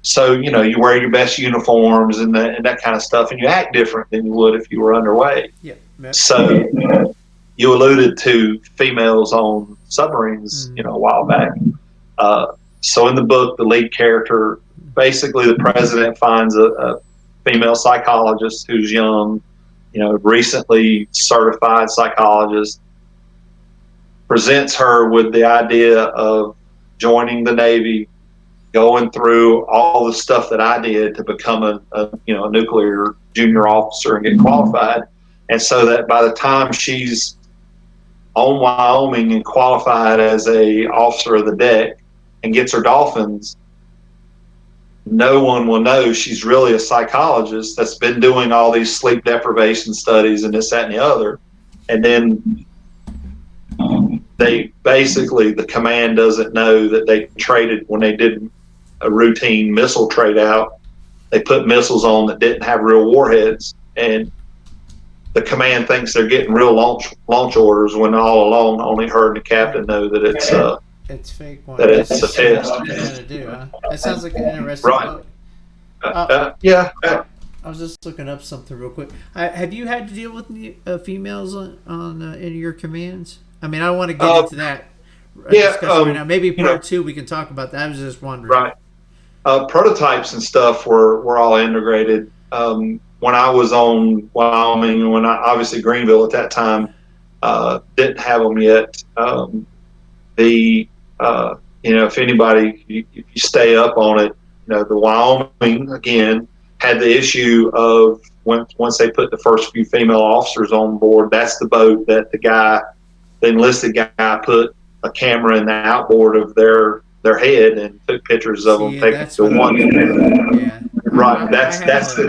So, you wear your best uniforms and that kind of stuff, and you act different than you would if you were underway. Yeah. So you alluded to females on submarines, a while back. So in the book, the lead character, basically the president finds a female psychologist who's young, recently certified psychologist, presents her with the idea of joining the Navy, going through all the stuff that I did to become a nuclear junior officer and get qualified. And so that by the time she's on Wyoming and qualified as a officer of the deck and gets her dolphins, no one will know she's really a psychologist that's been doing all these sleep deprivation studies and this, that, and the other. And then the command doesn't know that they traded, when they did a routine missile trade out, they put missiles on that didn't have real warheads, and the command thinks they're getting real launch orders when all along only her and the captain know that it's fake one. That it's a test. That sounds like an interesting book. Yeah. I was just looking up something real quick. Have you had to deal with females on in your commands? I mean, I don't want to get into that discussion right now. Maybe part 2 we can talk about that. I was just wondering. Right. Prototypes and stuff were all integrated. When I was on Wyoming, and obviously Greenville at that time didn't have them yet. If anybody, if you stay up on it, the Wyoming again had the issue of once they put the first few female officers on board, that's the boat that the enlisted guy put a camera in the outboard of their head and took pictures of them taking the one. Yeah. Right. I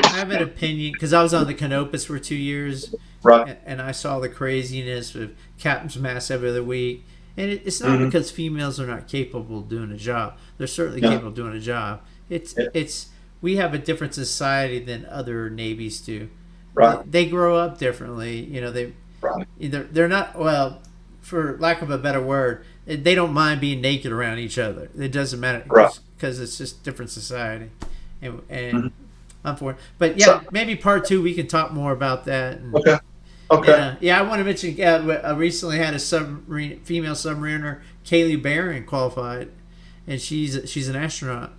have an opinion because I was on the Canopus for 2 years. Right. And I saw the craziness of captain's mast every other week. And it's not because females are not capable of doing a job. They're certainly capable of doing a job. It's we have a different society than other navies do. Right. They grow up differently. They're not, well, for lack of a better word, they don't mind being naked around each other. It doesn't matter because it's just different society. And I'm for it. But maybe part 2 we can talk more about that. And, Okay. I want to mention I recently had a female submariner, Kaylee Barron, qualified, and she's an astronaut,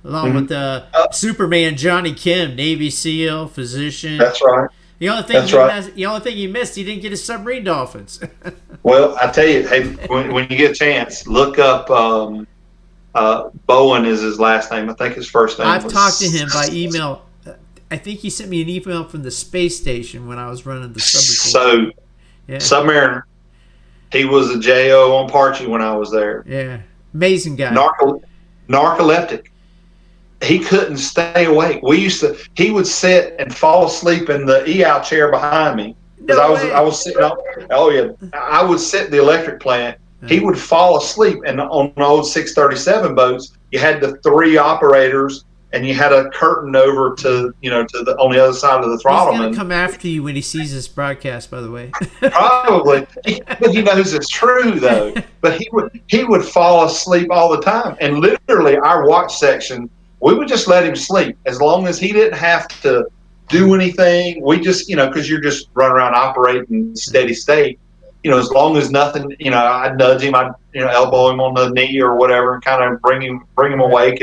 along with Superman Johnny Kim, Navy SEAL, physician. That's right. The only thing you missed, he didn't get his submarine dolphins. Well, I tell you, hey, when you get a chance, look up Bowen is his last name. I think his first name. I've talked to him by email. I think he sent me an email from the space station when I was running the Submarine. Submariner. He was a JO on Parchy when I was there. Yeah, amazing guy. Narcoleptic. He couldn't stay awake. He would sit and fall asleep in the EOW chair behind me because I was sitting on. Oh yeah, I would sit in the electric plant. He would fall asleep, and on the old 637 boats, you had the 3 operators. And you had a curtain over to the on the other side of the throttle. He's gonna come after you when he sees this broadcast, by the way. Probably, but he knows it's true though. But he would fall asleep all the time, and literally our watch section, we would just let him sleep as long as he didn't have to do anything. We just because you're just running around operating steady state. As long as nothing, I'd nudge him, I'd elbow him on the knee or whatever, and kind of bring him awake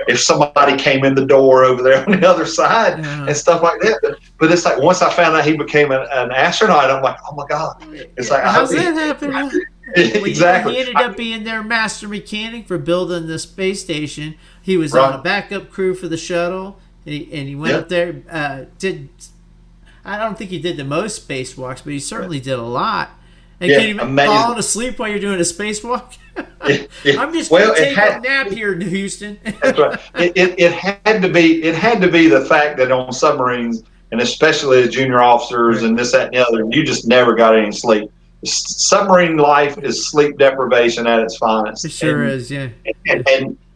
if somebody came in the door over there on the other side and stuff like that. But it's like once I found out he became an astronaut, I'm like, oh my god! It's like how's that happen? Exactly. He ended up being their master mechanic for building the space station. He was on a backup crew for the shuttle, and he went up there. I don't think he did the most spacewalks, but he certainly did a lot. And can you falling asleep while you're doing a spacewalk? I'm just going to take a nap here in Houston. That's right. It had to be. It had to be the fact that on submarines, and especially as junior officers and this, that, and the other, you just never got any sleep. Submarine life is sleep deprivation at its finest. It sure is, yeah.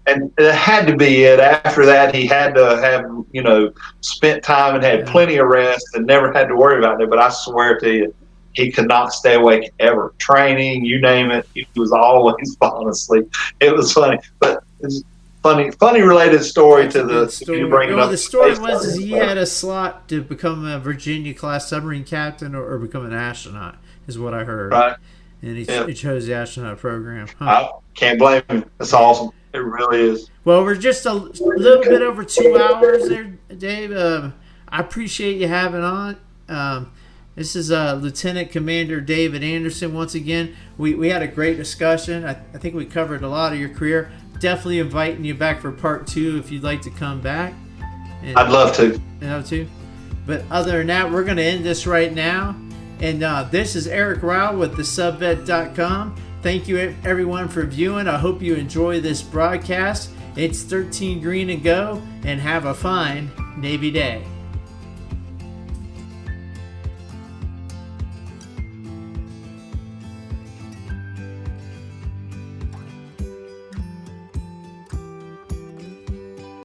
And it had to be it. After that, he had to have, spent time and had plenty of rest and never had to worry about it. But I swear to you, he could not stay awake ever. Training, you name it, he was always falling asleep. It was funny, but it's funny related story to the story. You bring it up. The story was he had a slot to become a Virginia class submarine captain or become an astronaut, is what I heard. Right. And he chose the astronaut program. I can't blame him. That's awesome. It really is. Well, we're just a little bit over 2 hours there, Dave. I appreciate you having on. This is Lieutenant Commander David Anderson once again. We had a great discussion. I think we covered a lot of your career. Definitely inviting you back for part 2 if you'd like to come back. And, I'd love to. But other than that, we're going to end this right now. And this is Eric Ryle with thesubvet.com. Thank you, everyone, for viewing. I hope you enjoy this broadcast. It's 13 green and go, and have a fine Navy day.